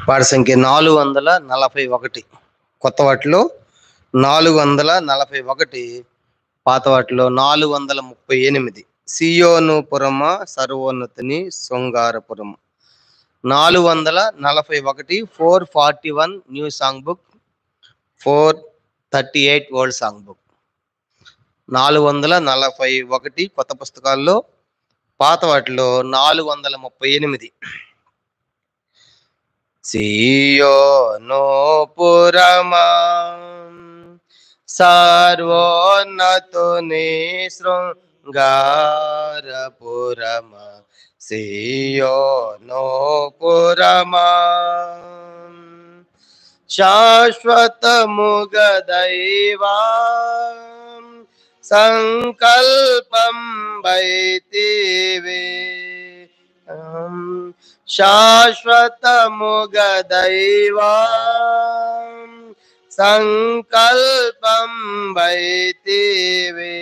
వాడి సంఖ్య 441. కొత్త వాటిలో 441, పాత వాటిలో 438. సియోను పురమ సర్వోన్నతిని శృంగారపురము. 441, 441 new song book, 438 old song book. 441 కొత్త పుస్తకాల్లో, పాత వాటిలో 438. సియోను పురమా సర్వోన్నతుని శృంగారపురమా, సియోను పురమా శాశ్వతముగ దైవా సంకల్పం వైతివే. శాశ్వతముగ దైవా సంకల్పం వైతివే.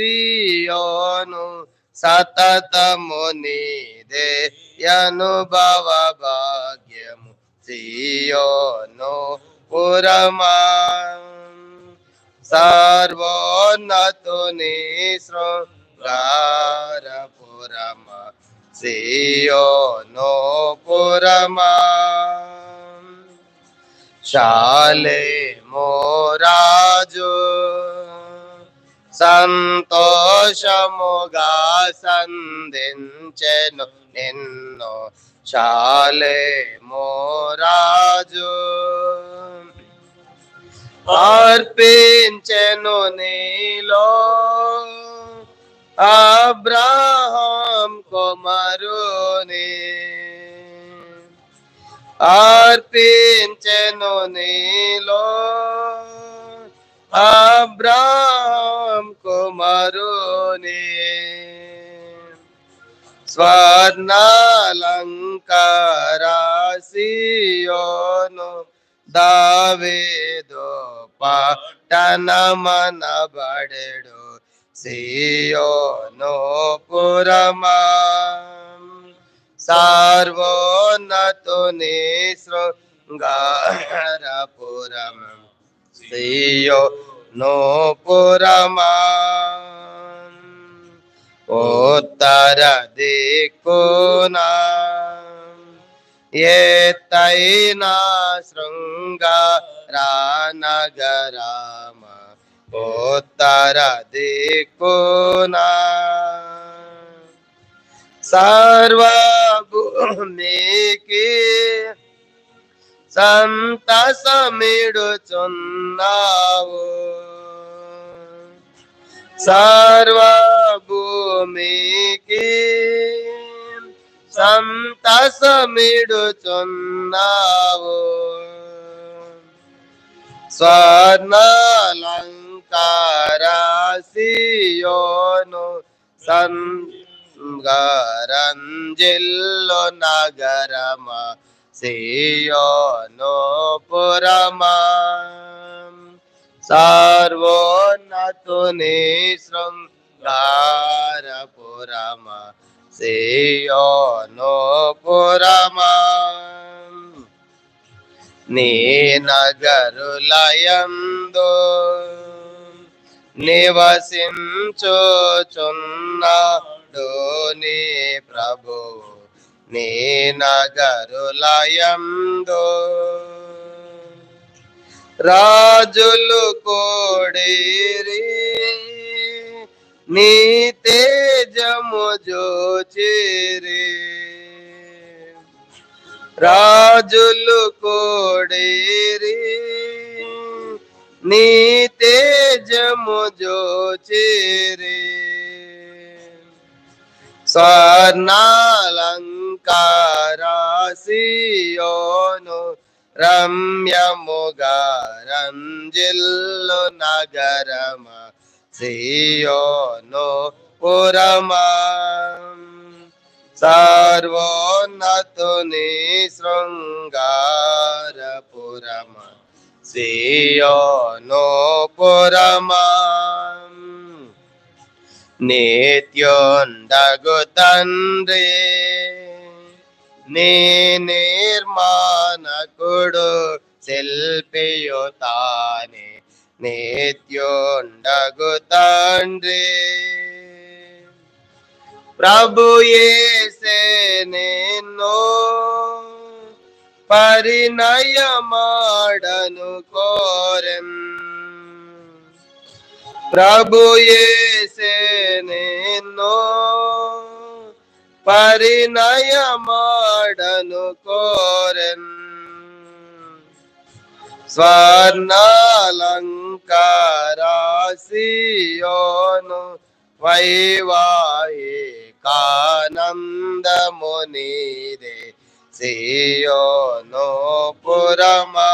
స్వర్ణాలంకారాసియోను సతతము నీదే అనుభవ భాగ్యము, సియోను పురమా సర్వోన్నతుని శృంగారపురమా, సియోను పురమా శాలేము రాజు సంతోషముగా సంధించెను నిన్ను. శాలేము రాజు అర్పించెను నీలో అబ్రహాం కుమారుని. అర్పించెను నీలో అబ్రహాం కుమారుని. స్వర్ణాలంకారాసియోను దావీదు పట్టణమనబడెడు, సియోను పురమా సర్వోన్నతుని శృంగారపురము, సియోను పురమా ఉత్తర దిక్కున ఎత్తైన శృంగార నగరమ, ఉత్తర దిక్కున సర్వభూమికి సంతసమిడుచున్నావు. సర్వభూమికి సంతసమిడుచున్నావు. స్వర్ణాలంకారాసియోను సంగారంజిల్లు నగరమా, సియోను పురమా సర్వోన్నతుని శృంగారపురమా, సియోను పురమా నీ నగరులయందు నివసించుచున్నాడు నీ ప్రభువు. నీ నగరులయందు రాజులు కూడిరి, నీ తేజము జోచిరి. రాజులు కూడిరి, నీ తేజము జోచిరి. స్వర్ణాలంకారాసియోను రమ్యముగా రంజిల్లు నగరమా, సియోను పురమా సర్వోన్నతుని శృంగారపురమా, సియోను పురమా నిత్యుండగు తండ్రి నీ నిర్మాణకుడు శిల్పియు తానే నిత్యుండగు తండ్రి ప్రభు యేసే నిన్ను పరిణయమాడను కోరెన్ ప్రభు యేసే నిన్ను పరిణయమాడను కోరెన్ స్వర్ణాలంకారాసియోను వైవాహికానందము నీదే సియోను పురమా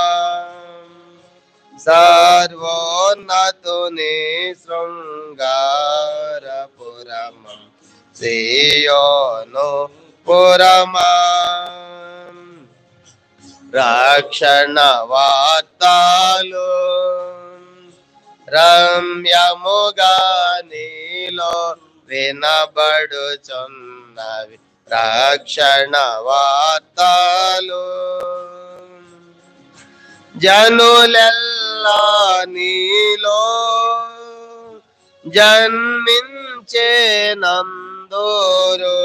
సర్వోన్నతుని శృంగారపురమం సియోను పురమా రక్షణ వార్తలు రమ్యముగా నీలో వినబడుచున్నవి రక్షణ వార్తలు జనులెల్లా నీలో జన్మించేనందోరు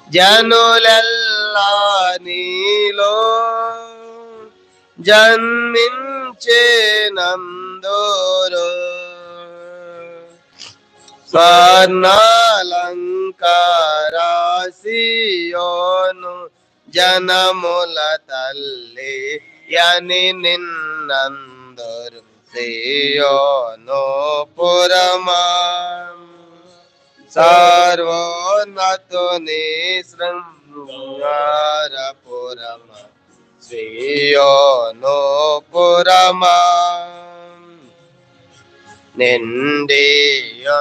జనులెల్లా నీలో జన్మించేనందోరు స్వర్ణాలంకారాసియోను జనముల తల్లి యని నిన్నందరు సియోను పురమా సర్వోన్నతుని శృంగారపురమా సియోను పురమా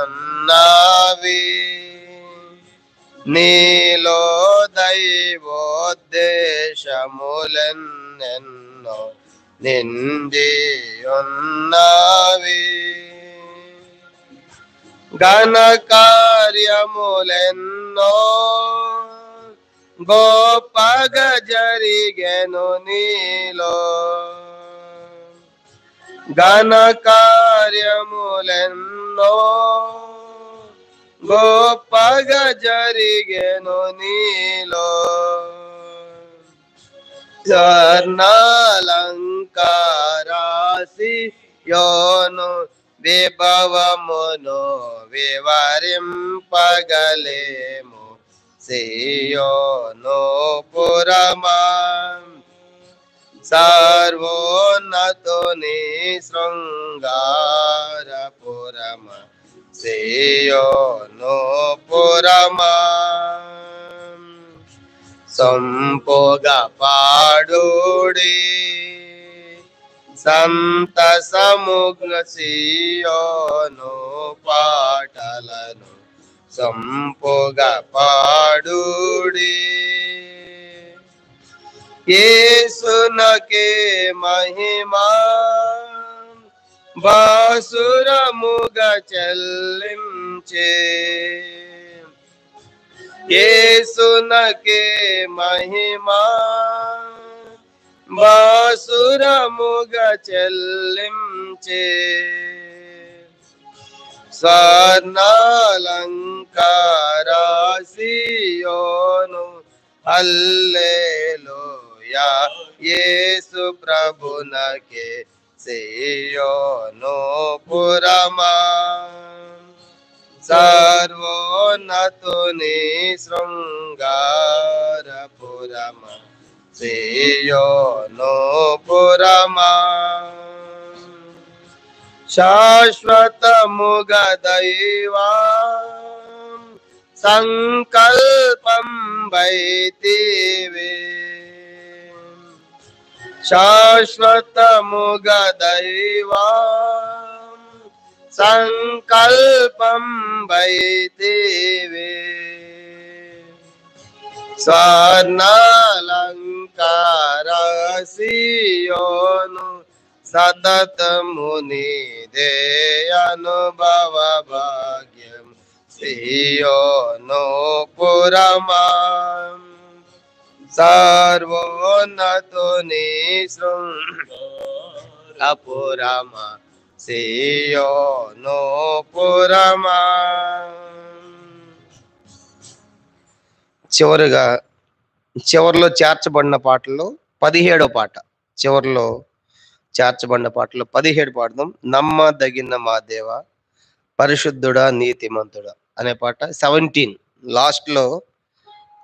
నిండియున్నవి నీలో దైవోద్దేశములెన్నెన్నో నిండియున్నవి ఘన కార్యములెన్నో గొప్పగా జరిగెను నీలో ఘన కార్యములెన్నో గొప్పగా జరిగెను నీలో స్వర్ణాలంకారాసియోను విభవమును వివరింపగలేము సియోను పురమా సర్వోన్నతుని శృంగారపురమా సియోను పురమా సంపోగా పాడుడి సంతసముగ సియోను పాటలను సంపోగా పాడుడి యేసునకే మహిమా బాసురముగా చెల్లించే యేసునకే మహిమా బాసురముగా చెల్లించే స్వర్ణాలంకారాసియోను హల్లెలూయా యేసు ప్రభునకే సియోను పురమా సర్వోన్నతుని శృంగారపురమా సియోను పురమా శాశ్వతముగా దైవా సంకల్పం వైతివే శాశ్వతముగా దైవా సంకల్పం వైతివే స్వర్ణాలంకారాసియోను సతతము నీదే అనుభవ భాగ్యం సియోను పురమా సర్వోన్నతుని శృంగపురమా సియోను పురమా. చివరిలో చేర్చబడిన పాటల్లో 17వ పాట, చివరిలో చేర్చబడిన పాటలో 17 పాడదాం. నమ్మదగిన మా దేవ పరిశుద్ధుడా నీతిమంతుడా అనే పాట 17 లాస్ట్ లో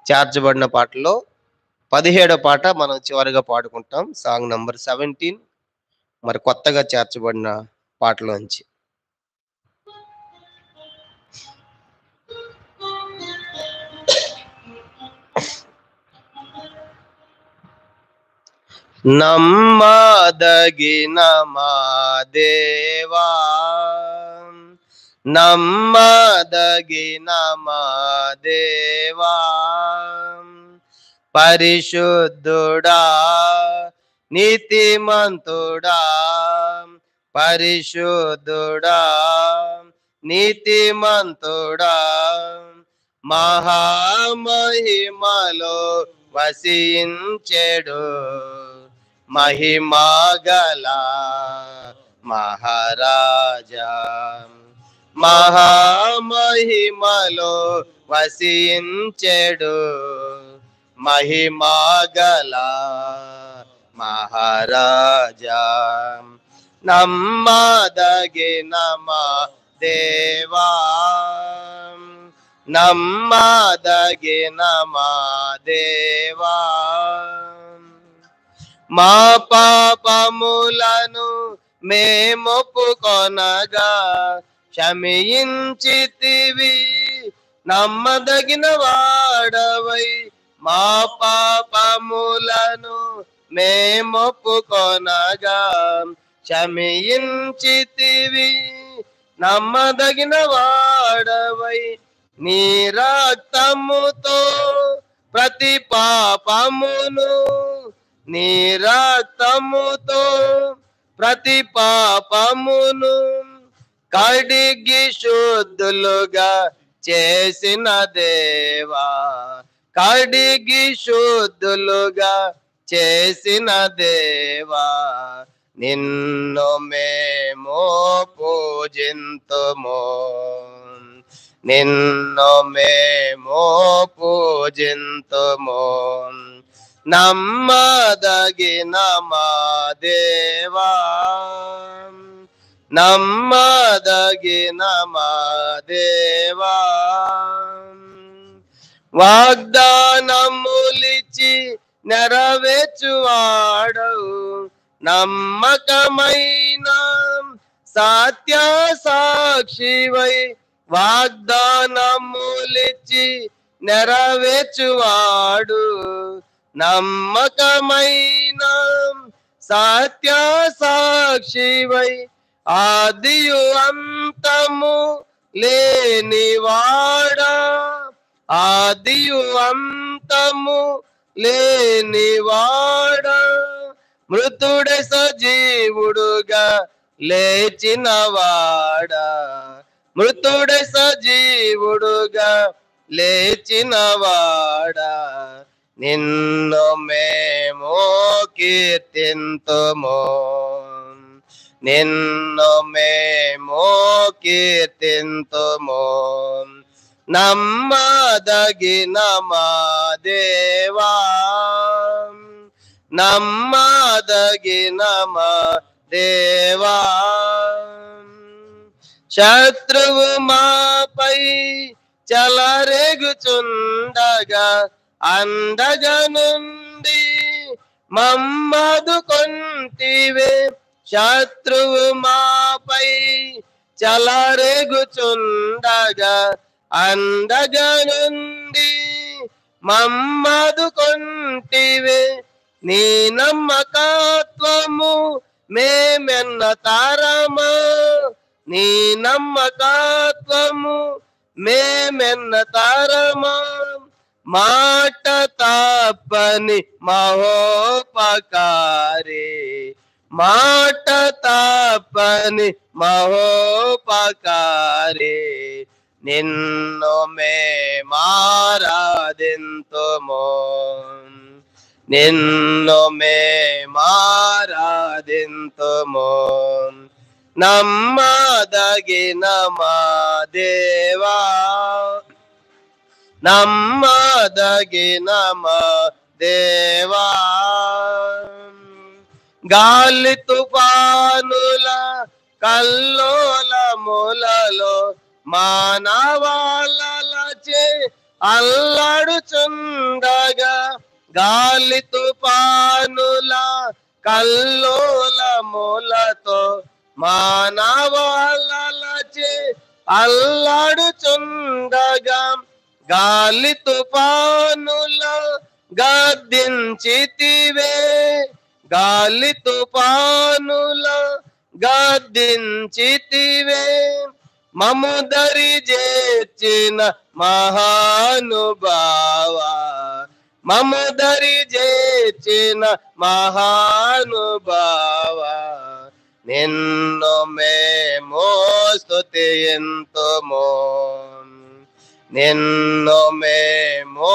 చేర్చబడిన పాటలో 17వ పాట మనం చివరిగా పాడుకుంటాం. సాంగ్ నంబర్ 17 మరి కొత్తగా చేర్చబడిన పాటలోంచి. నమ్మదగిన మా దేవా నమ్మదగిన మా దేవా పరిశుద్ధుడా నీతిమంతుడా పరిశుద్ధుడా నీతిమంతుడా మహామహిమలో వసించెడు మహిమగల మహారాజా మహామహిమలో వసించెడు మహిమగల మహారాజా నమ్మదగిన మా దేవా నమ్మదగిన మా దేవా మా పాపములను మేమొప్పుకొనగా క్షమించితివి నమ్మదగిన వాడవై మా పాపములను మేమొప్పుకొనగా క్షమించితివి నమ్మదగిన వాడవై నీ రక్తముతో ప్రతి పాపమును నీ రక్తముతో ప్రతి పాపమును కడిగి శుద్ధులుగా చేసిన దేవా కడిగి శుద్ధులుగా చేసిన దేవా నిన్ను మేము పూజింతుము నిన్ను మేము పూజింతుము నమ్మదగిన మా దేవా నమ్మదగిన మా దేవా వాగ్దానములిచి నెరవేర్చువాడవు నమ్మకమైన సత్య సాక్షివై వాగ్దానములిచి నెరవేర్చువాడు నమ్మకమైన సత్య సాక్షివై ఆదియు అంతము లేనివాడా ఆదియు అంతము లేనివాడా మృతుడే సజీవుడుగా లేచినవాడా మృతుడే సజీవుడుగా లేచినవాడా నిన్ను మేము కీర్తింతుము నిన్ను మేము కీర్తింతుము నమ్మదగిన మా దేవా నమ్మదగిన మా దేవా శత్రువు మాపై చెలరేగుచుండగా అండగా నుండి మమ్మదుకొంటివే శత్రువు మాపై చెలరేగుచుండగా అండగా నుండి మమ్మదుకొంటివే నీ నమ్మకత్వము మేమెన్న తారమా నీ నమ్మకత్వము మేమెన్న తారమా మాట తప్పని మహోపకారి మాట తప్పని మహోపకారి నిన్ను మేమారాధింతుము నిన్ను మేమారాధింతుము నమ్మదగిన మా దేవా నమ్మదగిన మా దేవా గాలి తుఫానుల కల్లోలములలో మానవాళలచే అల్లాడుచుండగా గాలి తుఫానుల కల్లోలములతో మానవాళలచే అల్లాడుచుండగా గాలి తుఫానుల గద్దించితివే గాలి తుఫానుల గద్దించితివే మముదరి చేర్చిన మహానుభావా మముదరి చేర్చిన మహానుభావా నిన్ను మేము స్తుతింతుము నిన్ను మేము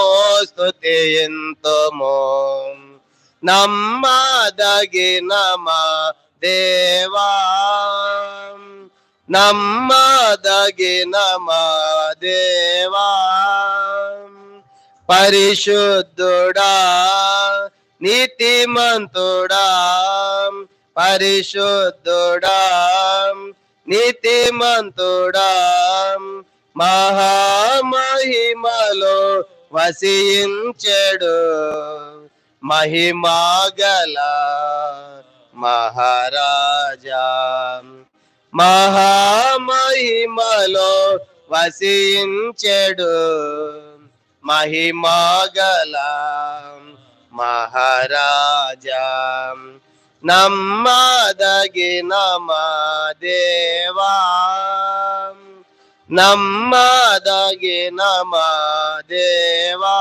స్తుతింతుము నమ్మదగిన మా దేవా నమ్మదగిన మా దేవా పరిశుద్ధుడా నీతిమంతుడా పరిశుద్ధుడా నీతిమంతుడా మహామహిమలో వసించెడు మహిమాగల మహారాజా మహామహిమలో వసించెడు మహిమాగల మహారాజా నమ్మదగిన మా దేవా నమ్మదగిన మా దేవా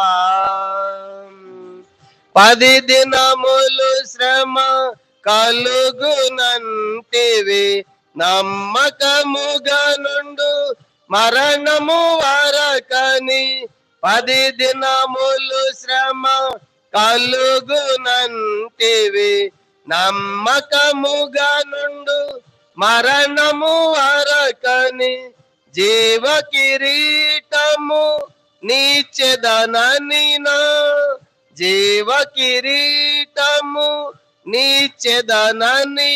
10 దినములు శ్రమ కలుగునంటివి నమ్మకముగా నుండు మరణము వరకని 10 దినములు శ్రమ కలుగునంటివి నమ్మకముగా నుండు మరణము వరకని జీవ కిరీటము నీచెదనని జీవ కిరీటము నీచెదనని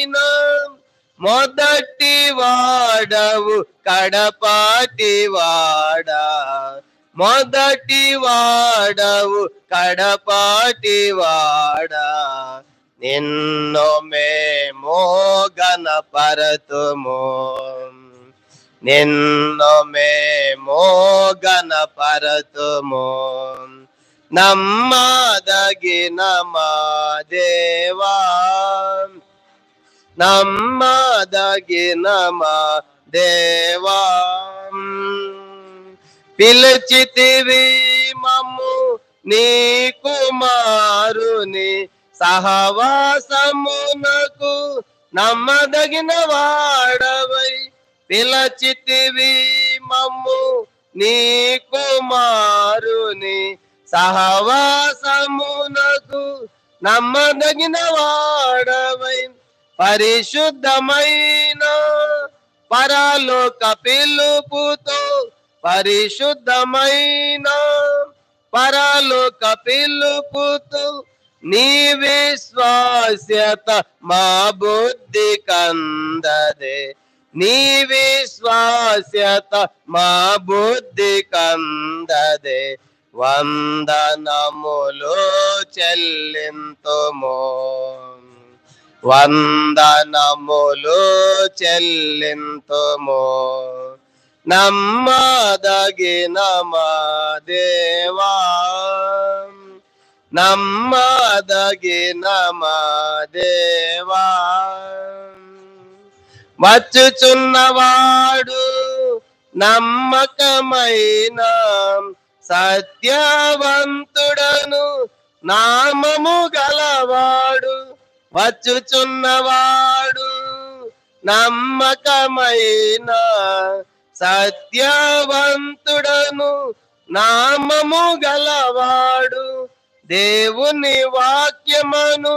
మొదటి వాడవు కడపాటి వాడా మొదటి వాడవు కడపాటి వాడా నిన్ను మేము గణపరతుము నిన్ను మేము గణపరతుము నమ్మదగిన మా దేవా నమ్మదగిన మా దేవా పిలిచితివి మమ్ము నీ కుమారుని సహవాసమునకు నమ్మదగిన వాడవై పిలిచితివి మమ్ము నీ కుమారుని సహవాసమునకు నమ్మదగిన వాడవై పరిశుద్ధమైన పరలోక పిలుపుతో పరిశుద్ధమైన పరలోక పిలుపుతో నీ విశ్వాస్యత మా బుద్ధి కందదే నీ విశ్వాస్యత మా బుద్ధి కందదే వందనములు చెల్లింతుము వందనములు చెల్లింతుము నమ్మదగిన మా దేవా నమ్మదగిన మా దేవా వచ్చుచున్నవాడు నమ్మకమైన సత్యవంతుడను నామము గలవాడు వచ్చుచున్నవాడు నమ్మకమైన సత్యవంతుడను నామము గలవాడు దేవుని వాక్యమును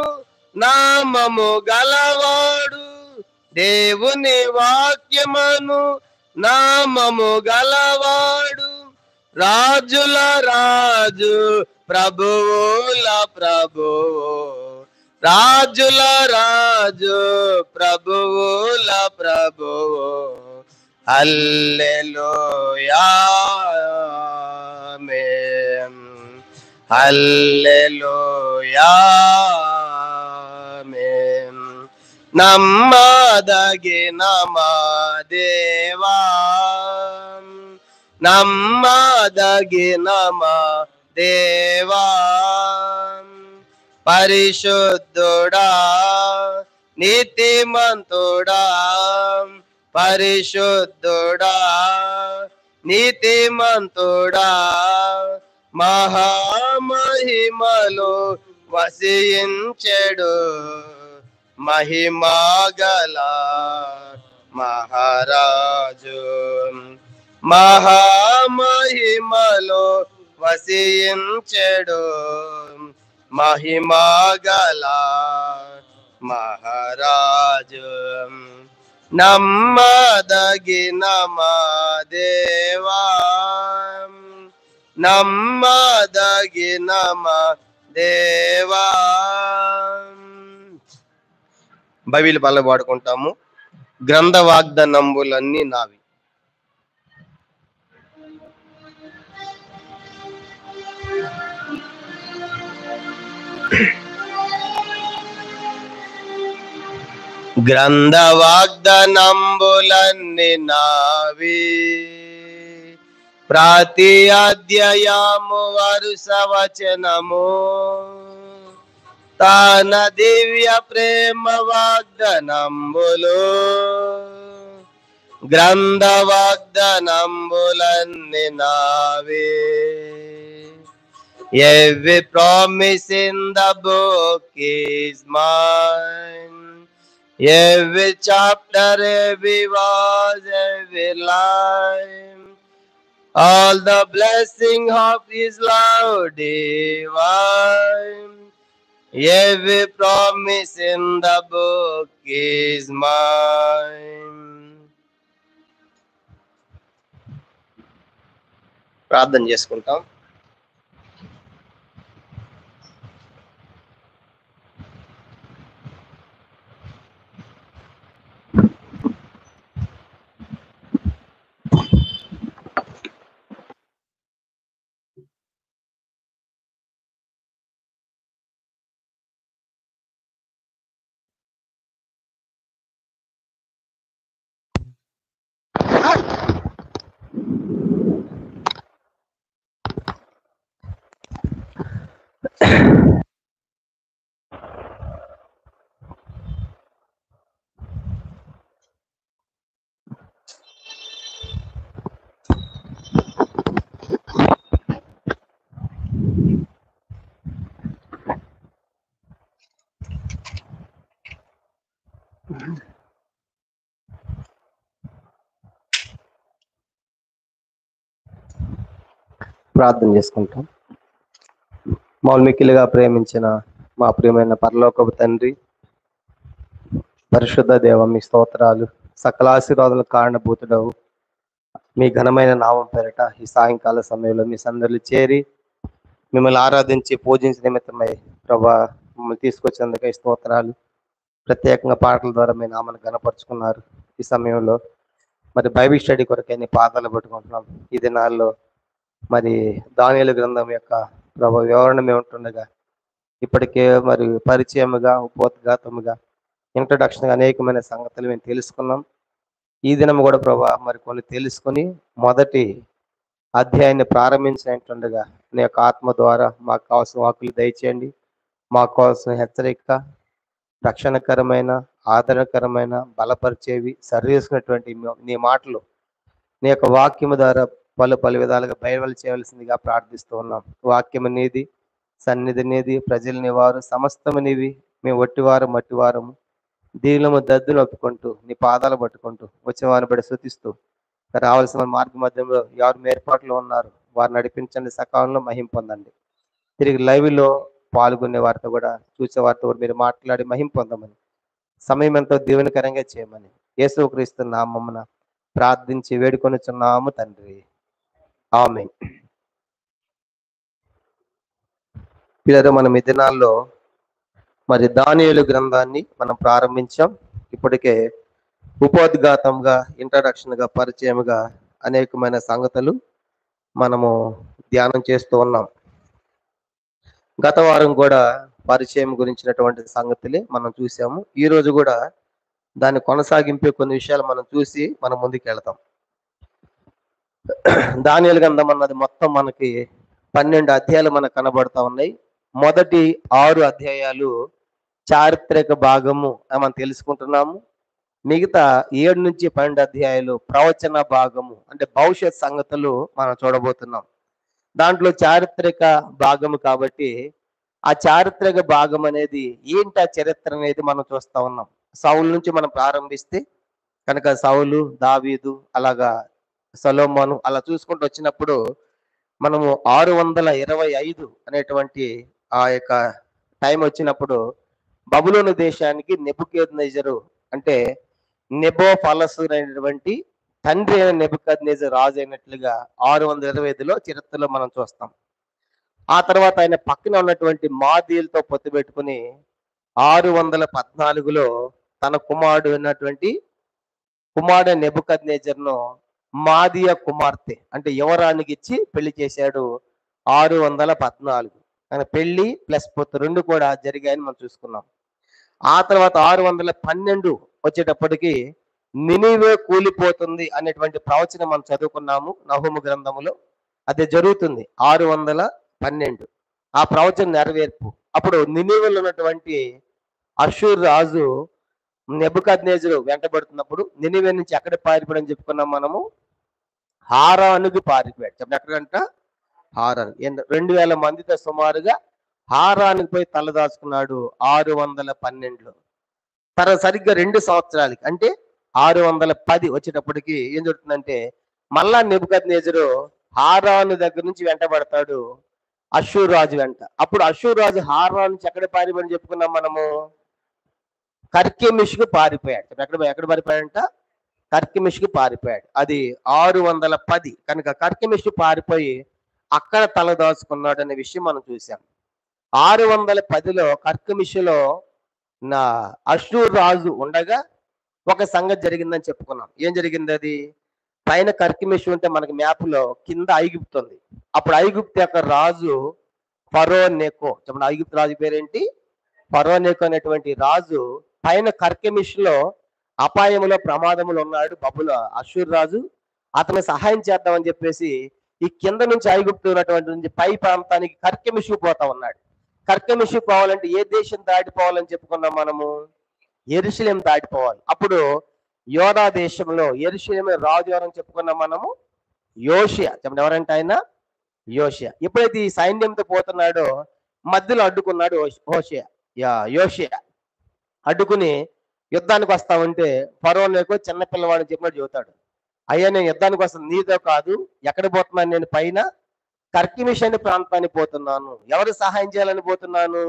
నామము గలవాడు దేవుని వాక్యమును నామము గలవాడు రాజుల రాజు ప్రభువుల ప్రభువు రాజుల రాజు ప్రభువుల ప్రభువు హల్లెలూయా ఆమేన్ హల్లెలూయా ఆమేన్ నమ్మదగిన మా దేవా నమ్మదగిన మా దేవా పరిశుద్ధుడా నీతిమంతుడా పరిశుద్ధుడా నీతిమంతుడా మహామహిమలో వసించెడు మహిమగల మహారాజు మహామహిమలో వసించెడు మహిమగల మహారాజు నమ్మదగిన మా దేవా నమ్మదగిన మా దేవా. బైబిల్ పల్ల పాడుకుంటాము. గ్రంథ వాగ్దానంబులన్నీ నావి. గ్రంథ వాగ్దానంబులన్నీ నావి ప్రతి అధ్యాయము వరుస వచనము తన దివ్య ప్రేమ వాగ్దానంబులు గ్రంథ వాగ్దానంబులన్నీ నావి. Every promise in the book is mine. Every chapter, every verse, every line. All the blessing of His love divine. Every promise in the book is mine. ప్రార్థన చేసుకుంటాం. ప్రార్థన చేసుకుంటాం. మౌల్మికిలుగా ప్రేమించిన మా ప్రియమైన పరలోకపు తండ్రి, పరిశుద్ధ దేవ, మీ స్తోత్రాలు. సకల ఆశీర్వాదాలకు కారణభూతుడవు. మీ ఘనమైన నామం పేరట ఈ సాయంకాల సమయంలో మీ సందర్లు చేరి మిమ్మల్ని ఆరాధించి పూజించిన నిమిత్తమై ప్రభా మిమ్మల్ని తీసుకొచ్చేందుకై స్తోత్రాలు. ప్రత్యేకంగా పాటల ద్వారా మీ నామాన్ని ఘనపరుచుకున్నారు. ఈ సమయంలో మరి బైబిల్ స్టడీ కొరకై నీ పాదాలు పట్టుకుంటున్నాం. ఈ దినాల్లో మరి దానియేలు గ్రంథం యొక్క ప్రభు వివరణ మేము ఉంటుండగా ఇప్పటికే మరి పరిచయముగా ఉపోద్ఘాతముగా ఇంట్రడక్షన్గా అనేకమైన సంగతులు మేము తెలుసుకున్నాం. ఈ దినం కూడా ప్రభా మరి కొన్ని తెలుసుకొని మొదటి అధ్యాయాన్ని ప్రారంభించినట్టుండగా నీ యొక్క ఆత్మ ద్వారా మాకు కావాల్సిన వాకులు దయచేయండి. మాకు కావాల్సిన హెచ్చరిక, రక్షణకరమైన, ఆదరణకరమైన, బలపరిచేవి, సరిచేసినటువంటి నీ మాటలు నీ యొక్క వాక్యము ద్వారా పలు విధాలుగా బయలు చేయవలసిందిగా ప్రార్థిస్తూ ఉన్నాం. వాక్యము నీది, సన్నిధి నీది, ప్రజలు నీవారు, సమస్తము నీవి. మేము ఒట్టివారం మట్టివారము దీనిలో దద్దులు ఒప్పుకుంటూ నీ పాదాలు పట్టుకుంటూ వచ్చిన వారిని బట్టి స్తుతిస్తూ రావాల్సిన మార్గ మధ్యంలో ఎవరు ఏర్పాట్లు ఉన్నారు వారు నడిపించండి, సకాలంలో మహిం పొందండి. తిరిగి లైవ్లో పాల్గొనే వారితో కూడా చూసే వారితో కూడా మీరు మాట్లాడి మహిం పొందమని, సమయం ఎంతో దీవెనకరంగా చేయమని యేసుక్రీస్తు నామమున ప్రార్థించి వేడుకొనుచున్నాము తండ్రి. ఆమేన్. పిల్లలు, మనం ఈ దినాల్లో మరి దానియేలు గ్రంథాన్ని మనం ప్రారంభించాం. ఇప్పటికే ఉపోద్ఘాతంగా, ఇంట్రడక్షన్గా, పరిచయముగా అనేకమైన సంగతులు మనము ధ్యానం చేస్తూ ఉన్నాం. గత వారం కూడా పరిచయం గురించినటువంటి సంగతులే మనం చూసాము. ఈ రోజు కూడా దాన్ని కొనసాగింపే కొన్ని విషయాలు మనం చూసి మనం ముందుకు వెళ్తాం. దానియేలు గ్రంథం అన్నది మొత్తం మనకి 12 అధ్యాయాలు మనకు కనబడతా ఉన్నాయి. మొదటి 6 అధ్యాయాలు చారిత్రక భాగము మనం తెలుసుకుంటున్నాము. మిగతా 7 నుంచి 12 అధ్యాయాలు ప్రవచన భాగము, అంటే భవిష్యత్ సంగతులు మనం చూడబోతున్నాం. దాంట్లో చారిత్రక భాగము కాబట్టి ఆ చారిత్రక భాగం అనేది ఏంటి, ఆ చరిత్ర అనేది మనం చూస్తా ఉన్నాం. సౌలు నుంచి మనం ప్రారంభిస్తే కనుక సౌలు, దావీదు, అలాగా సొలొమోను అలా చూసుకుంటూ వచ్చినప్పుడు మనము 625 అనేటువంటి ఆ యొక్క టైం వచ్చినప్పుడు బబులోను దేశానికి నెబుకద్నెజరు, అంటే నెబో ఫలసు అనేటువంటి తండ్రి అయిన నెబుకద్నెజరు రాజు అయినట్లుగా 625లో చరిత్రలో మనం చూస్తాం. ఆ తర్వాత ఆయన పక్కన ఉన్నటువంటి మాదీలతో పొత్తు పెట్టుకుని 614లో తన కుమారుడు నెబుకద్నెజర్ను మాదియ కుమార్తె అంటే యువరానికి ఇచ్చి పెళ్లి చేశాడు 614. ఆయన పెళ్లి ప్లస్ పొత్తు రెండు కూడా జరిగాయని మనం చూసుకున్నాం. ఆ తర్వాత 612 వచ్చేటప్పటికి నినివే కూలిపోతుంది అనేటువంటి ప్రవచనం మనం చదువుకున్నాము నహూము గ్రంథములో. అది జరుగుతుంది 612. ఆ ప్రవచనం నెరవేర్పు. అప్పుడు నినివేలో ఉన్నటువంటి అషూర్ రాజు నెబుకద్నెజరు వెంటబడుతున్నప్పుడు నినివే నుంచి ఎక్కడ పారిపోయాడని చెప్పుకున్నాం మనము, హారానుకి పారిపోయాడు. చెప్పండి ఎక్కడంట? హారాన్. 2000 మందితో సుమారుగా హారానికి పోయి తలదాచుకున్నాడు 612లో. తర్వాత సరిగ్గా 2 సంవత్సరాలకి అంటే 610 వచ్చేటప్పటికి ఏం జరుగుతుందంటే మళ్ళా నెబుకద్నెజరు హారాను దగ్గర నుంచి వెంటబడతాడు అషూర్ రాజు వెంట. అప్పుడు అషూర్ రాజు హారాను నుంచి ఎక్కడ పారిపోయాడని చెప్పుకున్నాం మనము, కర్కెమిష్కు పారిపోయాడు. ఎక్కడ పారిపోయాడంట? కర్కెమిష్కు పారిపోయాడు. అది 610 కనుక కర్కెమిష్కు పారిపోయి అక్కడ తలదాచుకున్నాడు అనే విషయం మనం చూసాం. 610లో కర్కెమిష్లో నా అషూర్ రాజు ఉండగా ఒక సంగతి జరిగిందని చెప్పుకున్నాం. ఏం జరిగింది? అది పైన కర్కెమిష్ ఉంటే మనకి మ్యాప్లో కింద ఐగుప్తు ఉంది. అప్పుడు ఐగుప్తు యొక్క రాజు ఫరో నెకో. చెప్పండి ఐగుప్తు రాజు పేరేంటి? ఫరో నెకో అనేటువంటి రాజు పైన కర్కెమిష్లో అపాయములో ప్రమాదములు ఉన్నాడు అషూర్ రాజు. అతను సహాయం చేద్దామని చెప్పేసి ఈ కింద నుంచి ఐగుప్తు ఉన్నటువంటి నుంచి పై ప్రాంతానికి కర్కెమిషు పోతా ఉన్నాడు. కర్కెమిషు పోవాలంటే ఏ దేశం దాటిపోవాలని చెప్పుకున్నాం మనము? యెరూషలేం దాటిపోవాలి. అప్పుడు యోధా దేశంలో యెరూషలేం రాజు ఎవరని చెప్పుకున్నాం మనము? యోషియా. చెప్పండి ఎవరంటే ఆయన? యోషియా. ఎప్పుడైతే ఈ సైన్యంతో పోతున్నాడో మధ్యలో అడ్డుకున్నాడు యోషియా. అడ్డుకుని యుద్ధానికి వస్తా ఉంటే ఫరో నెకో చిన్న పిల్లవాడిని చెప్పినట్టు చెబుతాడు, అయ్యా నేను యుద్ధానికి వస్తాను, నీతో కాదు, ఎక్కడ పోతున్నాను నేను? పైన కర్కెమిష్ అనే ప్రాంతానికి పోతున్నాను. ఎవరు సహాయం చేయాలని పోతున్నాను?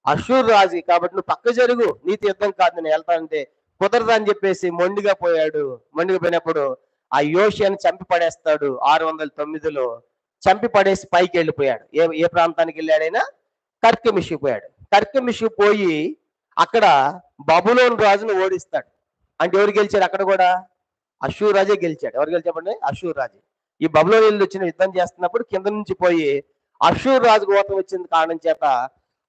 అషూర్ రాజు. కాబట్టి నువ్వు పక్క జరుగు, నీతో యుద్ధం కాదు, నేను వెళ్తానంటే కుదరదు అని చెప్పేసి మొండిగా పోయాడు. మొండిగా పోయినప్పుడు ఆ యోషియాని చంపి పడేస్తాడు 609లో. చంపి పడేసి పైకి వెళ్ళిపోయాడు. ఏ ప్రాంతానికి వెళ్ళాడైనా? కర్కెమిష్కి పోయాడు. కర్కెమిష్కి పోయి అక్కడ బబులోను రాజును ఓడిస్తాడు. అంటే ఎవరు గెలిచాడు అక్కడ కూడా? అషూర్ రాజే గెలిచాడు. ఎవరు గెలిచాడండి? అషూర్ రాజే. ఈ బబులోను వచ్చిన యుద్ధం చేస్తున్నప్పుడు కింద నుంచి పోయి అషూర్ రాజుకు ఓటం వచ్చింది కారణం చేత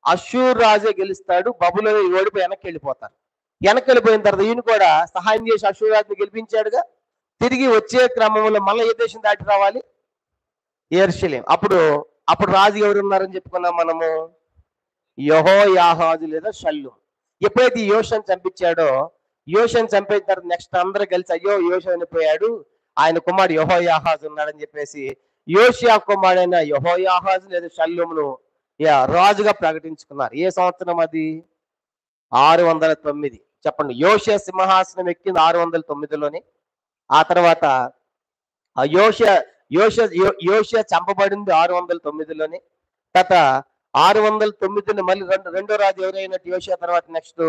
అషూర్ రాజే గెలుస్తాడు. బబులోను ఓడిపోయి వెనక్కి వెళ్ళిపోతారు. వెనక్కి వెళ్ళిపోయిన తర్వాత ఈయన కూడా సహాయం చేసి అషూర్ రాజుని గెలిపించాడుగా. తిరిగి వచ్చే క్రమంలో మళ్ళీ ఏ దేశం దాటి రావాలి? యెరూషలేం. అప్పుడు రాజు ఎవరు ఉన్నారని చెప్పుకున్నాం మనము? యెహోయాహాజు లేదా షల్లూం. ఎప్పుడైతే యోషియాని చంపించాడో, యోషియాని చంపిన తర్వాత నెక్స్ట్ అందరూ కలిసి అయ్యో యోషియా చనిపోయాడు, ఆయన కుమారుడు యెహోయాహాజు ఉన్నాడని చెప్పేసి యోషియా కుమారుడైన యెహోయాహాజు లేదా షల్లూమును రాజుగా ప్రకటించుకున్నారు. ఏ సంవత్సరం అది? 609. చెప్పండి. యోషియా సింహాసనం ఎక్కింది 609లోనే. ఆ తర్వాత ఆ యోషియా చంపబడింది 609లోనే. తర్వాత 609 మళ్ళీ రెండో రాజు ఎవరైనట్టు యోషియా తర్వాత నెక్స్ట్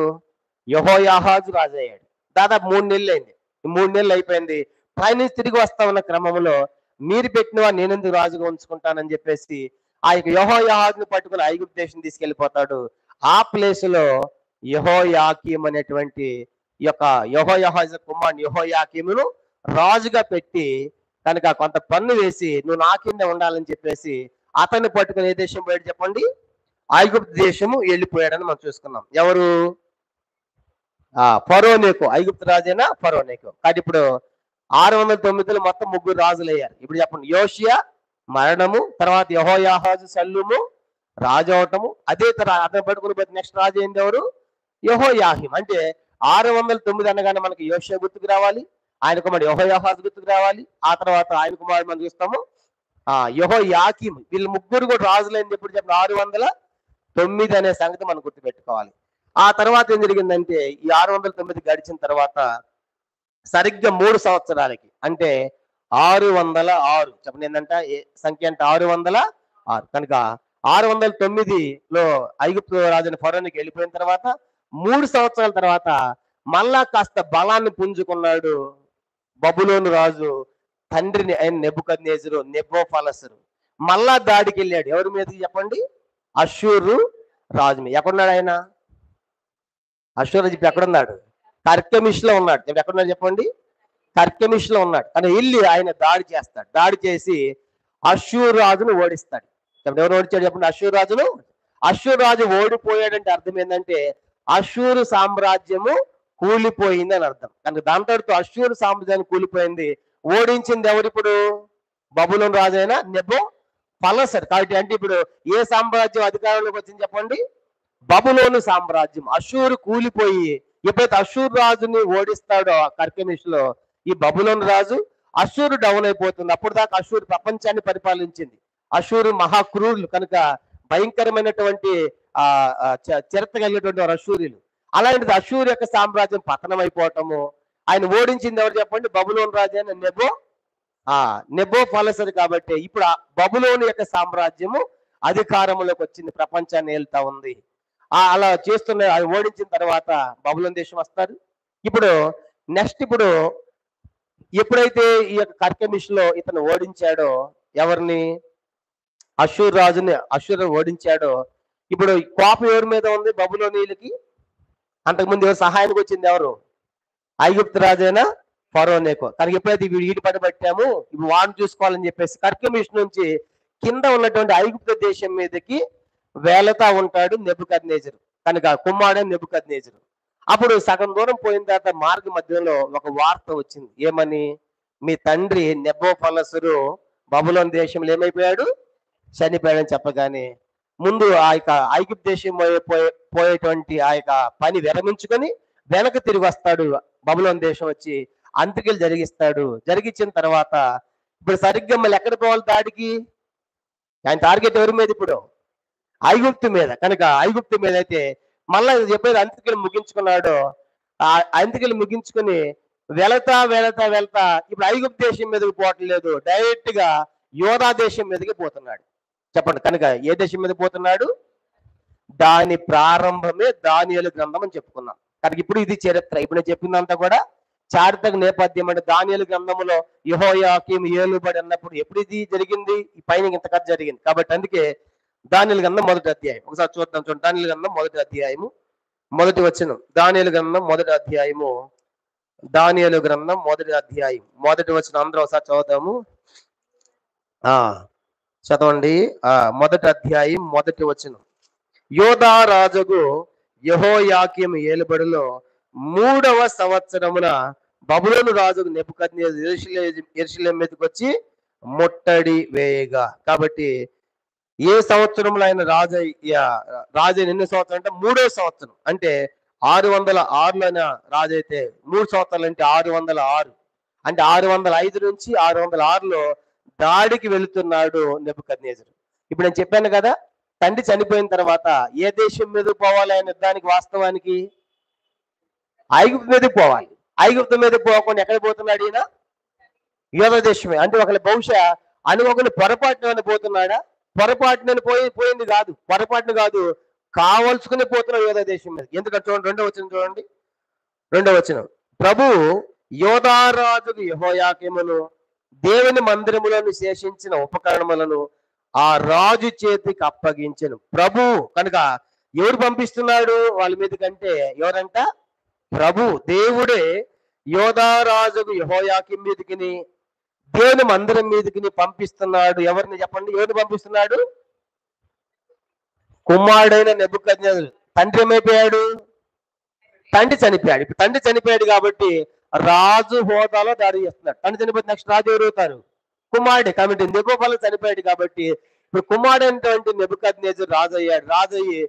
యెహోయాహాజు రాజు అయ్యాడు. దాదాపు 3 నెలలు అయింది. ఈ 3 నెలలు అయిపోయింది. పైనుంచి తిరిగి వస్తా ఉన్న క్రమంలో మీరు పెట్టిన వాడు నేనెందుకు రాజుగా ఉంచుకుంటానని చెప్పేసి ఆ యొక్క యెహోయాహాజుని పట్టుకుని ఐగుప్తు దేశం తీసుకెళ్లిపోతాడు. ఆ ప్లేస్ లో యెహోయాకీం అనేటువంటి ఈ యొక్క యెహోయాహాజు కుమారుడు యెహోయాకీమును రాజుగా పెట్టి కనుక కొంత పన్ను వేసి నువ్వు నా కింద ఉండాలని చెప్పేసి అతన్ని పట్టుకుని ఏ దేశం పోయాడు చెప్పండి? ఐగుప్తు దేశము వెళ్ళిపోయాడని మనం చూసుకున్నాం. ఎవరు? ఫరోనేకో. ఐగుప్తు రాజైన ఫరోనేకో. కాబట్టి ఇప్పుడు 609లో మొత్తం 3 రాజులు అయ్యారు. ఇప్పుడు చెప్పండి. యోషియా మరణము, తర్వాత యెహోయాహాజు సల్లుము రాజు అవటము, అదే తర్వాత అతను పట్టుకుని పోతే నెక్స్ట్ రాజు ఏంది ఎవరు? యెహోయాకీం. అంటే 609 అనగానే మనకి యోషియా గుర్తుకు రావాలి, ఆయన కుమారుడు యెహోయాహాజు గుర్తుకు రావాలి, ఆ తర్వాత ఆయన కుమారుడు మనం చూస్తాము యెహోయాకీం. వీళ్ళు ముగ్గురు కూడా రాజులైంది ఎప్పుడు చెప్పిన 609 అనే సంగతి మనం గుర్తుపెట్టుకోవాలి. ఆ తర్వాత ఏం జరిగిందంటే ఈ 609 గడిచిన తర్వాత సరిగ్గా 3 సంవత్సరాలకి అంటే 606 చెప్పండి ఏంటంటే సంఖ్య అంటే 606. కనుక 609లో ఐగుప్తు రాజుని ఫరోనికి వెళ్ళిపోయిన తర్వాత 3 సంవత్సరాల తర్వాత మళ్ళా కాస్త బలాన్ని పుంజుకున్నాడు బబులోను రాజు తండ్రిని అయిన నెబుకద్నెజరు నెబోఫలసరు. మళ్ళా దాడికి వెళ్ళాడు. ఎవరి మీదకి చెప్పండి? అష్షూరు రాజు మీద. ఎక్కడున్నాడు ఆయన? అష్షూరు రాజు ఇప్పుడు ఎక్కడున్నాడు? కర్కెమిష్ లో ఉన్నాడు. ఎక్కడున్నాడు చెప్పండి? కర్కెమిష్ లో ఉన్నాడు. కానీ వెళ్ళి ఆయన దాడి చేస్తాడు. దాడి చేసి అష్షూరు రాజును ఓడిస్తాడు. ఎవరు ఓడిచాడు చెప్పండి? అష్షూరు రాజును. అష్షూరు రాజు ఓడిపోయాడంటే అర్థం ఏంటంటే అష్షూరు సామ్రాజ్యము కూలిపోయింది అని అర్థం. కనుక దాంతో అష్షూరు సామ్రాజ్యాన్ని కూలిపోయింది. ఓడించింది ఎవరు ఇప్పుడు? బబులోను రాజు అయిన నెబోఫలసరు. కాబట్టి అంటే ఇప్పుడు ఏ సామ్రాజ్యం అధికారంలోకి వచ్చింది చెప్పండి? బబులోను సామ్రాజ్యం. అష్షూరు కూలిపోయి ఎప్పుడైతే అష్షూరు రాజుని ఓడిస్తాడో కర్కెమిష్ లో ఈ బబులోను రాజు అష్షూరు డౌన్ అయిపోతుంది. అప్పుడు దాకా అష్షూరు ప్రపంచాన్ని పరిపాలించింది. అష్షూరు మహాక్రూరులు కనుక భయంకరమైనటువంటి చరిత్ర కలిగినటువంటి వారు అష్షూరీలు. అలాంటిది అష్షూరు యొక్క సామ్రాజ్యం పతనం అయిపోవటము. ఆయన ఓడించింది ఎవరు చెప్పండి? బబులోను రాజు అయిన నెబోఫలసరు. కాబట్టి ఇప్పుడు బబులోను యొక్క సామ్రాజ్యము అధికారంలోకి వచ్చింది, ప్రపంచాన్ని ఏళ్తా ఉంది. అలా చేస్తున్న ఓడించిన తర్వాత బబులోను దేశం వస్తారు. ఇప్పుడు నెక్స్ట్ ఇప్పుడు ఎప్పుడైతే ఈ యొక్క కర్కెమిష్ లో ఇతను ఓడించాడో ఎవరిని? అష్షూరు రాజుని అష్షూరు ఓడించాడో ఇప్పుడు కోపం ఎవరి మీద ఉంది? బబులోనీయులకి. అంతకుముందు ఎవరు సహాయానికి వచ్చింది? ఎవరు? ఐగుప్తు రాజైన ఫరోనేకో. కనుక ఎప్పుడైతే వీడి పట్టబట్టాము ఇప్పుడు వాడిని చూసుకోవాలని చెప్పేసి కర్కెమిష్ నుంచి కింద ఉన్నటువంటి ఐగుప్తు దేశం మీదకి వేలతా ఉంటాడు నెబుకద్నెజరు. కనుక కుమారుడు నెబుకద్నెజరు. అప్పుడు సగం దూరం పోయిన తర్వాత మార్గ మధ్యలో ఒక వార్త వచ్చింది. ఏమని? మీ తండ్రి నెబోఫలసరు బబులోను దేశంలో ఏమైపోయాడు? చనిపోయాడని చెప్పగానే ముందు ఆ యొక్క ఐగుప్తు దేశం పోయేటువంటి ఆ యొక్క పని విరమించుకొని వెనక తిరిగి వస్తాడు. బబులోను దేశం వచ్చి అంత్యక్రియలు జరిగిస్తాడు. జరిగించిన తర్వాత ఇప్పుడు సరిగ్గా మళ్ళీ ఎక్కడ పోవాలి దాడికి? ఆయన టార్గెట్ ఎవరి మీద ఇప్పుడు? ఐగుప్తు మీద. కనుక ఐగుప్తు మీద అయితే మళ్ళా ఎప్పుడైతే అంత్యక్రియలు ముగించుకున్నాడో ఆ అంత్యక్రియలు ముగించుకుని వెళతా ఇప్పుడు ఐగుప్తు దేశం మీదకి పోవటం లేదు, డైరెక్ట్ గా యోధా దేశం మీదకి పోతున్నాడు. చెప్పండి. కనుక ఏ దేశం మీద పోతున్నాడు? దాని ప్రారంభమే దానియేలు గ్రంథం అని చెప్పుకున్నాం. కనుక ఇప్పుడు ఇది చరిత్ర. ఇప్పుడు నేను చెప్పిందంతా కూడా చారిత్రక నేపథ్యం. అంటే దానియేలు గ్రంథంలో యెహోయాకీం ఏలుబడి అన్నప్పుడు ఎప్పుడు ఇది జరిగింది? ఈ పైన ఇంత కథ జరిగింది. కాబట్టి అందుకే దానియేలు గ్రంథం మొదటి అధ్యాయం ఒకసారి చూద్దాం. చూడండి. దానియేలు గ్రంథం మొదటి అధ్యాయము మొదటి వచనం. దానియేలు గ్రంథం మొదటి అధ్యాయము. దానియేలు గ్రంథం మొదటి అధ్యాయం మొదటి వచనం అందరూ ఒకసారి చదువుతాము. చదవండి. మొదటి అధ్యాయం మొదటి వచనం. యోధా రాజుకు యెహోయాకీం ఏలుబడిలో 3వ సంవత్సరమున బబులోను రాజుకు నెబుకద్నెజరు యెరూషలేము మీదకి వచ్చి ముట్టడి వేయగా. కాబట్టి ఏ సంవత్సరంలో ఆయన రాజు ఎన్ని సంవత్సరం అంటే 3వ సంవత్సరం. అంటే 606లో రాజు అయితే 3 సంవత్సరాలు అంటే 606. అంటే 605 నుంచి 606లో దాడికి వెళుతున్నాడు నెబుకద్నెజరు. ఇప్పుడు నేను చెప్పాను కదా తండ్రి చనిపోయిన తర్వాత ఏ దేశం మీద పోవాలి ఆయన యుద్ధానికి? వాస్తవానికి ఐగుప్తు మీదకి పోవాలి. ఐగుప్తు మీదకి పోకుండా ఎక్కడ పోతున్నాడు ఈయన? యోధ దేశమే. అంటే ఒకళ్ళు బహుశా అనుకోకుండా పొరపాటున పోతున్నాడా? పొరపాటున పోయింది కాదు, పొరపాటున కాదు, కావలసుకుని పోతున్నాడు యోధ దేశం మీద. ఎందుకంటే చూడండి, రెండో వచనం, ప్రభు యోధారాజుకు యెహోయాకీమును దేవుని మందిరములను శేషించిన ఉపకరణములను ఆ రాజు చేతికి అప్పగించెను. ప్రభు కనుక ఎవరు పంపిస్తున్నాడు వాళ్ళ మీద కంటే? ఎవరంట? ప్రభు, దేవుడే యోధారాజుకు యెహోయాకీము మీదకిని దేవుని మందిరం మీదకి పంపిస్తున్నాడు. ఎవరిని చెప్పండి? ఎవరిని పంపిస్తున్నాడు? కుమారుడైన నెబుకద్నెజరు. తండ్రి ఏమైపోయాడు? తండ్రి చనిపోయాడు. ఇప్పుడు తండ్రి చనిపోయాడు కాబట్టి రాజు హోదాలో దాడి చేస్తున్నాడు. తండ్రి చనిపోతే నెక్స్ట్ రాజు ఎవరు అవుతారు? కుమారుడే. కాబట్టి నెబుకద్నెజరు చనిపోయాడు కాబట్టి ఇప్పుడు కుమారుడైనటువంటి నెబుకద్నెజరు రాజు అయ్యాడు. రాజు అయ్యి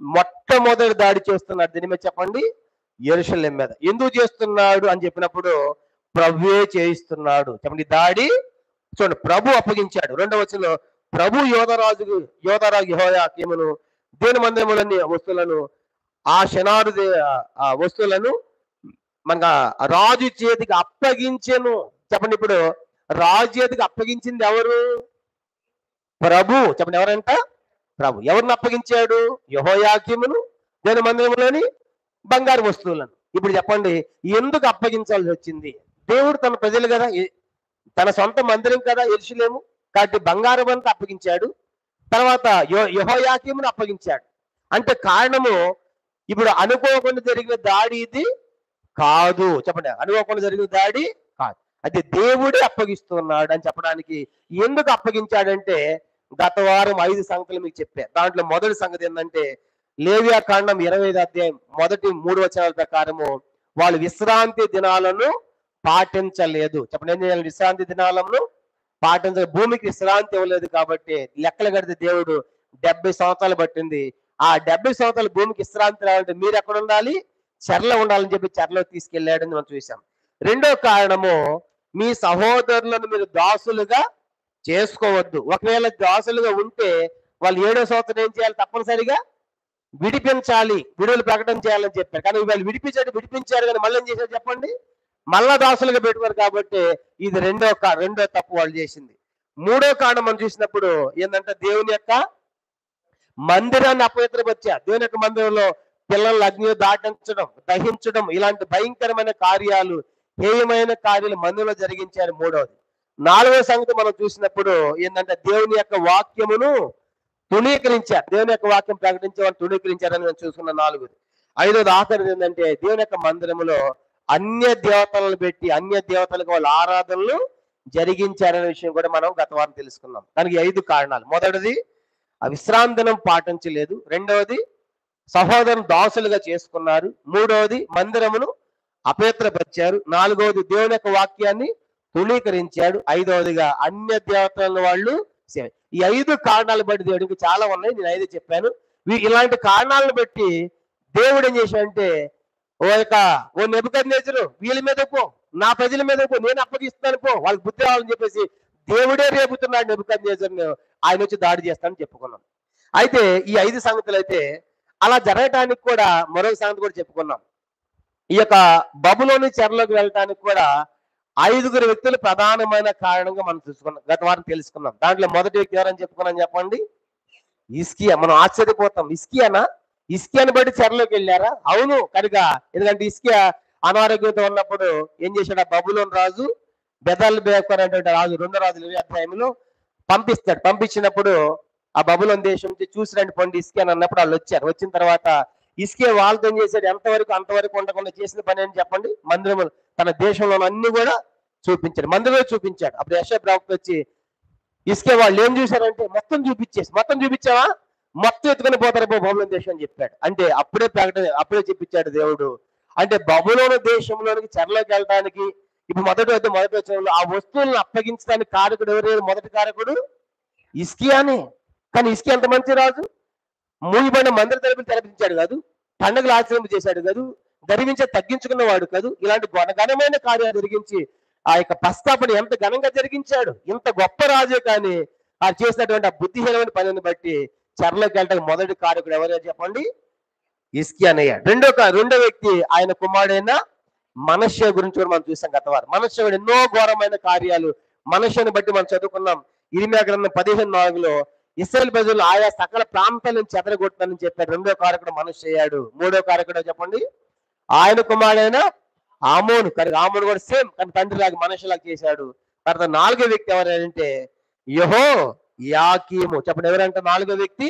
మొట్టమొదటి దాడి చేస్తున్నాడు. దీని మీద చెప్పండి, యెరూషలేము మీద. ఎందుకు చేస్తున్నాడు అని చెప్పినప్పుడు ప్రభువే చేయిస్తున్నాడు. చెప్పండి, దాడి చూడండి, ప్రభు అప్పగించాడు. రెండవ వచనంలో ప్రభు యోధరాజు యెహోయాకీమును దేవుని మందిరములన్నీ వస్తువులను ఆ శనారు వస్తువులను మన రాజు చేతికి అప్పగించెను. చెప్పండి, ఇప్పుడు రాజు చేతికి అప్పగించింది ఎవరు? ప్రభు. చెప్పండి, ఎవరంట? ప్రభు. ఎవరిని అప్పగించాడు? యెహోయాకీమును దేవుని మందిరములోని బంగారు వస్తువులను. ఇప్పుడు చెప్పండి, ఎందుకు అప్పగించాల్సి వచ్చింది? దేవుడు తన ప్రజలు కదా, తన సొంత మందిరం కదా యెరూషలేము, కాబట్టి బంగారం అంతా అప్పగించాడు. తర్వాత యెహోయాకీమును అప్పగించాడు. అంటే కారణము ఇప్పుడు అనుకోకుండా జరిగిన దాడి ఇది కాదు. చెప్పండి, అనుకోకుండా జరిగిన దాడి కాదు, అది దేవుడే అప్పగిస్తున్నాడు అని చెప్పడానికి. ఎందుకు అప్పగించాడంటే గత వారం 5 సంగతులు మీకు చెప్పారు. దాంట్లో మొదటి సంగతి ఏంటంటే లేవియాకాండం 25వ అధ్యాయం మొదటి 3 వచనాల ప్రకారము వాళ్ళు విశ్రాంతి దినాలను పాటించలేదు. చెప్పండి, ఏం చేయాలి? విశ్రాంతి దినాలను పాటించలేదు. భూమికి విశ్రాంతి ఇవ్వలేదు కాబట్టి లెక్కలు కడితే దేవుడు 70 సంవత్సరాలు పట్టింది. ఆ 70 సంవత్సరాలు భూమికి విశ్రాంతి రావాలంటే మీరు ఎక్కడ ఉండాలి? చెరలో ఉండాలని చెప్పి చెరలో తీసుకెళ్లాడని మనం చూసాం. రెండో కారణము, మీ సహోదరులను మీరు దాసులుగా చేసుకోవద్దు. ఒకవేళ దాసులుగా ఉంటే వాళ్ళు 7వ సంవత్సరం ఏం చేయాలి? తప్పనిసరిగా విడిపించాలి, విడుదల ప్రకటన చేయాలని చెప్పారు. కానీ వాళ్ళు విడిపించారు కానీ మళ్ళీ ఏం చేశారు చెప్పండి? మళ్ళా దాసులుగా పెట్టుకోరు. కాబట్టి ఇది రెండో తప్పు వాళ్ళు చేసింది. మూడో కారణం మనం చూసినప్పుడు ఏంటంటే దేవుని యొక్క మందిరాన్ని అపవిత్రపరిచారు. దేవుని యొక్క మందిరంలో పిల్లలు అగ్ని దాటించడం, దహించడం, ఇలాంటి భయంకరమైన కార్యాలు, హేయమైన కార్యాలు మందిరంలో జరిగించారు. మూడవది. నాలుగో సంగతి మనం చూసినప్పుడు ఏంటంటే దేవుని యొక్క వాక్యమును తుణీకరించారు. దేవుని యొక్క వాక్యం ప్రకటించే వాళ్ళు తుణీకరించారని మనం చూసుకున్న నాలుగోది. ఐదోది ఆఖరిది ఏంటంటే దేవుని యొక్క మందిరములో అన్య దేవతలను పెట్టి అన్య దేవతలకు వాళ్ళ ఆరాధనలు జరిగించారనే విషయం కూడా మనం గత వారం తెలుసుకున్నాం. దానికి 5 కారణాలు. మొదటిది, ఆ విశ్రాంతినం పాటించలేదు. రెండవది, సహోదరుని దాసులుగా చేసుకున్నారు. మూడవది, మందిరమును అపవిత్రపరిచారు. నాలుగవది, దేవుని యొక్క వాక్యాన్ని తుణీకరించాడు. ఐదవదిగా అన్య దేవతలను వాళ్ళు సేవ. ఈ 5 కారణాలు బట్టి దేవుడికి చాలా ఉన్నాయి, నేను 5 చెప్పాను. ఇలాంటి కారణాలను బట్టి దేవుడు ఏం చేశాడంటే ఓ నెబుకద్నెజరు వీళ్ళ మీద పో, నా ప్రజల మీద పో, నేను అప్పగిస్తాను పో, వాళ్ళకి బుద్ధి రావాలని చెప్పేసి దేవుడే రేపుతున్నాడు నెబుకద్నెజరుని. ఆయన వచ్చి దాడి చేస్తానని చెప్పుకున్నాం. అయితే ఈ 5 సంగతులు అయితే అలా జరగటానికి కూడా మరొక సంగతి కూడా చెప్పుకున్నాం. ఈ యొక్క బబులోని చెరలోకి వెళ్ళటానికి కూడా 5 వ్యక్తులు ప్రధానమైన కారణంగా మనం చూసుకున్నాం, గత వారం తెలుసుకున్నాం. దాంట్లో మొదటి వ్యక్తి ఎవరని చెప్పుకున్నాం చెప్పండి? హిజ్కియా. మనం ఆశ్చర్యపోతాం, హిజ్కియాని బట్టి చెరలోకి వెళ్ళారా? అవును. కనుక ఎందుకంటే హిజ్కియా అనారోగ్యంతో ఉన్నప్పుడు ఏం చేశాడు? ఆ బబులోని రాజు బెదల్బేకర్ అనేటువంటి రాజు 2వ రాజుల 20వ అధ్యాయంలో పంపిస్తాడు. పంపించినప్పుడు ఆ బబులోని దేశం నుంచి చూసి రండి పండి హిజ్కియాని అన్నప్పుడు వాళ్ళు వచ్చారు. వచ్చిన తర్వాత హిజ్కియా వాళ్ళతో ఏం చేశాడు? అంతవరకు ఉండకుండా చేసిన పని అని చెప్పండి? మందిరం తన దేశంలో అన్ని కూడా చూపించాడు, మందిరంలో చూపించాడు. అప్పుడు యెషయా ప్రవక్త వచ్చి హిజ్కియా వాళ్ళు ఏం చూశారంటే మొత్తం చూపించావా? మొత్తం ఎత్తుకొని పోతారు బబులోని దేశం అని చెప్పాడు. అంటే అప్పుడే చెప్పించాడు దేవుడు. అంటే బబులోని దేశంలోనికి చెరలోకి వెళ్ళడానికి ఇప్పుడు మొదటి వచనంలో ఆ వస్తువులను అప్పగించడానికి కారకుడు ఎవరు? మొదటి కారకుడు హిజ్కియానే. కానీ హిజ్కియా ఎంత మంచి రాజు, మూయబడిన మందిర తలుపులు తెరపించాడు కాదు, పండుగలు ఆచరింపు చేశాడు కాదు, గర్వించే తగ్గించుకున్నవాడు కాదు. ఇలాంటి ఘనమైన కార్యాలు జరిగించి ఆ యొక్క ప్రస్తాపన ఎంత ఘనంగా జరిగించాడు. ఇంత గొప్ప రాజే కానీ ఆ చేసినటువంటి ఆ బుద్ధిహీనమైన పనిని బట్టి చెరలోకి వెళ్ళటానికి మొదటి కారకుడు ఎవరో చెప్పండి? హిజ్కియా అయ్యాడు. రెండో వ్యక్తి ఆయన కుమారుడైన మనష్షే గురించి కూడా మనం చూసాం గత వారం. మనష్షే ఎన్నో ఘోరమైన కార్యాలు మనష్షేని బట్టి మనం చదువుకున్నాం. ఇర్మీయా గ్రంథం 15:4లో ఇశ్రాయేలు ప్రజలు ఆయా సకల ప్రాంతాల నుంచి చెదరగొట్టాలని చెప్పారు. రెండో కారకుడు మనష్షే అయ్యాడు. మూడో కారకుడు చెప్పండి? ఆయన కుమారుడైన ఆమోను. కానీ ఆమోను కూడా సేమ్, కానీ తండ్రిలాగా మనష్షేలాగా చేశాడు. తర్వాత నాలుగో వ్యక్తి ఎవరంటే యెహోయాకీము. చెప్పండి, ఎవరంటే నాలుగో వ్యక్తి?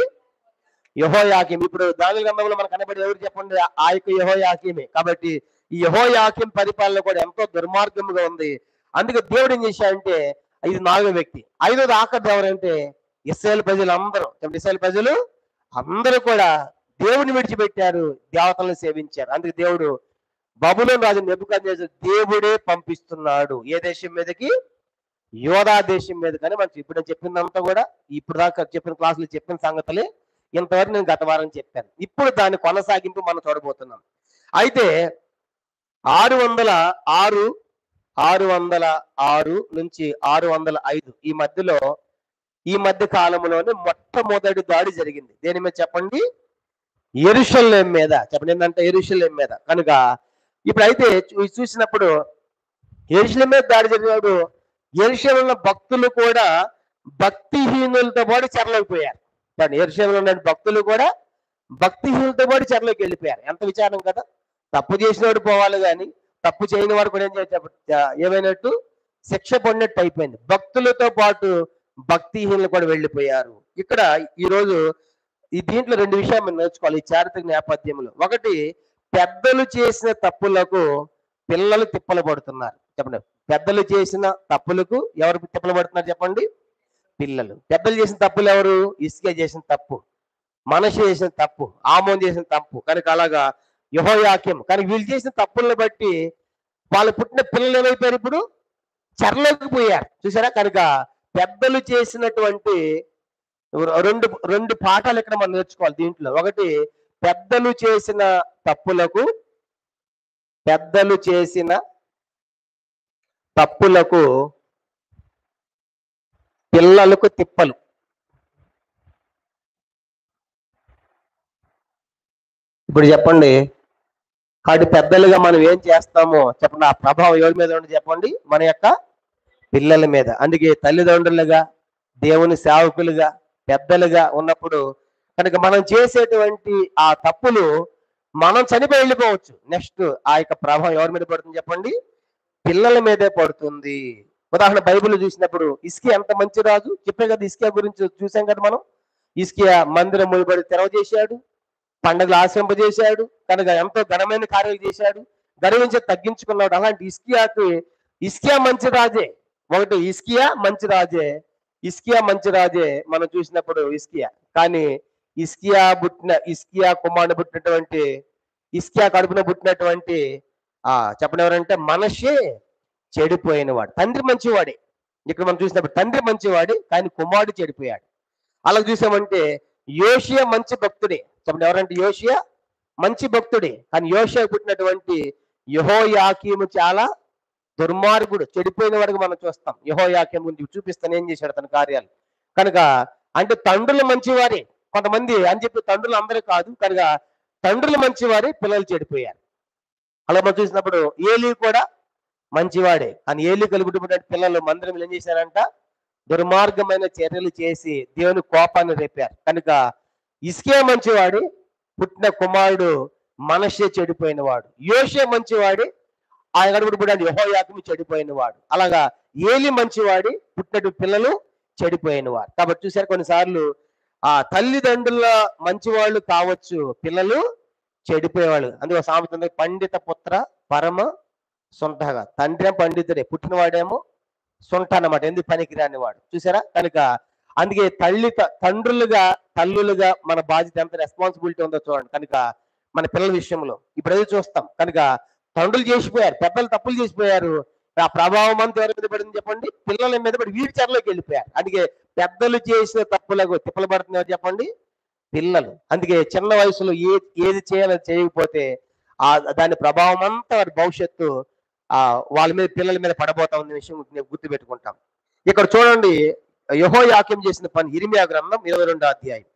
యెహోయాకీము. ఇప్పుడు దానియేలు గ్రంథంలో మనకు కనబడి ఎవరు చెప్పండి? ఆ యొక్క యెహోయాకీమే. కాబట్టి ఈ యెహోయాకీము పరిపాలన కూడా ఎంతో దుర్మార్గంగా ఉంది. అందుకే దేవుడు ఏం చేశాడంటే, ఇది నాలుగో వ్యక్తి. ఐదోది ఆఖరిది ఎవరంటే ఇశ్రాయేలు ప్రజలు అందరూ. ఇశ్రాయేలు ప్రజలు అందరూ కూడా దేవుని విడిచిపెట్టారు, దేవతలను సేవించారు. అందుకే దేవుడు బబులోను రాజు నెబుకద్నెజరు దేవుడే పంపిస్తున్నాడు. ఏ దేశం మీదకి? యోధా దేశం మీద. కానీ మనం ఇప్పుడు నేను చెప్పిందంతా కూడా ఇప్పుడు దాకా చెప్పిన క్లాసులు చెప్పిన సంగతులే ఇంతవరకు నేను గత వారం చెప్పాను. ఇప్పుడు దాని కొనసాగింపు మనం చూడబోతున్నాం. అయితే 606 నుంచి 605 ఈ మధ్య కాలంలోనే మొట్టమొదటి దాడి జరిగింది. దేని మీద చెప్పండి? యెరూషలేము మీద. చెప్పండి, ఏంటంటే యెరూషలేము మీద. కనుక ఇప్పుడైతే చూసినప్పుడు యెరూషలేము మీద దాడి జరిగినప్పుడు యెరూషలేములో భక్తులు కూడా భక్తిహీనులతో పాటు చెరలోకిపోయారు. కానీ యెరూషలేములో ఉన్న భక్తులు కూడా భక్తిహీనులతో పాటు చెరలోకి వెళ్ళిపోయారు. ఎంత విచారం కదా! తప్పు చేసినవాడు పోవాలి, కానీ తప్పు చేయని వాడు కూడా ఏమైనట్టు? శిక్ష పడినట్టు అయిపోయింది. భక్తులతో పాటు భక్తిహీనులు కూడా వెళ్ళిపోయారు. ఇక్కడ ఈరోజు దీంట్లో రెండు విషయాలు మనం నేర్చుకోవాలి ఈ చారిత్రక నేపథ్యంలో. ఒకటి, పెద్దలు చేసిన తప్పులకు పిల్లలు తిప్పలు పడుతున్నారు. చెప్పండి, పెద్దలు చేసిన తప్పులకు ఎవరు తిప్పలు పడుతున్నారు చెప్పండి? పిల్లలు. పెద్దలు చేసిన తప్పులు ఎవరు? హిజ్కియా చేసిన తప్పు, మనష్షే చేసిన తప్పు, ఆమోను చేసిన తప్పు. కనుక అలాగా యెహోయాకీము. కనుక వీళ్ళు చేసిన తప్పులను బట్టి వాళ్ళు పుట్టిన పిల్లలు ఏమైపోయారు? ఇప్పుడు చెరలోకి పోయారు. చూసారా? కనుక పెద్దలు చేసినటువంటి రెండు పాఠాలు ఇక్కడ మనం నేర్చుకోవాలి దీంట్లో. ఒకటి, పెద్దలు చేసిన తప్పులకు పిల్లలకు తిప్పలు. ఇప్పుడు చెప్పండి, కాబట్టి పెద్దలుగా మనం ఏం చేస్తామో చెప్పండి, ఆ ప్రభావం ఎవరి మీద ఉంది చెప్పండి? మన యొక్క పిల్లల మీద. అందుకే తల్లిదండ్రులుగా, దేవుని సేవకులుగా, పెద్దలుగా ఉన్నప్పుడు కనుక మనం చేసేటువంటి ఆ తప్పులు మనం చనిపోయి వెళ్ళిపోవచ్చు. నెక్స్ట్ ఆ యొక్క ప్రభావం ఎవరి మీద పడుతుంది చెప్పండి? పిల్లల మీదే పడుతుంది. ఉదాహరణ బైబిల్ చూసినప్పుడు హిజ్కియా ఎంత మంచి రాజు చెప్పే కదా. హిజ్కియా గురించి చూసాం కదా మనం. హిజ్కియా మందిరం ముడిపడి తెరవజేశాడు, పండుగలు ఆశ్రయింపజేశాడు, కనుక ఎంతో ఘనమైన కార్యాలు చేశాడు, గర్వించి తగ్గించుకున్నాడు. అలాంటి హిజ్కియా మంచి రాజే. ఒకటి, హిజ్కియా మంచి రాజే మనం చూసినప్పుడు కానీ హిజ్కియా కడుపున పుట్టినటువంటి చెప్పండి ఎవరంటే మనష్షే చెడిపోయినవాడు. తండ్రి మంచివాడే. ఇక్కడ మనం చూసినప్పుడు తండ్రి మంచివాడే, కానీ కుమారుడు చెడిపోయాడు. అలా చూసామంటే యోషియా మంచి భక్తుడే. చెప్పండి, ఎవరంటే యోషియా మంచి భక్తుడే, కానీ యోషియా పుట్టినటువంటి యెహోయాకీము చాలా దుర్మార్గుడు, చెడిపోయిన వాడికి మనం చూస్తాం. యెహోయాకీము గురించి చూపిస్తాను ఏం చేశాడు తన కార్యాలు. కనుక అంటే తండ్రులు మంచివారే కొంతమంది అని చెప్పి తండ్రులు అందరూ కాదు, కనుక తండ్రులు మంచివారే, పిల్లలు చెడిపోయారు. అలా మనం చూసినప్పుడు ఏలీ కూడా మంచివాడే, కానీ ఏలీ కలుగుతున్న పిల్లలు మందిరం ఏం చేశారంట? దుర్మార్గమైన చర్యలు చేసి దేవుని కోపాన్ని రేపారు. కనుక హిజ్కియా మంచివాడు, పుట్టిన కుమారుడు మనష్షే చెడిపోయినవాడు. యోషియా మంచివాడి, ఆయన కడుపున యెహోయాకీము చెడిపోయినవాడు. అలాగా ఏలీ మంచివాడి, పుట్టిన పిల్లలు చెడిపోయినవాడు. కాబట్టి చూసారు, కొన్నిసార్లు తల్లిదండ్రుల మంచివాళ్ళు కావచ్చు, పిల్లలు చెడిపోయేవాళ్ళు. అందుకే సామెత ఉంది, పండిత పుత్ర పరమ సొంతగా. తండ్రి పండితుడే, పుట్టినవాడేమో సొంట అన్నమాట, ఎందుకు పనికిరాని వాడు. చూసారా? కనుక అందుకే తండ్రులుగా తల్లులుగా మన బాధ్యత ఎంత రెస్పాన్సిబిలిటీ ఉందో చూడండి. కనుక మన పిల్లల విషయంలో ఇప్పుడు ఏదో చూస్తాం. కనుక తండ్రులు చేసిపోయారు, పెద్దలు తప్పులు చేసిపోయారు, ఆ ప్రభావం అంతా ఎవరి మీద పడింది చెప్పండి? పిల్లల మీద పడి వీరి చెరలోకి వెళ్ళిపోయారు. అందుకే పెద్దలు చేసిన తప్పులకు తిప్పలు పడుతున్నారు చెప్పండి? పిల్లలు. అందుకే చిన్న వయసులో ఏది చేయాలని చేయకపోతే దాని ప్రభావం అంతా వారి భవిష్యత్తు వాళ్ళ మీద, పిల్లల మీద పడబోతా ఉన్న విషయం గుర్తు పెట్టుకుంటాం. ఇక్కడ చూడండి, యెహోయాకీము చేసిన పని. ఇర్మీయా గ్రంథం 22వ అధ్యాయం.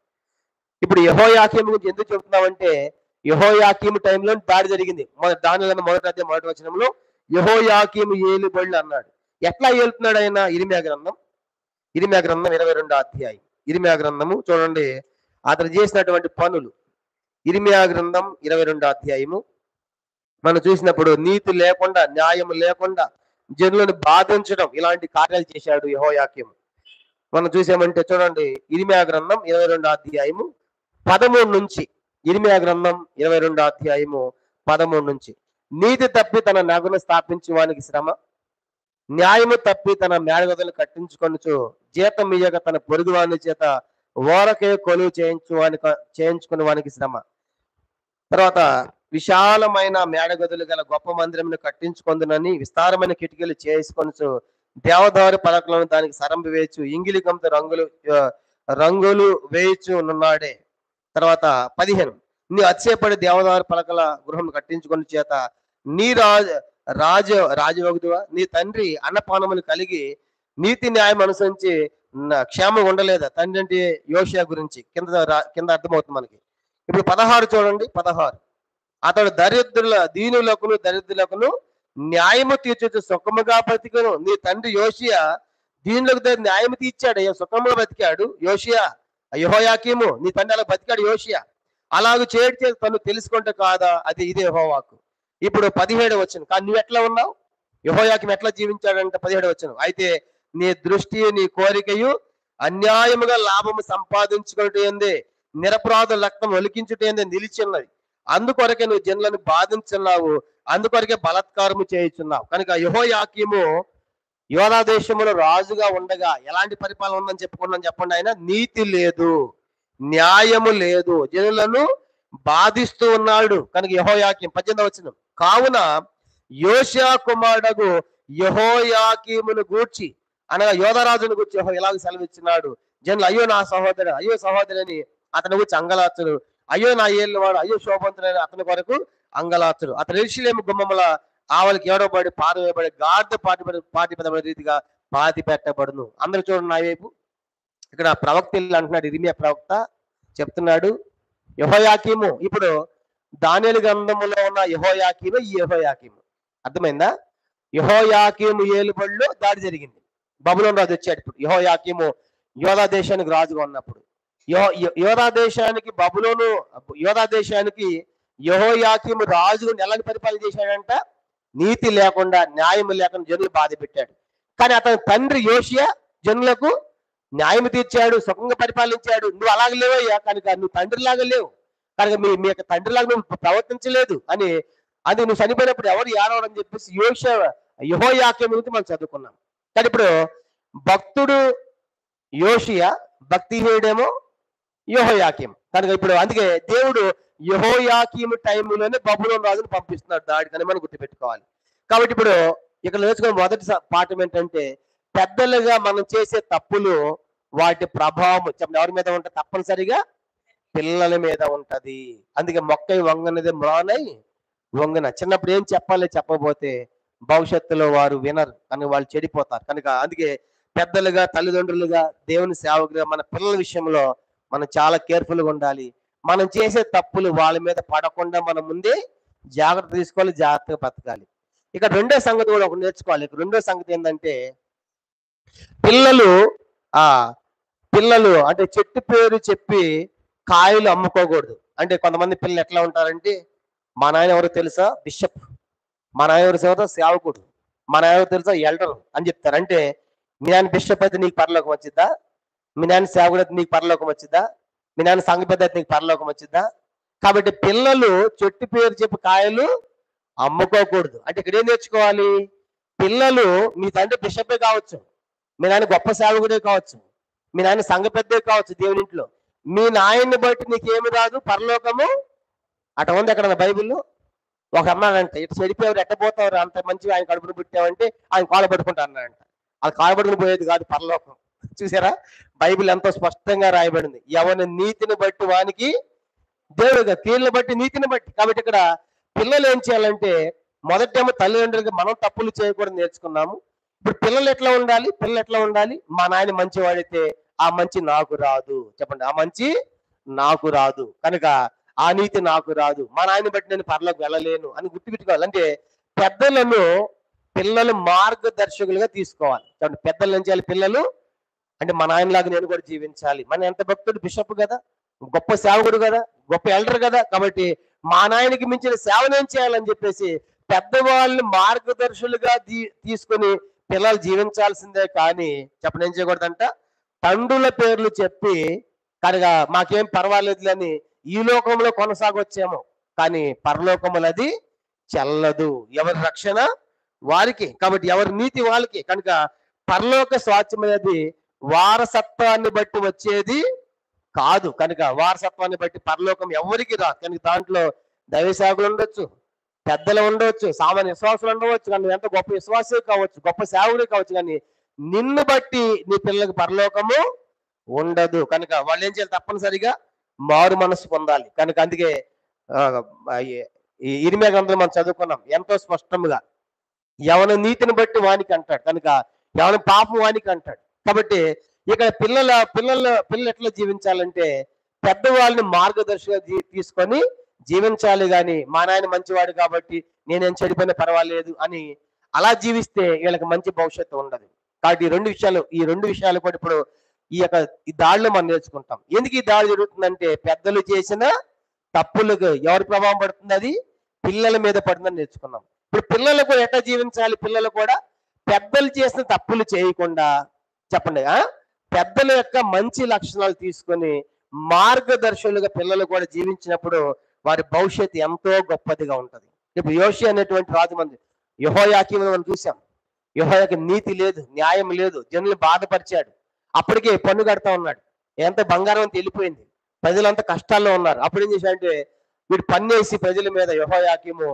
ఇప్పుడు యెహోయాకీము గురించి ఎందుకు చెప్తున్నామంటే యెహోయాకీము టైంలో దాడి జరిగింది. దానిలో మొదటి అధ్యాయం మొదటి వచనంలో యెహోయాకీము ఏలుబడులు అన్నాడు. ఎట్లా ఏలుతున్నాడు ఆయన? ఇరిమియా గ్రంథం 22వ అధ్యాయం. ఇరిమియా గ్రంథము చూడండి, అతను చేసినటువంటి పనులు. ఇరిమియా గ్రంథం 22వ అధ్యాయము మనం చూసినప్పుడు నీతి లేకుండా, న్యాయం లేకుండా జనులను బాధించడం, ఇలాంటి కార్యాలు చేశాడు యెహోయాకీము. మనం చూసామంటే చూడండి, ఇరిమియా గ్రంథం 22వ అధ్యాయము 13 నుంచి. ఇరిమియా గ్రంథం 22వ అధ్యాయము 13 నుంచి. నీతి తప్పి తన నగను స్థాపించు వానికి శ్రమ, న్యాయము తప్పి తన మేడగదులు కట్టించుకొనుచు జీతం ఇయ్యక తన పొరుగు వాని చేత ఓరకే కొలువు చేయించుకునే వానికి శ్రమ. తర్వాత విశాలమైన మేడగదులు గల గొప్ప మందిరమును కట్టించుకొందునని విస్తారమైన కిటికీలు చేసుకొనుచు దేవదారు పలకలను దానికి సరంబి వేయచ్చు, ఇంగిలికంతో రంగులు వేయచ్చు నున్నాడే. తర్వాత 15, నీ అతిశయపడి దేవదారు పలకల గృహం కట్టించుకుని చేత నీ రాజవగుదువా? నీ తండ్రి అన్నపానములు కలిగి నీతి న్యాయం అనుసరించి క్షేమం ఉండలేదా? తండ్రి అంటే యోషియా గురించి కింద అర్థమవుతుంది మనకి. ఇప్పుడు 16 చూడండి, 16. అతడు దరిద్రులకును న్యాయము తీర్చు సుఖముగా బ్రతికను. నీ తండ్రి యోషియా దీనులకు న్యాయం తీర్చాడు, సుఖముగా బ్రతికాడు యోషియా. యెహోయాకీము నీ తండ్రి అలా బతికాడు యోషియా. అలాగ చేయడితే తను తెలుసుకుంటే కాదా? అది ఇదే యెహోవాకు. ఇప్పుడు 17 వచనం. కానీ నువ్వు ఎట్లా ఉన్నావు? యెహోయాకీము ఎట్లా జీవించాడంటే 17 వచనం. అయితే నీ దృష్టి నీ కోరికయు అన్యాయముగా లాభము సంపాదించుకుంటే నిరపరాధ రక్తం ఒలికించుటే నిలిచిన్నది. అందుకొరకే నువ్వు జనులను బాధించున్నావు, అందుకొరకే బలాత్కారము చేయుచున్నావు. కనుక యెహోయాకీము యోధా దేశంలో రాజుగా ఉండగా ఎలాంటి పరిపాలన ఉందని చెప్పుకున్నాను చెప్పండి. ఆయన నీతి లేదు, న్యాయము లేదు, జనులను బాధిస్తూ ఉన్నాడు. కనుక యెహోయాకీము 18వ వచనం. కావున యోషియా కుమారుడగు యెహోయాకీమును గూర్చి అనగా యోధరాజును గూర్చి ఇలాగ సెలవిచ్చినాడు. జనులు అయ్యో నా సహోదరు, అయ్యో సహోదరిని అతని గురించి అంగలార్చుడు, అయ్యో నా ఏళ్ళవాడు, అయ్యో శోభంతుడని అతని కొరకు అంగలార్చుడు. అతను యెరూషలేము గుమ్మముల ఆవలికి ఏడవబడి పారవేయబడి గాడిద పాటి పెద్దబడి రీతిగా పాతి పెట్టబడును. అందరూ చూడండి నా వైపు. ఇక్కడ ప్రవక్త అంటున్నాడు, ఇర్మియా ప్రవక్త చెప్తున్నాడు యెహోయాకీము. ఇప్పుడు దానియేలు గ్రంథములో ఉన్న యెహోయాకీము ఈ యెహోయాకీము. అర్థమైందా? యెహోయాకీము ఏలుబడిలో దాడి జరిగింది. బబులోను రాజు వచ్చాడు. ఇప్పుడు యెహోయాకీము యోధా దేశానికి రాజుగా ఉన్నప్పుడు యోధా దేశానికి యెహోయాకీము రాజు ఎలాంటి పరిపాలన చేశాడంట? నీతి లేకుండా, న్యాయం లేకుండా జనులు బాధ పెట్టాడు. కానీ అతని తండ్రి యోషియా జనులకు న్యాయం తీర్చాడు, సుఖంగా పరిపాలించాడు. నువ్వు అలాగ లేవయ్యా, కనుక నువ్వు తండ్రిలాగా లేవు, కనుక మీ యొక్క తండ్రిలాగా నువ్వు ప్రవర్తించలేదు అని నువ్వు చనిపోయినప్పుడు ఎవరు ఏడవడని చెప్పేసి యెహోయాకీము గురించి మనం చదువుకున్నాం. కానీ ఇప్పుడు భక్తుడు యోషియా, భక్తిహీనుడేమో యెహోయాకీము. కనుక ఇప్పుడు అందుకే దేవుడు యెహోయాకీము టైంలోనే బబులోను రాజును పంపిస్తున్నాడు దాడికని మనం గుర్తుపెట్టుకోవాలి. కాబట్టి ఇప్పుడు ఇక్కడ నేర్చుకునే మొదటి పాఠం ఏంటంటే, పెద్దలుగా మనం చేసే తప్పులు వాటి ప్రభావం చెప్పండి ఎవరి మీద ఉంటుంది? తప్పనిసరిగా పిల్లల మీద ఉంటది. అందుకే మొక్కై వంగనది మ్రానై వంగన. చిన్నప్పుడు ఏం చెప్పాలి చెప్పబోతే భవిష్యత్తులో వారు వినరు, కనుక వాళ్ళు చెడిపోతారు. కనుక అందుకే పెద్దలుగా, తల్లిదండ్రులుగా, దేవుని సేవకులుగా మన పిల్లల విషయంలో మనం చాలా కేర్ఫుల్గా ఉండాలి. మనం చేసే తప్పులు వాళ్ళ మీద పడకుండా మనం ముందే జాగ్రత్త తీసుకోవాలి, జాగ్రత్తగా బతకాలి. ఇక రెండో సంగతి కూడా ఒకటి నేర్చుకోవాలి. రెండో సంగతి ఏంటంటే, పిల్లలు అంటే చెట్టు పేరు చెప్పి కాయలు అమ్ముకోకూడదు. అంటే కొంతమంది పిల్లలు ఎట్లా ఉంటారంటే, మా నాయన ఎవరో తెలుసా? బిషప్. మా నాయన ఎవరు తెలుసా? సేవకుడు. మా నాయన ఎవరు తెలుసా? ఎల్డర్ అని చెప్తారు. అంటే మీ నాయన బిషప్ అయితే నీకు పరలోకం వచ్చిద్దా? మీ నాయన సేవకుడు అయితే నీకు పరలోకం వచ్చిద్దా? మీ నాయన సంఘ పెద్ద అయితే నీకు పరలోకం వచ్చిద్దా? కాబట్టి పిల్లలు చెట్టు పేరు చెప్పి కాయలు అమ్ముకోకూడదు. అంటే ఇక్కడ ఏం నేర్చుకోవాలి? పిల్లలు మీ తండ్రి బిషపే కావచ్చు, మీ నాయన గొప్ప సేవకుడే కావచ్చు, మీ నాయన సంఘ పెద్దే కావచ్చు దేవుని ఇంట్లో. మీ నాయన్ని బట్టి నీకేమి రాదు పరలోకము. అట ఉంది అక్కడ బైబిల్లో. ఒక అన్నాడంట, ఇటు చెడిపోయారు ఎట్టబోతారు, అంత మంచిగా ఆయన కడుపును పుట్టామంటే ఆయన కాలు పట్టుకుంటా అన్నాడంట. అది కాలు పట్టుకుని పోయేది కాదు పరలోకం. చూసారా? బైబిల్ ఎంతో స్పష్టంగా రాయబడింది. ఎవరి నీతిని బట్టి వానికి దేవుడుగా, కీళ్ళని బట్టి నీతిని బట్టి. కాబట్టి ఇక్కడ పిల్లలు ఏం చేయాలంటే, మొదటేమో తల్లిదండ్రులుగా మనం తప్పులు చేయకూడదు నేర్చుకున్నాము. ఇప్పుడు పిల్లలు ఎట్లా ఉండాలి? మా నాయన మంచివాడైతే ఆ మంచి నాకు రాదు. చెప్పండి, ఆ మంచి నాకు రాదు, కనుక ఆ నీతి నాకు రాదు, మా నాయన బట్టి నేను పరలోకి వెళ్ళలేను అని గుర్తుపెట్టుకోవాలి. అంటే పెద్దలను పిల్లలు మార్గదర్శకులుగా తీసుకోవాలి. కాబట్టి పెద్దలు ఏం చేయాలి? పిల్లలు అంటే మా నాయనలాగా నేను కూడా జీవించాలి. మన ఎంత భక్తుడు, బిషప్ కదా, గొప్ప సేవకుడు కదా, గొప్ప ఎల్డర్ కదా, కాబట్టి మా నాయనకి మించిన సేవను ఏం చేయాలని చెప్పేసి పెద్దవాళ్ళని మార్గదర్శులుగా తీసుకొని పిల్లలు జీవించాల్సిందే. కానీ చెప్పండి ఏం చేయకూడదంట? తండ్రుల పేర్లు చెప్పి కనుక మాకేం పర్వాలేదులని ఈ లోకంలో కొనసాగొచ్చేమో, కానీ పరలోకములు అది చెల్లదు. ఎవరి రక్షణ వారికి, కాబట్టి ఎవరి నీతి వాళ్ళకి. కనుక పరలోక స్వాస్థ్యం అనేది వారసత్వాన్ని బట్టి వచ్చేది కాదు. కనుక వారసత్వాన్ని బట్టి పరలోకం ఎవరికి రాదు. కనుక దాంట్లో దైవ సేవకులు ఉండొచ్చు, పెద్దలు ఉండవచ్చు, సామాన్య విశ్వాసులు ఉండవచ్చు, కానీ ఎంత గొప్ప విశ్వాసే కావచ్చు, గొప్ప సేవకుడే కావచ్చు, కానీ నిన్ను బట్టి నీ పిల్లలకు పరలోకము ఉండదు. కనుక వాళ్ళు ఏం చేయాలి? తప్పనిసరిగా మారు మనసు పొందాలి. కనుక అందుకే ఈ ఇర్మియా గ్రంథంలో మనం చదువుకున్నాం ఎంతో స్పష్టంగా, ఎవరి నీతిని బట్టి వానికి అంటాడు, కనుక ఎవరి పాపం వానికి అంటాడు. కాబట్టి ఇక్కడ పిల్లలు ఎట్లా జీవించాలంటే పెద్దవాళ్ళని మార్గదర్శిగా తీసుకొని జీవించాలి. కానీ మా నాయన మంచివాడు కాబట్టి నేనేం చెడిపోయినా పర్వాలేదు అని అలా జీవిస్తే వీళ్ళకి మంచి భవిష్యత్తు ఉండదు. కాబట్టి ఈ రెండు విషయాలు కూడా ఇప్పుడు ఈ దాడిలో మనం నేర్చుకుంటాం. ఎందుకు ఈ దాడి జరుగుతుందంటే పెద్దలు చేసిన తప్పులకు ఎవరి ప్రభావం పడుతుంది? అది పిల్లల మీద పడుతుందని నేర్చుకున్నాం. ఇప్పుడు పిల్లలు కూడా ఎట్లా జీవించాలి? పిల్లలు కూడా పెద్దలు చేసిన తప్పులు చేయకుండా, చెప్పండి, పెద్దల యొక్క మంచి లక్షణాలు తీసుకొని మార్గదర్శులుగా పిల్లలు కూడా జీవించినప్పుడు వారి భవిష్యత్తు ఎంతో గొప్పదిగా ఉంటది. ఇప్పుడు యోషి అనేటువంటి రాజు మంది యెహోయాకీమును మనం చూసాం. యెహోయాకి నీతి లేదు, న్యాయం లేదు, జనులు బాధపరిచాడు. అప్పటికే పన్ను కడతా ఉన్నాడు, ఎంత బంగారం అంతా వెళ్ళిపోయింది, ప్రజలంతా కష్టాల్లో ఉన్నారు. అప్పుడు ఏం చేశాడంటే వీడు పన్నేసి ప్రజల మీద యెహోయాకీము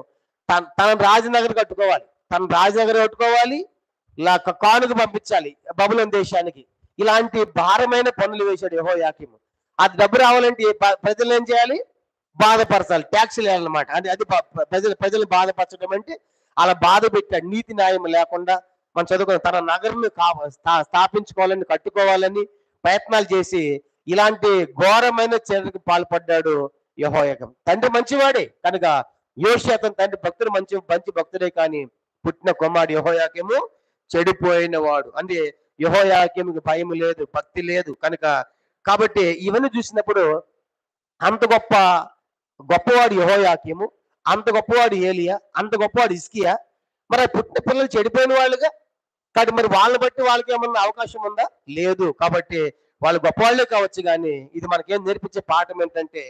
తన రాజనగర్ కట్టుకోవాలి, కానుక పంపించాలి బబులోను దేశానికి. ఇలాంటి భారమైన పనులు వేశాడు యెహోయాకీము. అది డబ్బు రావాలంటే ప్రజలు ఏం చేయాలి? బాధపరచాలి, ట్యాక్సులు వేయాలన్నమాట. అది ప్రజలు బాధపరచడం అంటే అలా బాధ పెట్టాడు. నీతి న్యాయం లేకుండా మనం చదువుకున్న తన నగరుని స్థాపించుకోవాలని, కట్టుకోవాలని ప్రయత్నాలు చేసి ఇలాంటి ఘోరమైన చర్యకు పాల్పడ్డాడు యెహోయాకీము. తండ్రి మంచివాడే కనుక యోషి అతని తండ్రి భక్తుడు మంచి భక్తుడే, కానీ పుట్టిన కుమారుడు యెహోయాకీము చెడిపోయిన వాడు. అంటే యెహోయాకీముకి భయం లేదు, భక్తి లేదు. కాబట్టి ఇవన్నీ చూసినప్పుడు అంత గొప్పవాడు యెహోయాకీము, అంత గొప్పవాడు ఏలియా, అంత గొప్పవాడు హిజ్కియా, మరి పుట్టిన పిల్లలు చెడిపోయిన వాళ్ళుగా. కాబట్టి మరి వాళ్ళని బట్టి వాళ్ళకి ఏమన్నా అవకాశం ఉందా? లేదు. కాబట్టి వాళ్ళు గొప్పవాళ్లే కావచ్చు, కానీ ఇది మనకేం నేర్పించే పాఠం ఏంటంటే,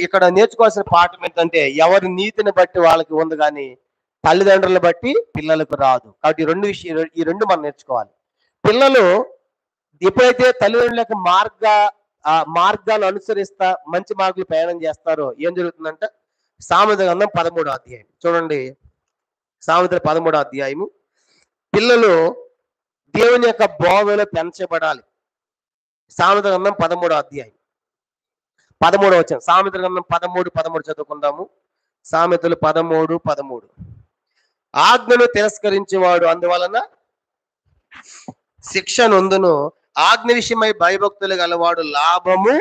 ఇక్కడ నేర్చుకోవాల్సిన పాఠం ఏంటంటే ఎవరి నీతిని బట్టి వాళ్ళకి ఉంది, కానీ తల్లిదండ్రులను బట్టి పిల్లలకు రాదు. కాబట్టి ఈ రెండు మనం నేర్చుకోవాలి. పిల్లలు ఎప్పుడైతే తల్లిదండ్రుల యొక్క మార్గాన్ని అనుసరిస్తా మంచి మార్గులు ప్రయాణం చేస్తారో ఏం జరుగుతుందంటే సామెతల గ్రంథం 13వ అధ్యాయం చూడండి. సామెతల 13వ అధ్యాయము. పిల్లలు దేవుని యొక్క బోధలో పెంచబడాలి. సామెతల గ్రంథం 13వ అధ్యాయం 13వ వచనం. సామెతల గ్రంథం 13:13 చదువుకుందాము. సామెతలు 13:13. ఆజ్ఞను తిరస్కరించేవాడు అందువలన శిక్ష నొందును, ఆజ్ఞ విషయమై భయభక్తులు గలవాడు లాభము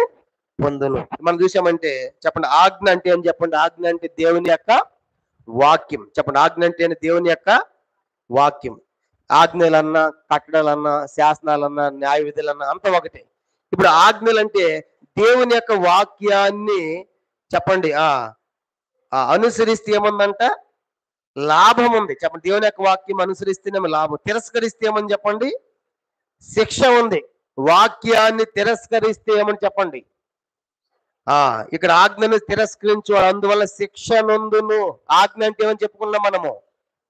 పొందును. మనం చూసామంటే చెప్పండి, ఆజ్ఞ అంటే అని చెప్పండి. ఆజ్ఞ అంటే దేవుని యొక్క వాక్యం. చెప్పండి, ఆజ్ఞ అంటే దేవుని యొక్క వాక్యం. ఆజ్ఞలన్నా, కట్టడాలన్నా, శాసనాలన్నా, న్యాయ విధులన్నా అంత ఒకటే. ఇప్పుడు ఆజ్ఞలు అంటే దేవుని యొక్క వాక్యాన్ని చెప్పండి అనుసరిస్తే ఏముందంట? లాభం ఉంది. చెప్పండి, దేవుని యొక్క వాక్యం అనుసరిస్తేనేమో లాభం, తిరస్కరిస్తే ఏమని చెప్పండి? శిక్ష ఉంది. వాక్యాన్ని తిరస్కరిస్తే ఏమని చెప్పండి? ఇక్కడ ఆజ్ఞను తిరస్కరించు అందువల్ల శిక్ష నొందును. ఆజ్ఞ అంటే ఏమని చెప్పుకున్నాం మనము?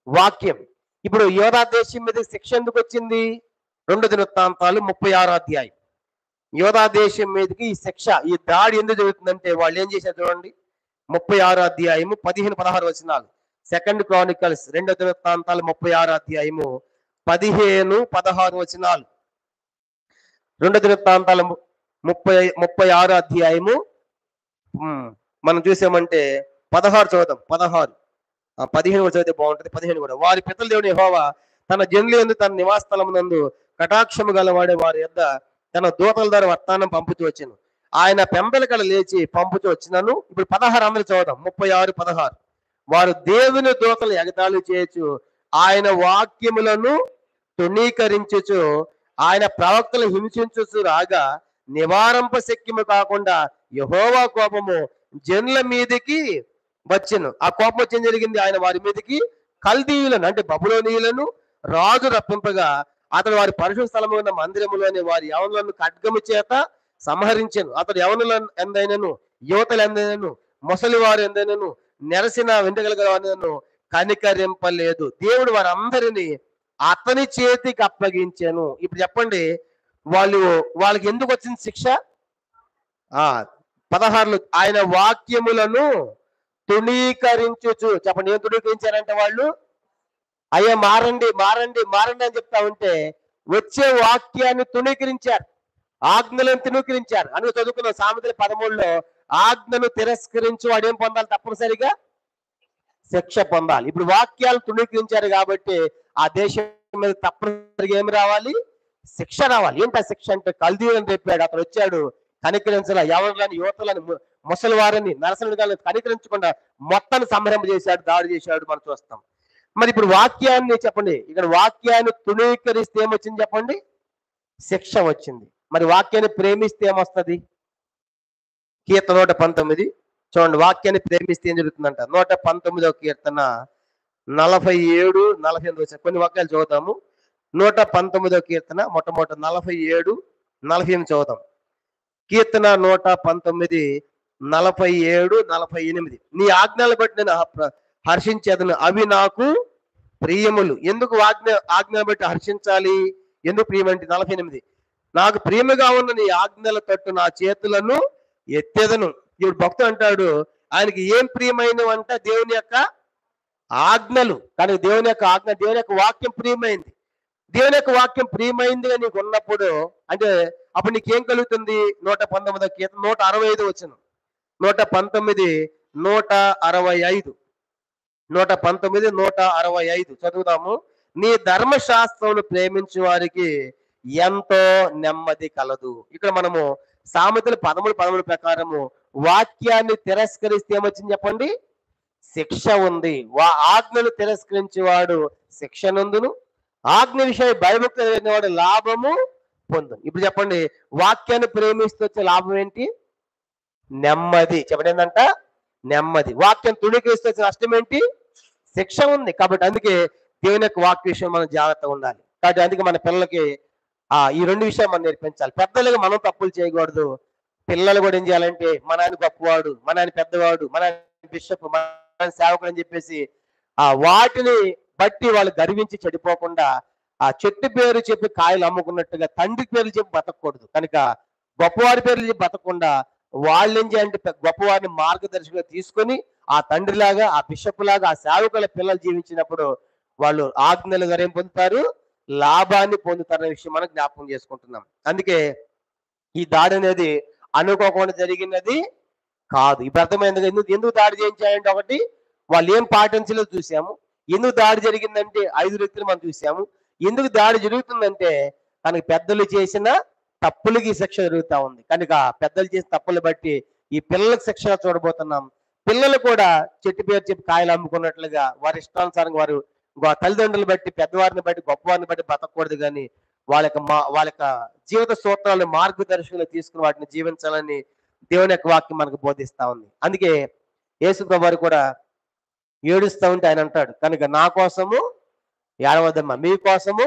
వాక్యం. ఇప్పుడు యోధా దేశం మీద శిక్ష ఎందుకు వచ్చింది? 2 దినవృత్తాంతాలు 36వ అధ్యాయం. యోధా దేశం మీదకి ఈ శిక్ష, ఈ దాడి ఎందుకు జరుగుతుందంటే వాళ్ళు ఏం చేశారు చూడండి. 36వ అధ్యాయము 15-16 వచనాలు. 2 క్రానికల్స్ 2 దినవృత్తాంతాలు 36వ అధ్యాయము 15-16 వచనాలు. 2 దినవృత్తాంతాలు 36వ అధ్యాయము మనం చూసామంటే 16 చదువుతాం. 15 కూడా చదివితే బాగుంటుంది. 15 కూడా. వారి పితల దేవుని యెహోవా తన జనుల యందు తన నివాస స్థలమునందు కటాక్షము గలవాడే వారి యొద్ద తన దూతల ద్వారా వర్తమానం పంపుతూ వచ్చాను. ఆయన పెంపలకడ లేచి పంపుతూ వచ్చినాను. ఇప్పుడు 16 అందరూ చదువుదాం. 36:16. వారు దేవుని దూతలు ఎగతాళి చేయొచ్చు, ఆయన వాక్యములను తృణీకరించుచు, ఆయన ప్రవక్తలు హింసించుచు రాగా నివారింప శక్యము కాకుండా యెహోవా కోపము జనుల మీదకి వచ్చెను. ఆ కోపం వచ్చేం జరిగింది? ఆయన వారి మీదకి కల్దీయులను అంటే బబులోనీయులను రాజు రప్పింపగా అతడు వారి పరిశుద్ధ స్థలము ఉన్న మందిరములోని వారి యవనులను ఖడ్గము చేత సంహరించెను. అతడు యవనుల ఎందైనను, యువతలు ఎందైనను, ముసలి వారు ఎందైనను, నెరసిన వెంట్రుకలు గలవారినను కనికరింపలేదు. దేవుడు వారందరినీ అతని చేతికి అప్పగించాను. ఇప్పుడు చెప్పండి, వాళ్ళకి ఎందుకు వచ్చింది శిక్ష? 16 ఆయన వాక్యములను తృణీకరించుచు. చెప్పండి, ఏం తృణీకరించారంటే వాళ్ళు? అయ్యా మారండి మారండి మారండి అని చెప్తా ఉంటే వచ్చే వాక్యాన్ని తృణీకరించారు, ఆజ్ఞలను తృణీకరించారు. అని చదువుకున్న సామెతల 13లో ఆజ్ఞను తిరస్కరించి వాడు ఏం పొందాలి? తప్పనిసరిగా శిక్ష పొందాలి. ఇప్పుడు వాక్యాలు తృణీకరించారు కాబట్టి ఆ దేశం మీద తప్పనిసరిగా ఏమి రావాలి? శిక్ష రావాలి. ఏంటి ఆ శిక్ష అంటే? కల్దీయులను చెప్పాడు. అతను వచ్చాడు, కనికరించాల యవనులని, యువతలని, ముసలి వారిని, నరసనుడిని కనికరించకుండా మొత్తాన్ని సంహరింపజేశాడు, దాడి చేశాడు. మనం చూస్తాం. మరి ఇప్పుడు వాక్యాన్ని చెప్పండి, ఇక్కడ వాక్యాన్ని తృణీకరిస్తే ఏమొచ్చింది చెప్పండి? శిక్ష వచ్చింది. మరి వాక్యాన్ని ప్రేమిస్తే ఏమొస్తుంది? కీర్తన 119 చూడండి, వాక్యాన్ని ప్రేమిస్తే ఏం జరుగుతుందంట? 119వ కీర్తన 47, 48 వచ్చాయి. కొన్ని వాక్యాలు చదువుతాము. 119వ కీర్తన మొట్టమొదటి 47, 48 చదువుతాం. కీర్తన 119, 47, 48. నీ ఆజ్ఞలు బట్టి నేను హర్షించేదను, అవి నాకు ప్రియములు. ఎందుకు ఆజ్ఞలు బట్టి హర్షించాలి? ఎందుకు ప్రియమంటే 48, నాకు ప్రియముగా ఉన్న నీ ఆజ్ఞల తట్టు నా చేతులను ఎత్తేదను. ఇప్పుడు భక్తుడు అంటాడు, ఆయనకి ఏం ప్రియమైనవంట? దేవుని యొక్క ఆజ్ఞలు. కానీ దేవుని యొక్క ఆజ్ఞ, దేవుని యొక్క వాక్యం ప్రియమైంది. దేవుని యొక్క వాక్యం ప్రియమైందిగా నీకు ఉన్నప్పుడు అంటే అప్పుడు నీకేం కలుగుతుంది? 119వ కీర్తన 165 వచనం. 119, 165. 119, 165 చదువుదాము. నీ ధర్మశాస్త్రమును ప్రేమించే వారికి ఎంతో నెమ్మది కలదు. ఇక్కడ మనము సామెతలు 13 ప్రకారము వాక్యాన్ని తిరస్కరిస్తే ఏమొచ్చింది చెప్పండి? శిక్ష ఉంది. ఆజ్ఞను తిరస్కరించేవాడు శిక్ష నందును, ఆజ్ఞ విషయ భయభక్తి కలిగిన వాడు లాభము పొందును. ఇప్పుడు చెప్పండి, వాక్యాన్ని ప్రేమిస్తూ వచ్చే లాభం ఏంటి? నెమ్మది. చెప్పండి, ఏంటంట? నెమ్మది. వాక్యం తృణీకరిస్తూ వచ్చే నష్టం ఏంటి? శిక్ష ఉంది. కాబట్టి అందుకే దేవుని యొక్క వాక్య విషయం మనం జాగ్రత్తగా ఉండాలి. కాబట్టి అందుకే మన పిల్లలకి ఈ 2 విషయాలు మనం నేర్పించాలి. పెద్దలుగా మనం తప్పులు చేయకూడదు. పిల్లలు కూడా ఏం చేయాలంటే, మన ఆయన గొప్పవాడు, మన ఆయన పెద్దవాడు, మన ఆయన బిషప్, మన ఆయన సేవకుడు అని చెప్పేసి వాటిని బట్టి వాళ్ళు గర్వించి చెడిపోకుండా చెట్టు పేరు చెప్పి కాయలు అమ్ముకున్నట్టుగా తండ్రి పేర్లు చెప్పి బతకూడదు. కనుక గొప్పవారి పేర్లు చెప్పి బతకకుండా వాళ్ళు ఏం చేయాలంటే గొప్పవారిని మార్గదర్శిగా తీసుకొని ఆ తండ్రిలాగా, ఆ బిషప్ లాగా, ఆ సేవకుల పిల్లలు జీవించినప్పుడు వాళ్ళు ఆజ్ఞలు గారు ఏం పొందుతారు? లాభాన్ని పొందుతారనే విషయం మనం జ్ఞాపకం చేసుకుంటున్నాం. అందుకే ఈ దాడి అనేది అనుకోకుండా జరిగినది కాదు. ఇప్పుడు అర్థమైంది. ఎందుకు దాడి చేయించాలంటే, ఒకటి వాళ్ళు ఏం పాటించలేదు చూసాము. ఎందుకు దాడి జరిగిందంటే 5 వ్యక్తులు మనం చూసాము. ఎందుకు దాడి జరుగుతుందంటే తనకి పెద్దలు చేసిన తప్పులకి శిక్ష జరుగుతూ ఉంది. కనుక పెద్దలు చేసిన తప్పులు బట్టి ఈ పిల్లలకు శిక్షగా చూడబోతున్నాం. పిల్లలు కూడా చెట్టు పేరు చెప్పి కాయలు అమ్ముకున్నట్లుగా వారి ఇష్టానుసారంగా వారు తల్లిదండ్రులు బట్టి, పెద్దవారిని బట్టి, గొప్పవారిని బట్టి బతకూడదు. కానీ వాళ్ళ యొక్క జీవిత సూత్రాలను మార్గదర్శకులు తీసుకుని వాటిని జీవించాలని దేవుని యొక్క వాక్యం మనకు బోధిస్తా ఉంది. అందుకే యేసు ప్రభువు కూడా ఏడుస్తూ ఉంటే ఆయన అంటాడు, కనుక నా కోసము ఏడవద్దమ్మా, మీ కోసము,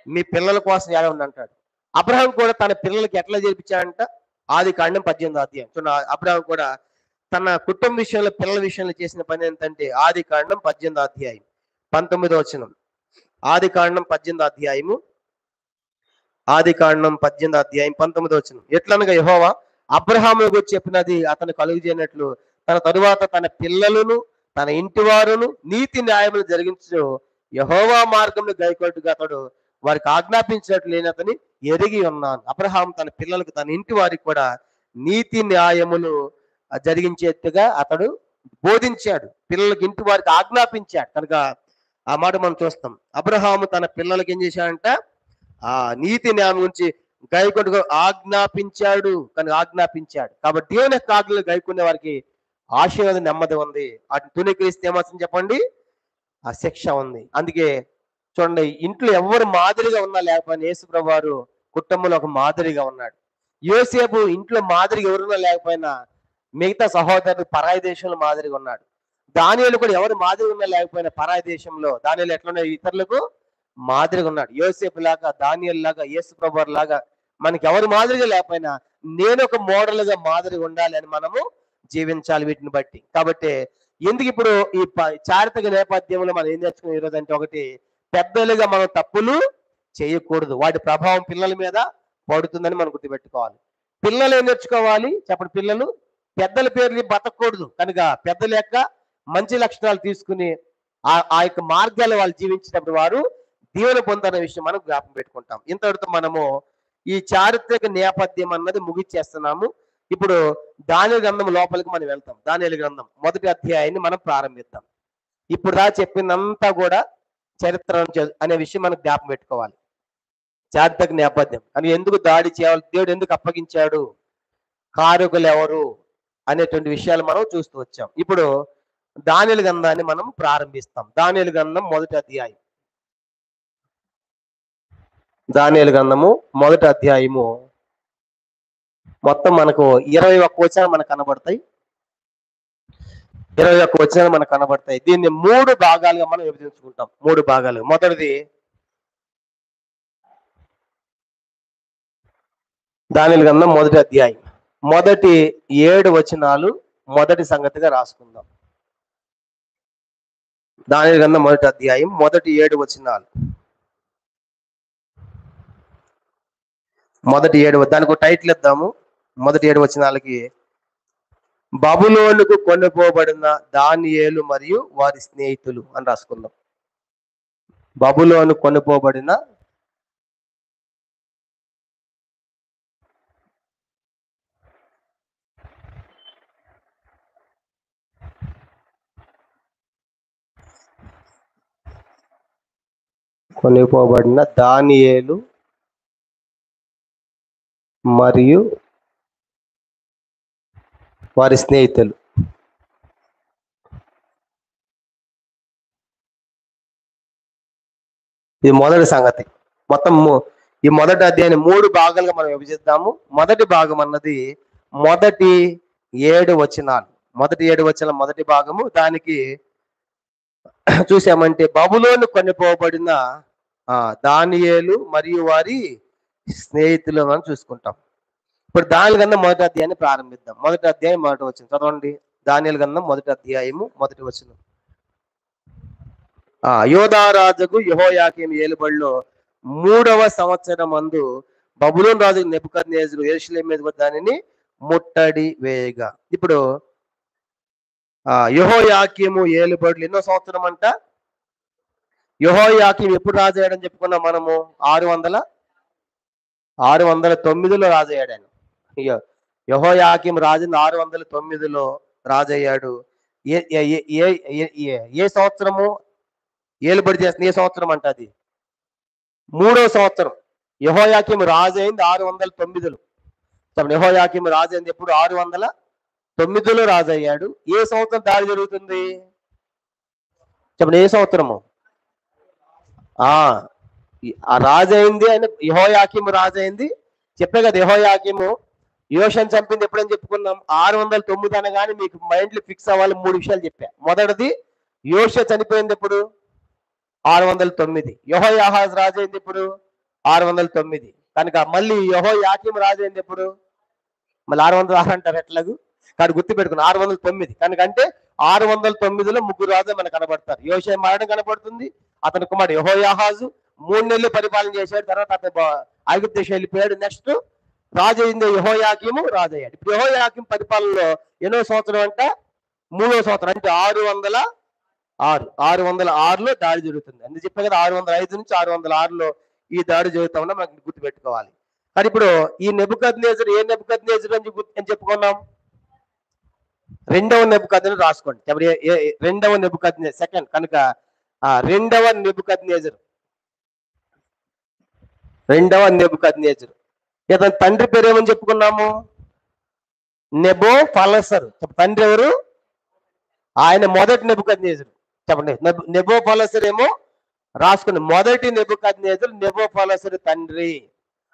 మీ పిల్లల కోసం ఏడవండి అంటాడు. అబ్రహాం కూడా తన పిల్లలకి ఎట్లా చేర్పించాడంట? ఆదికాండం 18వ అధ్యాయం. అబ్రహాం కూడా తన కుటుంబ విషయంలో, పిల్లల విషయంలో చేసిన పని ఏంటంటే ఆదికాండం 18వ అధ్యాయం 19వ వచనం. ఆదికాండం 18వ అధ్యాయము, ఆదికాండం 18వ అధ్యాయం 19వ వచనం. ఎట్లనగా యెహోవా అబ్రహాము గురించి చెప్పినది అతను కలుగు చేయనట్లు తన తరువాత తన పిల్లలను, తన ఇంటి వారును నీతి న్యాయములు జరిగించు యెహోవా మార్గంలో గైకొట్టుగా అతడు వారికి ఆజ్ఞాపించినట్లు నేను అతని ఎరిగి ఉన్నాను. అబ్రహాం తన పిల్లలకు, తన ఇంటి వారికి కూడా నీతి న్యాయములు జరిగించేట్టుగా అతడు బోధించాడు. పిల్లలకి, ఇంటి వారికి ఆజ్ఞాపించాడు. కనుక ఆ మాట మనం చూస్తాం. అబ్రహాము తన పిల్లలకి ఏం చేశాడంట? నీతి న్యాయం గురించి గైకొంటకు ఆజ్ఞాపించాడు, కనుక ఆజ్ఞాపించాడు. కాబట్టి దేవుని యొక్క ఆజ్ఞలు గైకొనే వారికి ఆశీర్వాదం, నెమ్మది ఉంది. వాటిని తునీకరిస్తే ఏమవుతుంది చెప్పండి? ఆ శిక్ష ఉంది. అందుకే చూడండి, ఇంట్లో ఎవరు మాదిరిగా ఉన్నా లేకపోయినా యేసుప్రభువు వారు కుటుంబంలో ఒక మాదిరిగా ఉన్నాడు. యోసేపు ఇంట్లో మాదిరిగా ఎవరున్నా లేకపోయినా మిగతా సహోదరులు పరాయి దేశంలో మాదిరిగా ఉన్నాడు. దానియేలు కూడా ఎవరు మాదిరిగా ఉన్నా లేకపోయినా పరాయి దేశంలో దానియేలు ఎట్లున్నా ఇతరులకు మాదిరిగా ఉన్నాడు. యోసేపు లాగా, దానియేలు లాగా, యేసుప్రభువు లాగా మనకి ఎవరు మాదిరిగా లేకపోయినా నేను ఒక మోడల్ గా మాదిరిగా ఉండాలి అని మనము జీవించాలి వీటిని బట్టి. కాబట్టి ఎందుకు ఇప్పుడు ఈ చారిత్రక నేపథ్యంలో మనం ఏం నేర్చుకున్నాం ఈరోజు అంటే, ఒకటి, పెద్దలుగా మనం తప్పులు చేయకూడదు, వాటి ప్రభావం పిల్లల మీద పడుతుందని మనం గుర్తుపెట్టుకోవాలి. పిల్లలు ఏం నేర్చుకోవాలి చెప్పండి? పిల్లలు పెద్దల పేర్లు బతకూడదు, కనుక పెద్దల యొక్క మంచి లక్షణాలు తీసుకుని ఆ యొక్క మార్గాలు వాళ్ళు జీవించినప్పుడు వారు దీవెన పొందన్న విషయం మనం జ్ఞాపకం పెట్టుకుంటాం. ఇంతటితో మనము ఈ చారిత్రక నేపథ్యం అన్నది ముగిచ్చేస్తున్నాము. ఇప్పుడు దానియేలు గ్రంథం లోపలికి మనం వెళ్తాం. దానియేలు గ్రంథం 1వ అధ్యాయాన్ని మనం ప్రారంభిద్దాం. ఇప్పుడు దా చెప్పిందంతా కూడా చరిత్ర అనే విషయం మనం జ్ఞాపకం పెట్టుకోవాలి. చారిత్రక నేపథ్యం అని ఎందుకు దాడి చేయాలి, దేవుడు ఎందుకు అప్పగించాడు, కారకులు ఎవరు అనేటువంటి విషయాలు మనం చూస్తూ వచ్చాం. ఇప్పుడు దానియేలు గ్రంథాన్ని మనం ప్రారంభిస్తాం. దానియేలు గ్రంథం 1వ అధ్యాయం. దానియేలు గ్రంథము 1వ అధ్యాయము మొత్తం మనకు 21 వచనాలు మనకు కనబడతాయి. 21 వచనాలు మనకు కనబడతాయి. దీన్ని 3 భాగాలుగా మనం విభజించుకుంటాం. 3 భాగాలు. మొదటిది దానియేలు గ్రంథం 1వ అధ్యాయం మొదటి 7 వచనాలు మొదటి సంగతిగా రాసుకుందాం. దానియేలు గ్రంథం 1వ అధ్యాయం మొదటి 7 వచనాలు. మొదటి 7, దానికి ఒక టైటిల్ ఇద్దాము. మొదటి 7 వచనాలకి బబులోనుకు కొనుపోబడిన దానియేలు మరియు వారి స్నేహితులు అని రాసుకుందాం. బబులోను కొనుపోబడిన దానియేలు మరియు వారి స్నేహితులు. ఇది మొదటి సంగతి. మొత్తం ఈ మొదటి అధ్యాయాన్ని 3 భాగాలుగా మనం విభజిద్దాము. మొదటి భాగం అన్నది మొదటి 7 వచనాలు. మొదటి 7 వచనాల మొదటి భాగము. దానికి చూసామంటే బబులోను కొనిపోబడిన దానియేలు మరియు వారి స్నేహితులు అని చూసుకుంటాం. ఇప్పుడు దానియేలు గ్రంథం 1వ అధ్యాయాన్ని ప్రారంభిద్దాం. 1వ అధ్యాయం 1వ వచనం చదవండి. దానియేలు గ్రంథం 1వ అధ్యాయము 1వ వచనం. యోధారాజుకు యెహోయాకీము ఏలుబడిలో 3వ సంవత్సరం మందు బబులోను రాజు నెబుకద్నెజరు యెరూషలేము మీద దానిని ముట్టడి వేయగా. ఇప్పుడు యెహోయాకీము ఏలుబడులు ఎన్నో సంవత్సరం అంట? యెహోయాకీము ఎప్పుడు రాజయ్యాడని చెప్పుకున్నాం మనము? 609లో రాజయ్యాడు. యెహోయాకీము రాజు 609లో రాజయ్యాడు. ఏ సంవత్సరము ఏలుబడి చేసిన ఏ సంవత్సరం అంట? అది 3వ సంవత్సరం. యెహోయాకీము రాజు అయింది 609లో. యెహోయాకీము రాజు అయింది ఎప్పుడు? 609లో రాజు అయ్యాడు. ఏ సంవత్సరం దాడి జరుగుతుంది చెప్పండి? ఏ సంవత్సరము? ఆ రాజు అయింది ఆయన యెహోయాకీము రాజు అయింది. చెప్పే కదా, యెహోయాకీము యోషియాను చంపింది ఎప్పుడని చెప్పుకున్నాం? 609 అనగానే మీకు మైండ్లో ఫిక్స్ అవ్వాలి 3 విషయాలు చెప్పా. మొదటిది, యోషియా చనిపోయింది ఎప్పుడు? 609. యెహోయాహాజు రాజు అయింది ఎప్పుడు? 609. కనుక మళ్ళీ యెహోయాకీము రాజు అయింది ఎప్పుడు? మళ్ళీ 606 అంటారు ఎట్లాగు? కానీ గుర్తు పెట్టుకుని 609. కనుక అంటే 609లో 3 రాజులు మనకు కనబడతారు. యోషియా మరణం కనబడుతుంది. అతని కుమారుడు యెహోయాహాజు 3 నెలలు పరిపాలన చేశాడు. తర్వాత అతను ఐగుప్తు దేశం వెళ్ళిపోయాడు. నెక్స్ట్ రాజు అయింది యెహోయాకీము రాజు అయ్యాడు. ఇప్పుడు యెహోయాకీము పరిపాలనలో ఎన్నో సంవత్సరం అంట? 3వ సంవత్సరం. అంటే 606లో దాడి జరుగుతుంది. అందుకు చెప్పే కదా 605 నుంచి 606లో ఈ దాడి జరుగుతా ఉన్నా మనకు గుర్తుపెట్టుకోవాలి. కానీ ఇప్పుడు ఈ నెబుకద్నెజరు ఏ నెబుకద్నెజరు అని చెప్పుకున్నాం? 2వ నెబుకద్నెజరు రాసుకోండి. రెండవ నెబుకద్నెజరు సెకండ్. కనుక 2వ నెబుకద్నెజరు ఇతని తండ్రి పేరు ఏమని చెప్పుకున్నాము? Nebo Pulsar. తండ్రి ఎవరు? ఆయన మొదటి నెబుకద్నెజరు. చెప్పండి. నెబో పలసరు ఏమో రాసుకుని మొదటి నెబుకద్నెజరు, నెబో పలసరు తండ్రి.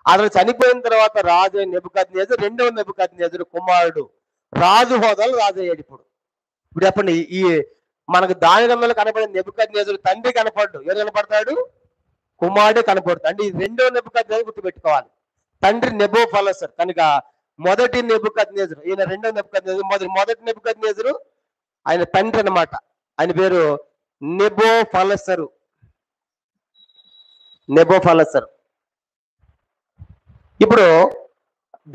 అతను చనిపోయిన తర్వాత రాజు అయిన నెబుకద్నెజరు రెండవ నెబుకద్నెజరు కుమారుడు. రాజు హోదాలు రాజు అయ్యాడు. ఇప్పుడు చెప్పండి, ఈ మనకు దాని గ్రంథంలో కనపడే నెబుకద్నెజరు తండ్రి కనపడ్డు. ఎవరు కనపడతాడు? కుమారుడే కనపడతాడు. అంటే ఈ రెండవ నెబుకద్నెజరు గుర్తుపెట్టుకోవాలి. తండ్రి నెబో పలసరు కనుక మొదటి నెబుకద్నెజరు, ఈయన రెండవ నెబుకద్నెజరు. మొదటి నెబుకద్నెజరు ఆయన తండ్రి అన్నమాట. ఆయన పేరు నెబో పలసరు. Nebo Pulsar. ఇప్పుడు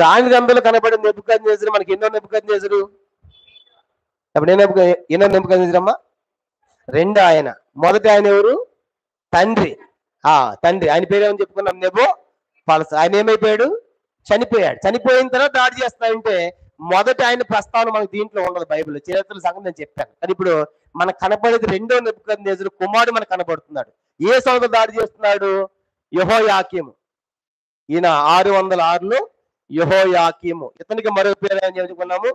దాని గ్రంథంలో కనబడే నెబుకద్నెజరు మనకి ఎన్నో నెబుకద్నెజరు? అప్పుడు ఎన్నో నెబుకద్నెజరు అమ్మా? రెండు. ఆయన మొదటి ఆయన ఎవరు? తండ్రి. తండ్రి. ఆయన పేరు ఏమని చెప్పుకున్నాం? Nebo Pulsar. ఆయన ఏమైపోయాడు? చనిపోయాడు. చనిపోయిన తర్వాత దాడి చేస్తాయంటే మొదటి ఆయన ప్రస్తావన మనకు దీంట్లో ఉండదు బైబిల్లో. చరిత్రల సంగతి నేను చెప్పాను. కానీ ఇప్పుడు మనకు కనపడేది రెండో నెబుకద్నెజరు కుమారుడు మనకు కనబడుతున్నాడు. ఏ సంవత్సరం దాడి చేస్తున్నాడు? యెహోయాకీము. ఈయన 606లో యెహోయాకీము. ఇతనికి మరో పేరు ఏమని చెప్పుకున్నాము?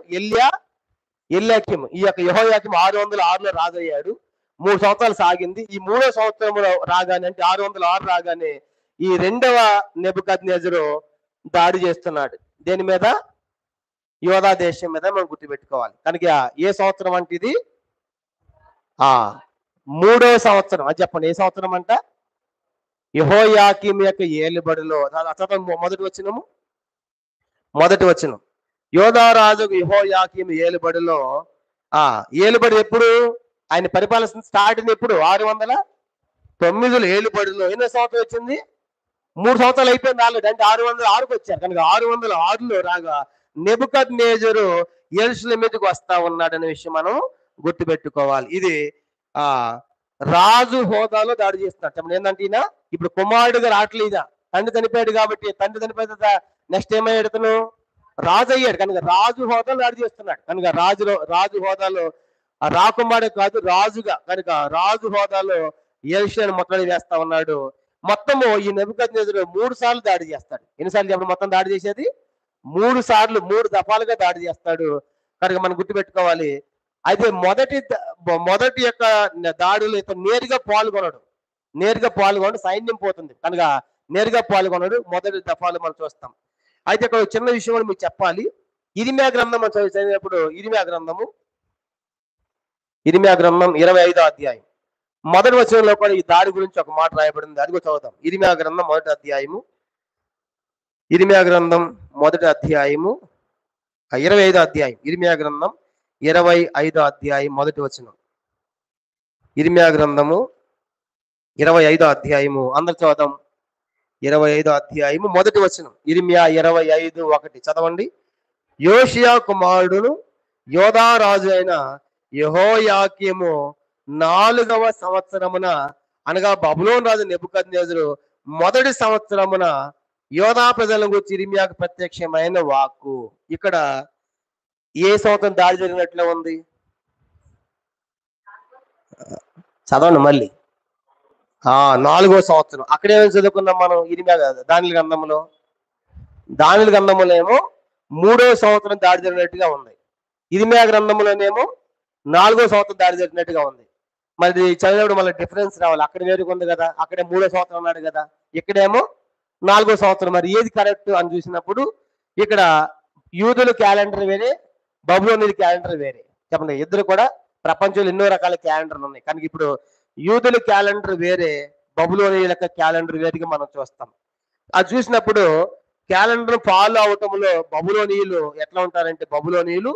ఎల్యాకీము. ఈ యొక్క యెహోయాకీము 606లో రాజయ్యాడు. 3 సంవత్సరాలు సాగింది. ఈ 3వ సంవత్సరంలో రాగానే, అంటే 606 రాగానే ఈ రెండవ నెబుకద్నెజరు దాడి చేస్తున్నాడు. దేని మీద? యోధా దేశం మీద. మనం గుర్తుపెట్టుకోవాలి. కనుక ఏ సంవత్సరం అంటే ఇది? 3వ సంవత్సరం. అది చెప్పండి, ఏ సంవత్సరం అంట? యెహోయాకీము యొక్క ఏలుబడిలో. మొదటి వచనం యోధారాజు యెహోయాకీము ఏలుబడిలో. ఏలుబడి ఎప్పుడు? ఆయన పరిపాలన స్టార్ట్ అయింది ఎప్పుడు? 609లో ఏలుబడిలో. ఎన్నో సంవత్సరం వచ్చింది? 3 సంవత్సరాలు అయిపోయింది ఆల్రెడీ. అంటే 606కు వచ్చారు. కనుక 606లో రాగా నెబుకద్నెజరు యెరూషలేము మీదకి వస్తా ఉన్నాడనే విషయం మనం గుర్తుపెట్టుకోవాలి. ఇది రాజు హోదాలో దాడి చేస్తున్నాడు. చెప్పండి, ఏంటంటే ఈయన ఇప్పుడు కుమారుడుగా రావట్లేదా? తండ్రి చనిపోయాడు కాబట్టి. తండ్రి చనిపోయిన నెక్స్ట్ ఏమయ్యాడు? ఇతను రాజు అయ్యాడు. కనుక రాజు హోదాలో దాడి చేస్తున్నాడు. కనుక రాజు హోదాలో రాకుమారుడు కాదు, రాజుగా. కనుక రాజు హోదాలో యెరూషలేము ముట్టడి వేస్తా ఉన్నాడు. మొత్తము ఈ నెబుకద్నెజరు 3 సార్లు దాడి చేస్తాడు. ఎన్నిసార్లు చెప్పండి? మొత్తం దాడి చేసేది 3 సార్లు, 3 దఫాలుగా దాడి చేస్తాడు. కనుక మనం గుర్తుపెట్టుకోవాలి. అయితే మొదటి యొక్క దాడులు ఇతను నేరుగా పాల్గొనడు. సైన్యం పోతుంది కనుక నేరుగా పాల్గొనడు. మొదటి దఫాలు మనం చూస్తాం. అయితే ఇక్కడ చిన్న విషయం కూడా మీకు చెప్పాలి. ఇరిమియా గ్రంథం మనం చదివినప్పుడు ఇరిమియా గ్రంథం 25వ అధ్యాయం మొదటి వచనంలో కూడా ఈ దాడి గురించి ఒక మాట రాయబడింది. అది కూడా చదువుతాం. ఇరిమియా గ్రంథం మొదటి అధ్యాయము 25వ అధ్యాయం. ఇరిమియా గ్రంథం 25వ అధ్యాయం మొదటి వచనం. ఇరిమియా గ్రంథము 25వ అధ్యాయము. అందరు చదువుతాం. 25వ అధ్యాయము మొదటి వచనం. ఇరిమియా 25:1 చదవండి. యోషియా కుమారుడును యోధా రాజు అయిన యెహోయాకీము 4వ సంవత్సరమున, అనగా బబులోను రాజు నెబుకద్నెజరు మొదటి సంవత్సరమున యోధా ప్రజలను గురించి ఇరిమియాకు ప్రత్యక్షమైన వాక్కు. ఇక్కడ ఏ సంవత్సరం దాడి జరిగినట్లే ఉంది? చదవండి మళ్ళీ. 4వ సంవత్సరం. అక్కడేమో చదువుకున్నాం మనం ఇరిమియా దానియేలు గ్రంథములో ఏమో 3వ సంవత్సరం దాడి జరిగినట్టుగా ఉంది. ఇరిమియా గ్రంథంలోనేమో 4వ సంవత్సరం దాడి జరిగినట్టుగా ఉంది. మరి చదివినప్పుడు మళ్ళీ డిఫరెన్స్ రావాలి. అక్కడ వేరుగా ఉంది కదా, అక్కడే 3వ సంవత్సరం అన్నాడు కదా, ఇక్కడేమో 4వ సంవత్సరం. మరి ఏది కరెక్ట్ అని చూసినప్పుడు ఇక్కడ యూదుల క్యాలెండర్ వేరే, బబులోనీయుల క్యాలెండర్ వేరే. చెప్పండి, ఇద్దరు కూడా ప్రపంచంలో ఎన్నో రకాల క్యాలెండర్లు ఉన్నాయి. కనుక ఇప్పుడు యూదుల క్యాలెండర్ వేరే, బబులోనీయుల క్యాలెండర్ వేరేగా మనం చూస్తాం. అది చూసినప్పుడు క్యాలెండర్ ఫాలో అవటంలో బబులోనీయులు ఎట్లా ఉంటారంటే, బబులోనీయులు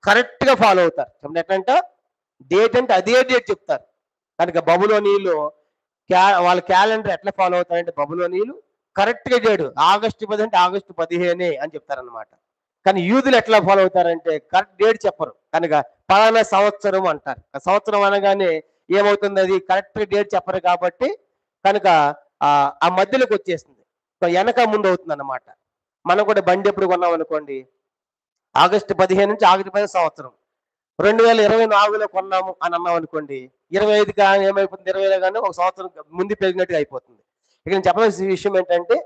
కరెక్ట్ గా ఫాలో అవుతారు. చెప్పండి, ఎట్లంటే డేట్ అంటే అదే డేట్ చెప్తారు. కనుక బబులోనీయులు వాళ్ళ క్యాలెండర్ ఎట్లా ఫాలో అవుతారంటే, బబులోనీయులు కరెక్ట్ గా డేట్ ఆగస్టు 10 అంటే ఆగస్టు 15 అని చెప్తారనమాట. కానీ యూదులు ఎట్లా ఫాలో అవుతారంటే కరెక్ట్ డేట్ చెప్పరు. కనుక పలానా సంవత్సరం అంటారు. సంవత్సరం అనగానే ఏమవుతుంది? అది కరెక్ట్ డేట్ చెప్పరు కాబట్టి కనుక ఆ మధ్యలోకి వచ్చేస్తుంది, వెనక ముందు అవుతుంది అన్నమాట. మనం కూడా బండి ఎప్పుడు కొన్నాం అనుకోండి, ఆగస్టు 15 నుంచి ఆగస్టు 15 సంవత్సరం. 2024లో కొన్నాము అని అన్నాం అనుకోండి, 25 కానీ ఏమైపోతుంది, 20లో కానీ ఒక సంవత్సరం ముందు పెరిగినట్టుగా అయిపోతుంది. ఇక నేను చెప్పాల్సిన విషయం ఏంటంటే,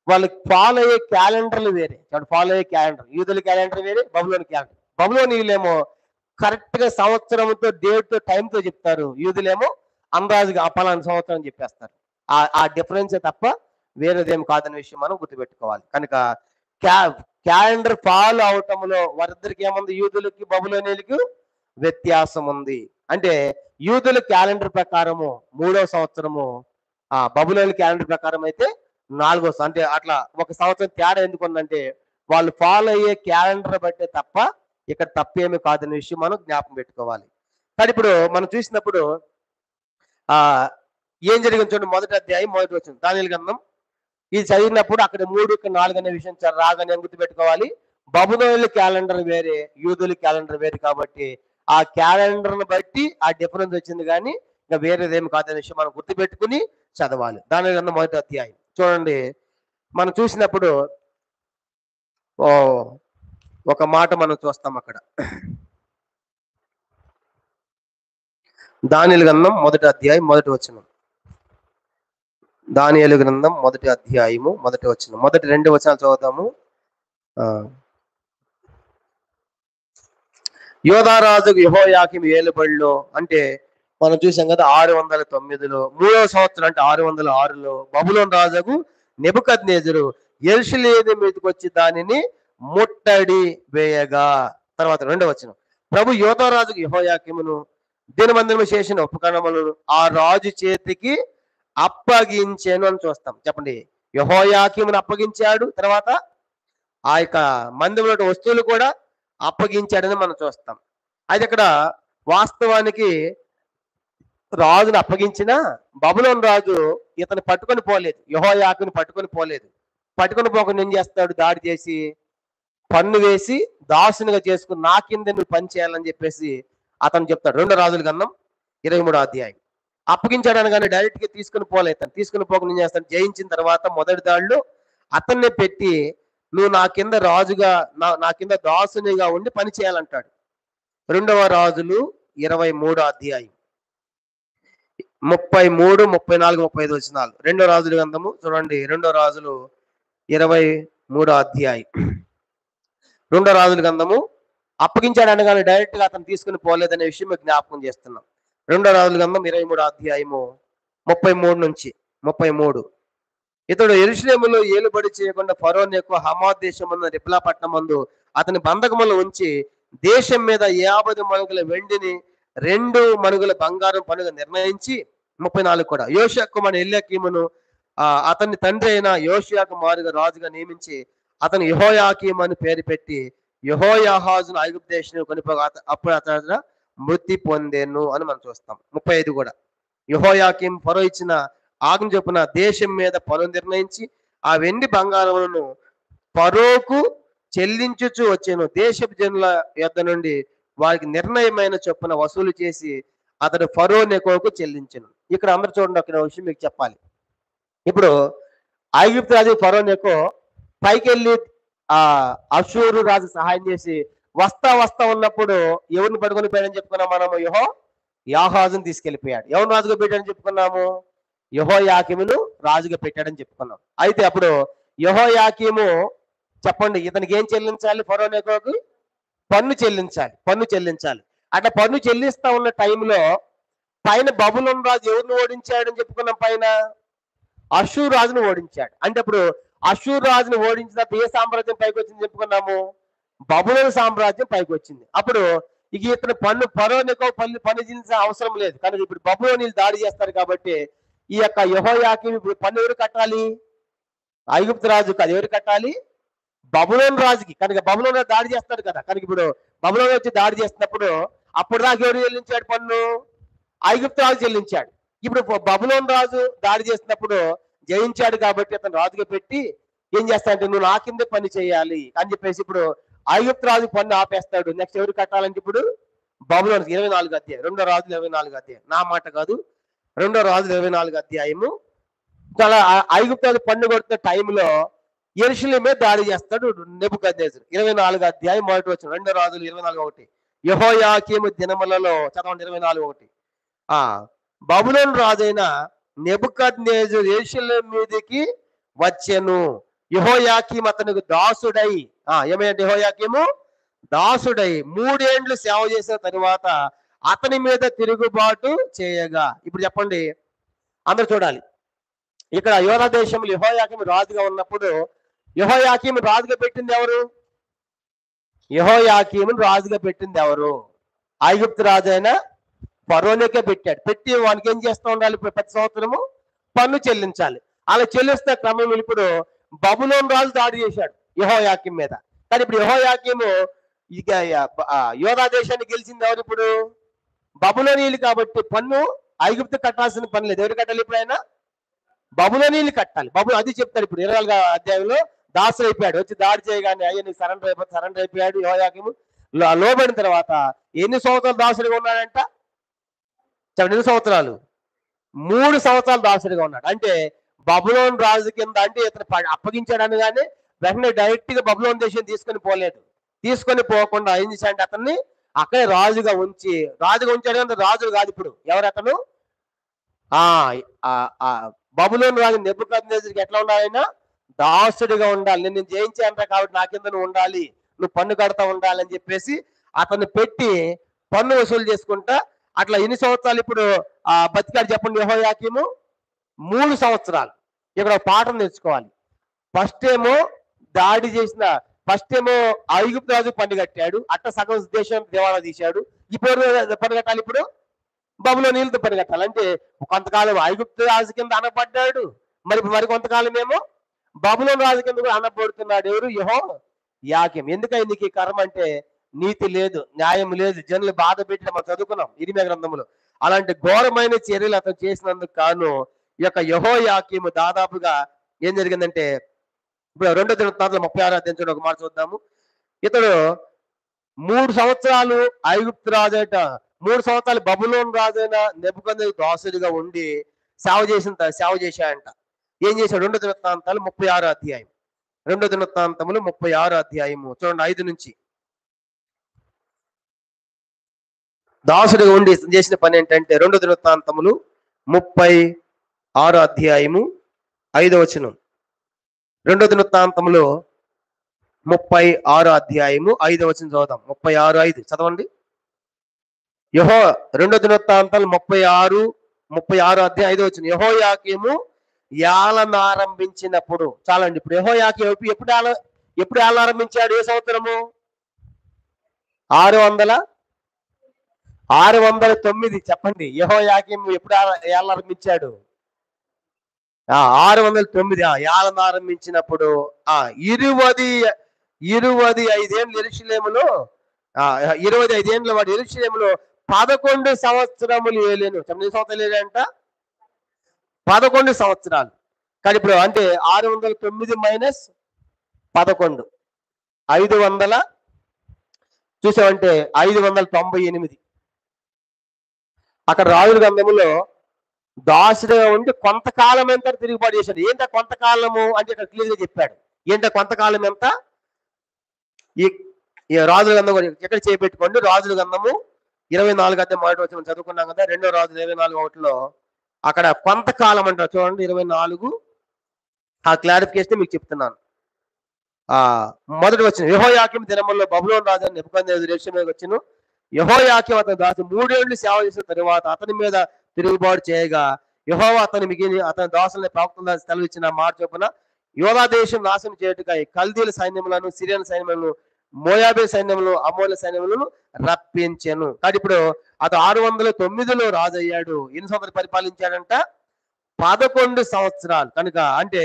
వాళ్ళకి ఫాలో అయ్యే క్యాలెండర్లు వేరే. ఫాలో అయ్యే క్యాలెండర్, యూదుల క్యాలెండర్ వేరే, బబులోని క్యాలెండర్. బబులోనీయులేమో కరెక్ట్ గా సంవత్సరంతో డేట్ తో టైంతో చెప్తారు, యూదులేమో అందాజుగా పలానా సంవత్సరం అని చెప్పేస్తారు. ఆ డిఫరెన్సే తప్ప వేరేదేం కాదనే విషయం మనం గుర్తుపెట్టుకోవాలి. కనుక క్యాలెండర్ ఫాలో అవటంలో వారిద్దరికి ఏముంది, యూదులకి బబులోనీయులకి వ్యత్యాసం ఉంది. అంటే యూదుల క్యాలెండర్ ప్రకారము 3వ సంవత్సరము, బబులోని క్యాలెండర్ ప్రకారం అయితే 4వ సంవత్సరం. అంటే అట్లా ఒక సంవత్సరం తేడా ఎందుకు ఉందంటే వాళ్ళు ఫాలో అయ్యే క్యాలెండర్ బట్టే తప్ప ఇక్కడ తప్పేమీ కాదనే విషయం మనం జ్ఞాపకం పెట్టుకోవాలి. కానీ ఇప్పుడు మనం చూసినప్పుడు ఆ ఏం జరిగింది చూడండి, మొదటి అధ్యాయం మొదటి వచనం దానియేలు గ్రంథం. ఇది చదివినప్పుడు అక్కడ 3 ఇక్కడ 4 అనే విషయం రాగానే గుర్తుపెట్టుకోవాలి. బబులోనుల క్యాలెండర్ వేరే, యూదుల క్యాలెండర్ వేరే. కాబట్టి ఆ క్యాలెండర్ని బట్టి ఆ డిఫరెన్స్ వచ్చింది, కానీ ఇంకా వేరేదేమి కాదనే విషయం మనం గుర్తుపెట్టుకుని చదవాలి. దానియేలు గ్రంథం మొదటి అధ్యాయం చూడండి. మనం చూసినప్పుడు ఒక మాట మనం చూస్తాం అక్కడ. దానియేలు గ్రంథం మొదటి అధ్యాయం మొదటి వచనం. దానియేలు గ్రంథం మొదటి అధ్యాయము మొదటి వచనం. మొదటి 2 వచనాలు చదువుతాము. యోధారాజు యెహోయాకీము ఏలుబడిలో, అంటే మనం చూసాం కదా 609లో, 3వ సంవత్సరం అంటే 606లో బబులోను రాజుకు నెబుకద్నెజరు యెరూషలేము మీదకి వచ్చి దానిని ముట్టడి వేయగా. తర్వాత 2వ వచనం, ప్రభు యోధారాజుకు యెహోయాకీమును దినమందిరము చేసిన ఉపకరణములను ఆ రాజు చేతికి అప్పగించాను అని చూస్తాం. చెప్పండి, యెహోయాకీమును అప్పగించాడు, తర్వాత ఆ యొక్క మందిరంలో వస్తువులు కూడా అప్పగించాడని మనం చూస్తాం. అయితే ఇక్కడ వాస్తవానికి రాజును అప్పగించిన బబులోను రాజు ఇతను పట్టుకొని పోలేదు, యెహోయాకీమును పట్టుకొని పోలేదు. పట్టుకొని పోకుండా ఏం చేస్తాడు, దాడి చేసి పన్ను వేసి దాసునిగా చేసుకుని నా కింద నువ్వు పని చేయాలని చెప్పేసి అతను చెప్తాడు. 2వ రాజుల గ్రంథం 23వ అధ్యాయం. అప్పగించాడు అనగానే డైరెక్ట్ గా తీసుకుని పోలేదు. తను తీసుకుని పోకుండా ఏం చేస్తాడు, జయించిన తర్వాత మొదటి దాడిలో అతన్నే పెట్టి నువ్వు నా కింద రాజుగా నా కింద దాసునిగా ఉండి పని చేయాలంటాడు. 2వ రాజులు 23వ అధ్యాయం 33, 34, 35 వచనాలు. 2వ రాజుల గ్రంథము చూడండి. 2వ రాజులు 23వ అధ్యాయం. 2వ రాజుల గ్రంథము అప్పగించాడు అనగానే డైరెక్ట్ గా అతను తీసుకుని పోలేదనే విషయం మీకు జ్ఞాపకం చేస్తున్నాం. 2వ రాజుల గ్రంథం 23వ అధ్యాయము 33 నుంచి 33. ఇతడు యెరూషలేములో ఏలుబడి చేయకుండా ఫరోన్ యొక్క హమాత్ దేశమున్న రిబ్లా పట్టణమందు అతని బంధకములు ఉంచి దేశం మీద 50 మణుగుల వెండిని 2 మణుగుల బంగారం పనుగా నిర్ణయించి 34 కూడా యోషియా కుమారుడు ఎల్యాకీమును అతని తండ్రి అయిన యోషియా కుమారుగా రాజుగా నియమించి అతను యెహోయాకీము అని పేరు పెట్టి యెహోయాహాజును ఐగుప్తు దేశం కొనిపోగా అప్పుడు అతను మృతి పొందేను అని మనం చూస్తాం. 35 కూడా యెహోయాకీము ఫరో ఇచ్చిన ఆజ్ఞ చొప్పున దేశం మీద పన్ను నిర్ణయించి ఆ వెండి బంగారములను ఫరోకు చెల్లించుచు వచ్చాను. దేశపు జనుల యొద్ద నుండి వారికి నిర్ణయమైన చొప్పున వసూలు చేసి అతడు ఫరో నెకోకు చెల్లించను. ఇక్కడ అందరు చూడండి, ఒక విషయం మీకు చెప్పాలి. ఇప్పుడు ఐగుప్తు రాజు ఫరో నెకో పైకి వెళ్ళి అషూరు రాజు సహాయం చేసి వస్తా ఉన్నప్పుడు ఎవరిని పట్టుకొని పోయాడని చెప్పుకున్నాం మనము, యాహాజును తీసుకెళ్లిపోయాడు. ఎవరిని రాజుగా పెట్టాడని చెప్పుకున్నాము, యెహోయాకీమును రాజుగా పెట్టాడని చెప్పుకున్నాం. అయితే అప్పుడు యెహోయాకీము చెప్పండి ఇతనికి ఏం చెల్లించాలి, ఫరో నెకోకు పన్ను చెల్లించాలి. అట్లా పన్ను చెల్లిస్తా ఉన్న టైంలో పైన బబులోను రాజు ఎవరిని ఓడించాడని చెప్పుకున్నాం, పైన అషూరు రాజును ఓడించాడు. అంటే అప్పుడు అషూరు రాజును ఓడించిన తర్వాత ఏ సామ్రాజ్యం పైకి వచ్చింది చెప్పుకున్నాము, బబులోను సామ్రాజ్యం పైకి వచ్చింది. అప్పుడు ఇక ఇతను ఫరో నెకో పన్ను చెల్లించిన అవసరం లేదు, కానీ ఇప్పుడు బబులోనీలు దాడి చేస్తారు. కాబట్టి ఈ యొక్క యెహోయాకీము ఇప్పుడు పన్ను ఎవరు కట్టాలి, ఐగుప్తు రాజు కాదు, ఎవరు కట్టాలి, బబులోను రాజుకి. కనుక బబులోను రాజు దాడి చేస్తాడు కదా, కనుక ఇప్పుడు బబులోను వచ్చి దాడి చేసినప్పుడు అప్పుడు దాకా ఎవరు చెల్లించాడు పన్ను, ఐగుప్తు రాజు చెల్లించాడు. ఇప్పుడు బబులోను రాజు దాడి చేసినప్పుడు జయించాడు కాబట్టి అతను రాజుగా పెట్టి ఏం చేస్తాడంటే నువ్వు నా కిందే పని చేయాలి అని చెప్పేసి ఇప్పుడు ఐగుప్తు రాజు పన్ను ఆపేస్తాడు. నెక్స్ట్ ఎవరు కట్టాలంటే ఇప్పుడు బబులోను. 24వ అధ్యాయం 2వ రాజులు 24వ అధ్యాయం, నా మాట కాదు, 2వ రాజులు 24వ అధ్యాయము. చాలా ఐగుప్తు రాజు పన్ను కొడుతున్న టైంలో యెరూషలేము మీద దాడి చేస్తాడు నెబుకద్నెజరు. 24వ అధ్యాయం మొదటి వచనం, 2వ రాజులు 24:1. యెహోయాకీము దినములలో చదవండి 24:1. బబులోను రాజైన నెబుకద్నెజరు యెరూషలేము మీదకి వచ్చెను. యెహోయాకీము అతనికి దాసుడై, ఏమైందంటే యెహోయాకీము దాసుడై 3 ఏండ్లు సేవ చేసిన తరువాత అతని మీద తిరుగుబాటు చేయగా. ఇప్పుడు చెప్పండి, అందరూ చూడాలి. ఇక్కడ యూదా దేశంలో యెహోయాకీము రాజుగా ఉన్నప్పుడు యెహోయాకీము రాజుగా పెట్టింది ఎవరు? యెహోయాకీమును రాజుగా పెట్టింది ఎవరు? ఐగుప్తు రాజు అయిన ఫరోనికే పెట్టాడు. పెట్టి వానికి ఏం చేస్తూ ఉండాలి? ప్రతి సంవత్సరము పన్ను చెల్లించాలి. అలా చెల్లిస్తున్న క్రమంలో ఇప్పుడు బబులోను రాజు దాడి చేశాడు యెహోయాకీము మీద. కానీ ఇప్పుడు యెహోయాకీము ఇక యూదా దేశాన్ని గెలిచింది ఎవరు? ఇప్పుడు బబులోనీయులు. కాబట్టి పన్ను ఐగుప్తు కట్టాల్సిన పని లేదు. ఎవరు కట్టాలి? ఇప్పుడు ఆయన బబులోనీయులు కట్టాలి. అది చెప్తాడు ఇప్పుడు 24వ అధ్యాయంలో. దాసుడు అయిపోయాడు, వచ్చి దాడి చేయగానే అయ్యా నీకు సరెండర్ అయిపోయాడు యెహోయాకీము. లోబడిన తర్వాత ఎన్ని సంవత్సరాలు దాసుడిగా ఉన్నాడంట? చెప్పండి, ఎన్ని సంవత్సరాలు? 3 సంవత్సరాలు దాసుడిగా ఉన్నాడు. అంటే బబులోను రాజు కింద, అంటే ఇతను అప్పగించాడని కానీ వెంటనే డైరెక్ట్ గా బబులోను దేశం తీసుకొని పోలేదు. తీసుకొని పోకుండా ఏం చేశాడంటే అతన్ని అక్కడే రాజుగా ఉంచాడు. కానీ రాజులు కాదు ఇప్పుడు. ఎవరు అతను? బబులోను రాజు నెబుకద్నెజరుకి ఎట్లా ఉండాలైనా దాసుడిగా ఉండాలి. నేను జయించానంట కాబట్టి నా కింద నువ్వు ఉండాలి, నువ్వు పన్ను కడతా ఉండాలని చెప్పేసి అతన్ని పెట్టి పన్ను వసూలు చేసుకుంటా అట్లా ఎన్ని సంవత్సరాలు ఇప్పుడు బతికాడు చెప్పండి యెహోయాకీము? 3 సంవత్సరాలు. ఇక్కడ పాఠం నేర్చుకోవాలి. ఫస్ట్ ఏమో ఐగుప్తు రాజు పన్ను కట్టాడు, అట్ట సగం దేశం దేవాలా తీశాడు. ఇప్పుడు పన్ను కట్టాలి, ఇప్పుడు బబులోనీయులతో పన్ను కట్టాలి. అంటే కొంతకాలం ఐగుప్తు రాజు కింద అనబడ్డాడు, మరి కొంతకాలం ఏమో బబులోను రాజు కింద కూడా అనబడుతున్నాడు. ఎవరు? యెహోయాకీము. ఎందుకని ఈ కర్మ అంటే నీతి లేదు, న్యాయం లేదు, జనులు బాధ పెట్టిన మనం చదువుకున్నాం ఇర్మీయా గ్రంథంలో. అలాంటి ఘోరమైన చర్యలు అతను చేసినందుకు కాను ఈ యొక్క యెహోయాకీము దాదాపుగా ఏం జరిగిందంటే, ఇప్పుడు 2వ దినవృత్తాంతాలు 36వ అధ్యాయం ఒక మాట చూద్దాము. ఇతడు 3 సంవత్సరాలు ఐగుప్తు రాజైట, 3 సంవత్సరాలు బబులోను రాజైన నెబుకద్నెజరు దాసుడిగా ఉండి సేవ చేశాడంట. ఏం చేశాడు? 2వ దినవృత్తాంతాలు 36వ అధ్యాయం. 2వ దినవృత్తాంతములు 36వ అధ్యాయము చూడండి 5 నుంచి. దాసుడిగా ఉండి చేసిన పని ఏంటంటే 2వ దినవృత్తాంతములు 36వ అధ్యాయము 5వ వచనం. 2వ దినవృత్తాంతములు 36వ అధ్యాయము 5వ వచనం చదువుదాం. 36:5 చదవండి. 2వ దినవృత్తాంతాలు 36వ అధ్యాయం 5వ వచనం. యెహోయాకీము ఏలనారంభించినప్పుడు, చాలండి. ఇప్పుడు యెహోయాకీము ఎప్పుడు ఏలనారంభించాడు? ఏ సంవత్సరము? 609. చెప్పండి, యెహోయాకీము ఎప్పుడు ఏలనారంభించాడు? 609. ఏలనారంభించినప్పుడు 25 ఏండ్లు యెరూషలేములో 25 ఏండ్ల వాడు యెరూషలేములో 11 సంవత్సరములు ఏలేను. ఎన్ని సంవత్సరాలు ఏలంట? 11 సంవత్సరాలు. కానీ ఇప్పుడు అంటే 609 మైనస్ 11 500 చూసామంటే 598. అక్కడ రాజుల గ్రంథములో దాసుడిగా ఉండి కొంతకాలం ఎంత తిరుగుబాటు చేశాడు. ఏంట కొంతకాలము అంటే ఇక్కడ క్లియర్గా చెప్పాడు. ఏంట కొంతకాలం ఎంత? ఈ రాజుల గ్రంథం ఎక్కడ చేపెట్టుకోండి. రాజుల గ్రంథము 24వ అధ్యాయం 1వ వచనం చదువుకున్నాం కదా. 2వ రాజులు 24:1లో అక్కడ కొంతకాలం అంటారు చూడండి. 24 ఆ క్లారిఫికేషన్ మీకు చెప్తున్నాను. మొదటి వచ్చిన యెహోయాకీము దినముల్లో బబులోను రాజు నెబుకద్నెజరు యెరూషలేముకు వచ్చెను. యెహోయాకీము అతని దాసు 3 ఏళ్లు సేవ చేసిన తరువాత అతని మీద తిరుగుబాటు చేయగా యెహోవా అతని దాసులని ప్రవక్తల సెలవు ఇచ్చిన మాట చొప్పున యూదా దేశం నాశనం చేయుటకై కల్దీల సైన్యములను, సిరియన్ సైన్యములను, మోయాబే సైన్యములను, అమోల సైన్యములను రప్పించెను. కానీ ఇప్పుడు అతను 609లో రాజు అయ్యాడు. ఎన్ని సంవత్సరాలు పరిపాలించాడంట? 11 సంవత్సరాలు. కనుక అంటే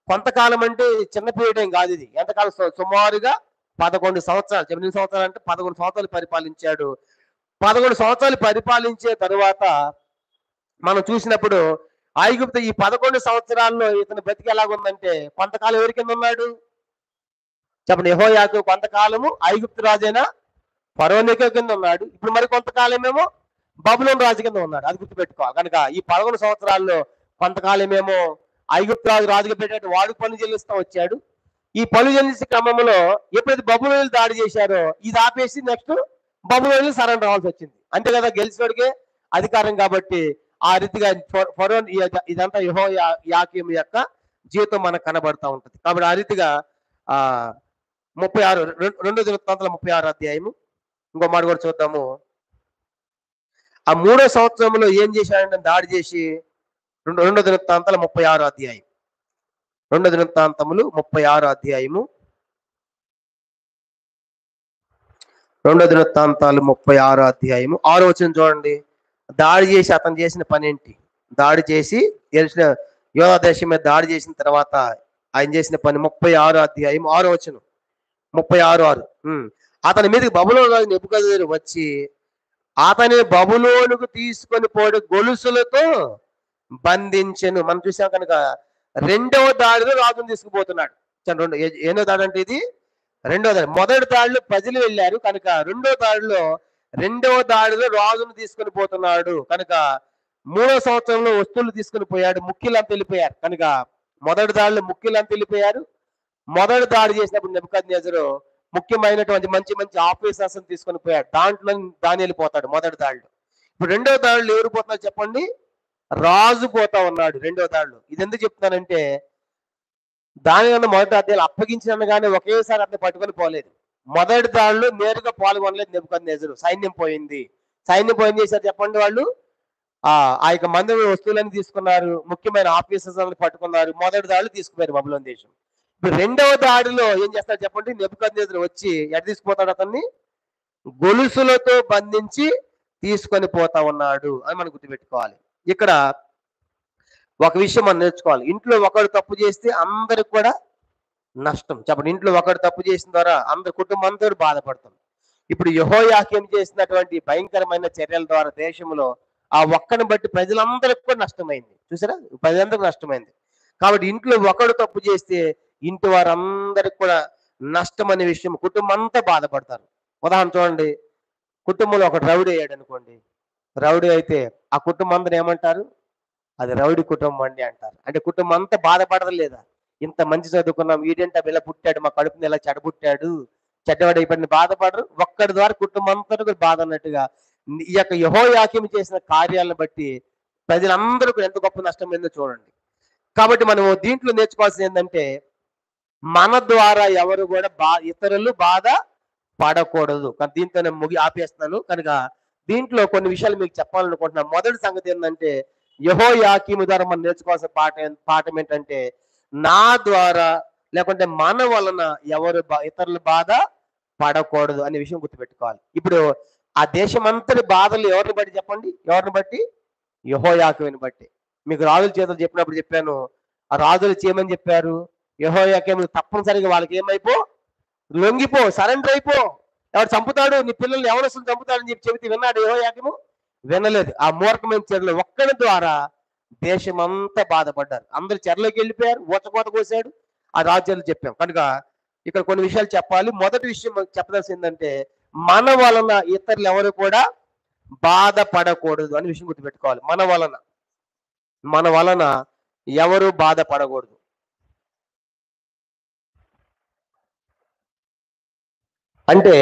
కొంతకాలం అంటే చిన్న పీరియడ్ ఏం కాదు ఇది. ఎంతకాలం? సుమారుగా 11 సంవత్సరాలు. 8 సంవత్సరాలు అంటే 11 సంవత్సరాలు పరిపాలించాడు. 11 సంవత్సరాలు పరిపాలించే తరువాత మనం చూసినప్పుడు ఐగుప్తు ఈ 11 సంవత్సరాల్లో ఇతను బ్రతికి ఎలాగుందంటే, కొంతకాలం ఎవరి కింద ఉన్నాడు చెప్పండి? యెహోయాకీము కొంతకాలము ఐగుప్తు రాజైన ఫరోనికో కింద ఉన్నాడు. ఇప్పుడు మరి కొంతకాలమేమో బబులోను రాజు కింద ఉన్నాడు. అది గుర్తుపెట్టుకోవాలి. కనుక ఈ 11 సంవత్సరాల్లో కొంతకాలమేమో ఐగుప్తు రాజుగా పెట్టేట్టు వాడికి పన్ను చెల్లిస్తూ వచ్చాడు. ఈ పన్ను చెల్లించే క్రమంలో ఎప్పుడైతే బబులోనులు దాడి చేశారో ఇది ఆపేసి నెక్స్ట్ బబులోనులు సరెండర్ అవ్వాల్సి వచ్చింది. అంతే కదా, గెలిచినోడికే అధికారం. కాబట్టి ఆ రీతిగా ఫరోన్ ఇదంతా యెహోయాకీము యొక్క జీవితం మనకు కనబడతా ఉంటుంది. కాబట్టి ఆ రీతిగా ఆ 36 2 దినవృత్తాంతాల 36 అధ్యాయము ఇంకో మాట కూడా చూద్దాము. ఆ 3వ సంవత్సరంలో ఏం చేశాడంటే దాడి చేసి 2 దినవృత్తాంతాల 36 అధ్యాయం 2 దినవృత్తాంతములు 36 అధ్యాయము 2 దినవృత్తాంతాలు 36 అధ్యాయము 6వ వచనం చూడండి. దాడి చేసి అతను చేసిన పని ఏంటి? దాడి చేసి యోధా దేశం మీద దాడి చేసిన తర్వాత ఆయన చేసిన పని 36 అధ్యాయం 6వ వచనం 36:6. అతని మీదకి బబులోను రాజు నెబుకద్నెజరు వచ్చి అతని బబులోనుకు తీసుకొని పోయి గొలుసులతో బంధించెను. మనం చూసాం కనుక రెండవ దాడిలో రాజును తీసుకుపోతున్నాడు. ఎన్నో దాడి అంటే ఇది రెండవ దాడి. మొదటి దాడిలో ప్రజలు వెళ్ళారు కనుక రెండవ దాడిలో రాజును తీసుకొని పోతున్నాడు కనుక 3వ సంవత్సరంలో వస్తువులు తీసుకుని పోయాడు. ముఖ్యులంతా వెళ్ళిపోయారు కనుక మొదటి దాడిలో ముఖ్యులంతా వెళ్ళిపోయారు. మొదటి దాడి చేసినప్పుడు నెబుకద్నెజరు ముఖ్యమైనటువంటి మంచి మంచి ఆఫీసర్స్ తీసుకొని పోయాడు. దాంట్లో దానియేలు పోతాడు మొదటి దాడిలో. ఇప్పుడు రెండవ దాడిలో ఎవరు పోతున్నారు చెప్పండి? రాజు పోతా ఉన్నాడు రెండవ దాడిలో. ఇది ఎందుకు చెప్తున్నానంటే దానికన్నా మొదటి అధ్యాయులు అప్పగించినగానే ఒకేసారి అతను పట్టుకొని పోలేదు. మొదటి దాడిలో నేరుగా పాల్గొనలేదు నెబుకద్నెజరు. సైన్యం పోయింది చేశారు చెప్పండి. వాళ్ళు ఆ యొక్క మందిర వస్తువులన్నీ తీసుకున్నారు, ముఖ్యమైన ఆఫీసర్స్ పట్టుకున్నారు. మొదటి దాడిలో తీసుకుపోయారు బబులోను దేశం. ఇప్పుడు రెండవ దాడిలో ఏం చేస్తాడు చెప్పండి? నెబుకద్నెజరు వచ్చి ఎటు తీసుకుపోతాడు? అతన్ని గొలుసులతో బంధించి తీసుకొని పోతా ఉన్నాడు అని మనం గుర్తుపెట్టుకోవాలి. ఇక్కడ ఒక విషయం మనం నేర్చుకోవాలి. ఇంట్లో ఒకడు తప్పు చేస్తే అందరికి కూడా నష్టం. చెప్పండి, ఇంట్లో ఒకడు తప్పు చేసిన ద్వారా అందరి కుటుంబం అంతా బాధపడుతుంది. ఇప్పుడు యెహోయాకీం చేసినటువంటి భయంకరమైన చర్యల ద్వారా దేశంలో ఆ ఒక్కని బట్టి ప్రజలందరికీ కూడా నష్టమైంది. చూసారా, ప్రజలందరికీ నష్టమైంది. కాబట్టి ఇంట్లో ఒకడు తప్పు చేస్తే ఇంటి వారందరికి కూడా నష్టం అనే విషయం కుటుంబం అంతా బాధపడతారు. ఉదాహరణ చూడండి, కుటుంబంలో ఒకటి రౌడీ అయ్యాడు అనుకోండి. రౌడీ అయితే ఆ కుటుంబం అందరూ ఏమంటారు? అది రౌడీ కుటుంబం అండి అంటారు. అంటే కుటుంబం అంతా బాధపడదు లేదా? ఇంత మంచి చదువుకున్నాం, వీడంటే ఇలా పుట్టాడు, మా కడుపుని ఇలా చెడబుట్టాడు, చెడ్డవాడు అయిపోయిన బాధపడరు. ఒక్కడి ద్వారా కుటుంబం అంతా కూడా బాధ అన్నట్టుగా ఈ యొక్క యెహోయాకీం చేసిన కార్యాలను బట్టి ప్రజలందరూ ఎంత గొప్ప నష్టం ఏందో చూడండి. కాబట్టి మనం దీంట్లో నేర్చుకోవాల్సింది ఏంటంటే మన ద్వారా ఎవరు కూడా ఇతరులు బాధ పడకూడదు. దీంతోనే ఆపేస్తున్నాను. కనుక దీంట్లో కొన్ని విషయాలు మీకు చెప్పాలనుకుంటున్నాను. మొదటి సంగతి ఏంటంటే యెహోయాకీము ద్వారా మనం నేర్చుకోవాల్సిన పాఠం ఏంటంటే నా ద్వారా లేకుంటే మన వలన ఎవరు ఇతరులు బాధ పడకూడదు అనే విషయం గుర్తుపెట్టుకోవాలి. ఇప్పుడు ఆ దేశం అంతటి బాధలు ఎవరిని బట్టి చెప్పండి? ఎవరిని బట్టి? యెహోయాకీముని బట్టి. మీకు రాజుల చేతులు చెప్పినప్పుడు చెప్పాను, ఆ రాజులు చేయమని చెప్పారు. యెహోయాకీము తప్పనిసరిగా వాళ్ళకి ఏమైపో, లొంగిపో, సరెండర్ అయిపో, ఎవరు చంపుతాడు నీ పిల్లల్ని, ఎవరొస్తుంది చంపుతాడని చెబితే విన్నాడు యెహోయాకీము? వినలేదు. ఆ మూర్ఖమైన చర్యలు ఒక్కడి ద్వారా దేశం అంతా బాధపడ్డారు. అందరు చెరలోకి వెళ్ళిపోయారు. ఊచకోత కోసాడు. ఆ రాజ్యాలు చెప్పాం. కనుక ఇక్కడ కొన్ని విషయాలు చెప్పాలి. మొదటి విషయం చెప్పదలసింది ఏంటంటే మన వలన ఇతరులు ఎవరు కూడా బాధపడకూడదు అనే విషయం గుర్తుపెట్టుకోవాలి. మన వలన ఎవరు బాధపడకూడదు. అంటే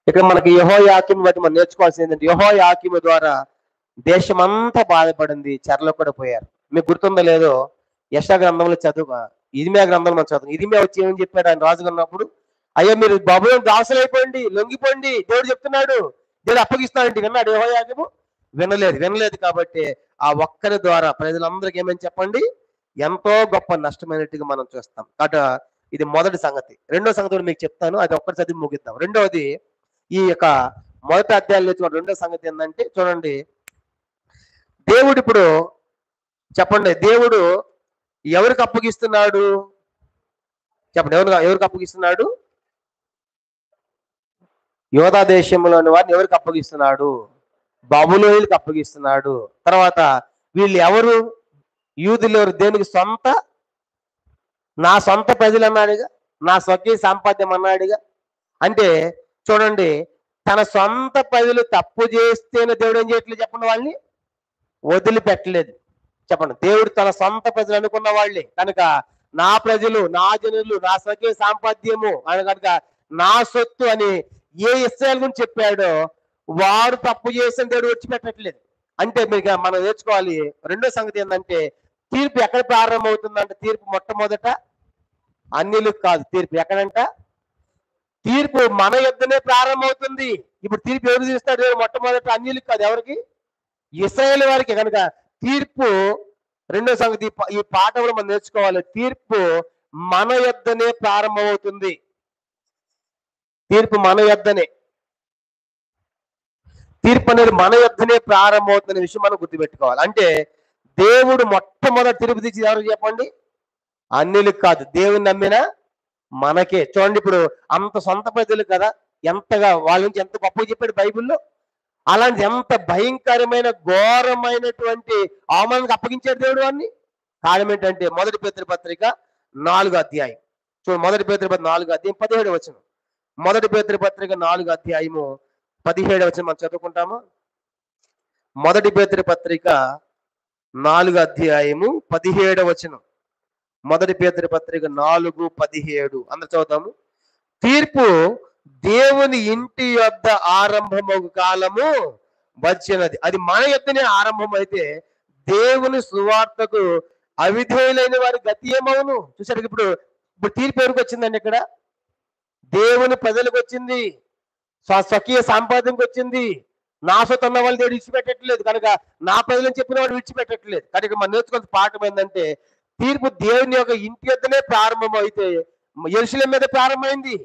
ఇక్కడ మనకి యెహోయాకీము బట్టి మనం నేర్చుకోవాల్సింది ఏంటంటే యెహోయాకీము ద్వారా దేశం అంతా బాధపడింది, చెరలో కూడా పోయారు. మీకు గుర్తుందో లేదో, యెషయా గ్రంథంలో ఇర్మీయా గ్రంథంలో మనం చదువు. ఇర్మీయా వచ్చి ఏమని చెప్పాడు ఆయన రాజుగా ఉన్నప్పుడు? అయ్యో మీరు బబులోను దాసులైపోండి, లొంగిపోండి, దేవుడు చెప్తున్నాడు, దేవుడు అప్పగిస్తాడంటే విన్నాడు యెహోయాకీము? వినలేదు. కాబట్టి ఆ ఒక్కరి ద్వారా ప్రజలందరికీ ఏమని చెప్పండి? ఎంతో గొప్ప నష్టమైనట్టుగా మనం చూస్తాం. కాబట్టి ఇది మొదటి సంగతి. రెండో సంగతి కూడా మీకు చెప్తాను, అది ఒక్కటి చదివి ముగిద్దాం. రెండవది ఈ యొక్క మొదటి అధ్యాయంలో రెండో సంగతి ఏంటంటే చూడండి, దేవుడు ఇప్పుడు చెప్పండి, దేవుడు ఎవరికి అప్పగిస్తున్నాడు? చెప్పండి, ఎవరికి అప్పగిస్తున్నాడు? యోధా దేశంలోని వారిని ఎవరికి అప్పగిస్తున్నాడు? బబులోనులకు అప్పగిస్తున్నాడు. తర్వాత వీళ్ళు ఎవరు? యూదులు ఎవరు? దేనికి నా సొంత ప్రజలు అన్నాడుగా, నా స్వకీయ సాంపాద్యం అన్నాడుగా. అంటే చూడండి, తన సొంత ప్రజలు తప్పు చేస్తేనే దేవుడు ఏం చేయట్లేదు చెప్పండి, వాళ్ళని వదిలిపెట్టలేదు. చెప్పండి, దేవుడు తన సొంత ప్రజలు అనుకున్న వాళ్ళే కనుక నా ప్రజలు, నా జనులు, నా స్వకీయ సాంపాద్యము అని కనుక నా సొత్తు అని ఏ ఇశ్రాయేలు గురించి చెప్పాడో వాడు తప్పు చేసిన దేవుడు విడిచిపెట్టట్లేదు. అంటే మీకు మనం నేర్చుకోవాలి. రెండో సంగతి ఏంటంటే తీర్పు ఎక్కడ ప్రారంభమవుతుందంట? తీర్పు మొట్టమొదట అన్యులకు కాదు. తీర్పు ఎక్కడంట? తీర్పు మన యుద్ధనే ప్రారంభమవుతుంది. ఇప్పుడు తీర్పు ఎవరు తీస్తాడు? మొట్టమొదట అన్యులకు కాదు. ఎవరికి? ఇశ్రాయేలు వారికి. కనుక తీర్పు రెండో సంగతి ఈ పాఠంలో మనం నేర్చుకోవాలి. తీర్పు మన యుద్ధనే ప్రారంభమవుతుంది. తీర్పు మన యుద్ధనే, తీర్పు అనేది మన యుద్ధనే ప్రారంభమవుతున్న విషయం మనం గుర్తుపెట్టుకోవాలి. అంటే దేవుడు మొట్టమొదటి తీర్పు తీసి ఎవరు చెప్పండి? అన్యులకు కాదు, దేవుని నమ్మిన మనకే. చూడండి, ఇప్పుడు అంత సొంత ప్రజలు కదా, ఎంతగా వాళ్ళ నుంచి ఎంత గొప్పగా చెప్పాడు బైబిల్లో. అలాంటి ఎంత భయంకరమైన ఘోరమైనటువంటి అవమానానికి అప్పగించాడు దేవుడు వాడిని. కారణం ఏంటంటే మొదటి పేతురు పత్రిక 4వ అధ్యాయం చూడండి. మొదటి పేతురు పత్రిక 4వ అధ్యాయం 17వ వచనం. మొదటి పేతురు పత్రిక 4వ అధ్యాయము 17వ వచనం మనం చదువుకుంటాము. మొదటి పేతురు పత్రిక 4వ అధ్యాయము 17వ వచనం. మొదటి పేతురు పత్రిక 4:17 అందరు చదువుతాము. తీర్పు దేవుని ఇంటి యొద్ద ఆరంభమగు కాలము వచ్చినది. అది మన యొద్దనే ఆరంభం అయితే దేవుని సువార్తకు అవిధేయులైన వారి గతి ఏమవును? చూసారు, ఇప్పుడు తీర్పు ఎవరికి వచ్చిందండి? ఇక్కడ దేవుని ప్రజలకు వచ్చింది, స్వకీయ సంపాదనకు వచ్చింది. నా సొత్తు అన్న వాళ్ళు దేవుడు విడిచిపెట్టట్లేదు, కనుక నా ప్రజలను చెప్పిన వాడు విడిచిపెట్టట్లేదు. కనుక మనం నేర్చుకోవాల్సిన పాఠం ఏంటంటే తీర్పు దేవుని యొక్క ఇంటి యొద్దనే ప్రారంభం అయితే యెరూషలేము మీద ప్రారంభమైంది,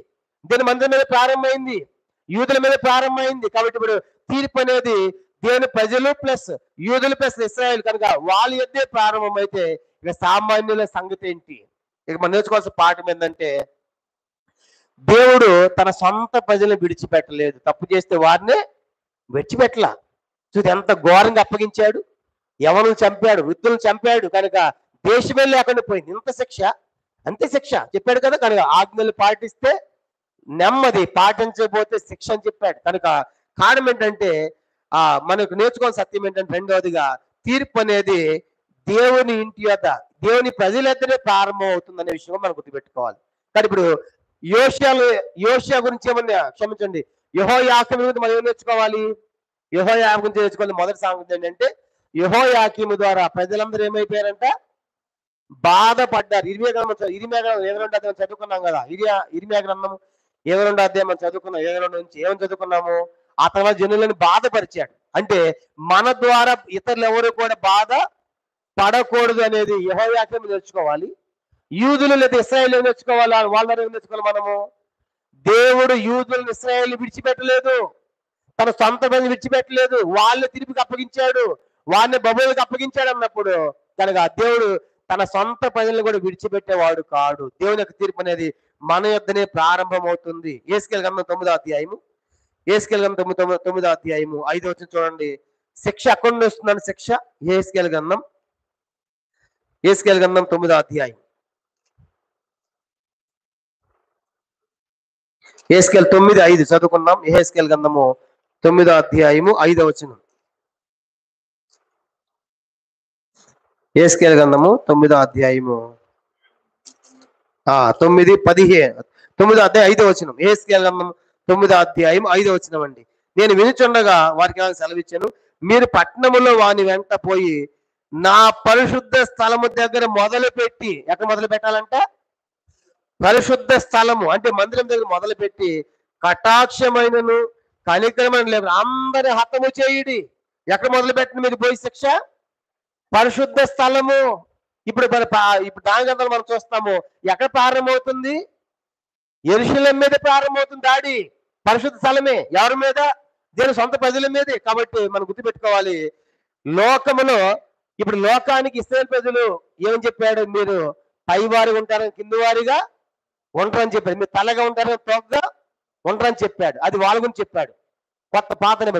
దేవుని మందిరం మీద ప్రారంభమైంది, యూదుల మీద ప్రారంభమైంది. కాబట్టి ఇప్పుడు తీర్పు అనేది దేవుని ప్రజలు ప్లస్ యూదులు ప్లస్ ఇశ్రాయేలు, కనుక వాళ్ళ యొద్దే ప్రారంభం అయితే ఇక సామాన్యుల సంగతి ఏంటి? ఇక మనం నేర్చుకోవాల్సిన పాఠం ఏంటంటే దేవుడు తన సొంత ప్రజలను విడిచిపెట్టలేదు, తప్పు చేస్తే వారినే విడిచిపెట్టలా. చూసి ఎంత ఘోరంగా అప్పగించాడు. యవనులు చంపాడు, వృద్ధులను చంపాడు. కనుక దేశమే లేకుండా పోయింది. ఇంత శిక్ష, అంతే శిక్ష చెప్పాడు కదా. కనుక ఆజ్ఞలు పాటిస్తే నెమ్మది, పాటించకపోతే శిక్ష అని చెప్పాడు. కనుక కారణం ఏంటంటే మనకు నేర్చుకోవాల్సిన సత్యం ఏంటంటే రెండవదిగా తీర్పు అనేది దేవుని ఇంటి యొద్ద, దేవుని ప్రజల యొద్దనే ప్రారంభం అవుతుంది అనే విషయం మనం గుర్తుపెట్టుకోవాలి. కానీ ఇప్పుడు యోషియా గురించి ఏమన్నా, క్షమించండి, యెహోయాకీము గురించి మనం ఏం నేర్చుకోవాలి? యెహోయాకీము గురించి నేర్చుకోవాలి. మొదటి సంగతి ఏంటంటే యెహోయాకీము ద్వారా ప్రజలందరూ ఏమైపోయారంట? బాధపడ్డారు. ఇరిమియా గ్రంథం 22వ అధ్యాయం చదువుకున్నాం కదా. ఇరిమియా గ్రంథం 22వ అధ్యాయం మనం చదువుకున్నాం. 22 నుంచి ఏమని చదువుకున్నాము? ఆ తర్వాత జనులను బాధపరిచాడు. అంటే మన ద్వారా ఇతరులు ఎవరు కూడా బాధ పడకూడదు అనేది యెహోయాకీము నేర్చుకోవాలి. యూదులు లేదా ఇశ్రాయేలు నేర్చుకోవాలి. వాళ్ళ ఏం నేర్చుకోవాలి మనము? దేవుడు యూదులను ఇశ్రాయేలు విడిచిపెట్టలేదు, తన సొంత ప్రజలు విడిచిపెట్టలేదు, వాళ్ళని తిరిగి అప్పగించాడు, వాళ్ళని బబులకు అప్పగించాడు అన్నప్పుడు కనుక దేవుడు తన సొంత ప్రజలను కూడా విడిచిపెట్టేవాడు కాడు. దేవుని యొక్క తీర్పు అనేది మన యొద్దనే ప్రారంభం అవుతుంది. యేసెకేలు గ్రంథం 9వ అధ్యాయము, యేసెకేలు గ్రంథం 9వ అధ్యాయము 5వ వచనం చూడండి. శిక్ష అక్కడ నుండి వస్తుందని శిక్ష. యేసెకేలు గ్రంథం 9వ అధ్యాయం, యేసెకేలు 9:5 చదువుకున్నాం. యేసెకేలు గ్రంథము 9వ అధ్యాయము 5వ వచనం. యేసెకేలు గ్రంథము 9వ అధ్యాయము 9:15 9వ అధ్యాయం 5వ వచనం. యేసెకేలు గ్రంథం 9వ అధ్యాయం 5వ వచనం అండి. నేను వినుచుండగా వారికి సెలవిచ్చాను, మీరు పట్టణములో వాని వెంట పోయి నా పరిశుద్ధ స్థలము దగ్గర మొదలుపెట్టి, ఎక్కడ మొదలు పెట్టాలంట? పరిశుద్ధ స్థలము అంటే మందిరం దగ్గర మొదలుపెట్టి కటాక్షమైనను కనికరమైన లేదు అందరి హతము చేయుడి. ఎక్కడ మొదలు పెట్టండి మీరు పోయి శిక్ష? పరిశుద్ధ స్థలము. ఇప్పుడు దాని గంటలు మనం చూస్తాము, ఎక్కడ ప్రారంభమవుతుంది? యెరూషలేము మీద ప్రారంభమవుతుంది దాడి. పరిశుద్ధ స్థలమే. ఎవరి మీద? దేవుని సొంత ప్రజల మీదే. కాబట్టి మనం గుర్తుపెట్టుకోవాలి, లోకములో ఇప్పుడు లోకానికి ఇశ్రాయేలు ప్రజలు ఏమని చెప్పాడు? మీరు పైవారిగా ఉంటారని కింది వారిగా ఉంటారని చెప్పాడు, మీరు తలగా ఉంటారని తోకగా ఉంటారని చెప్పాడు. అది వాళ్ళ గురించి చెప్పాడు.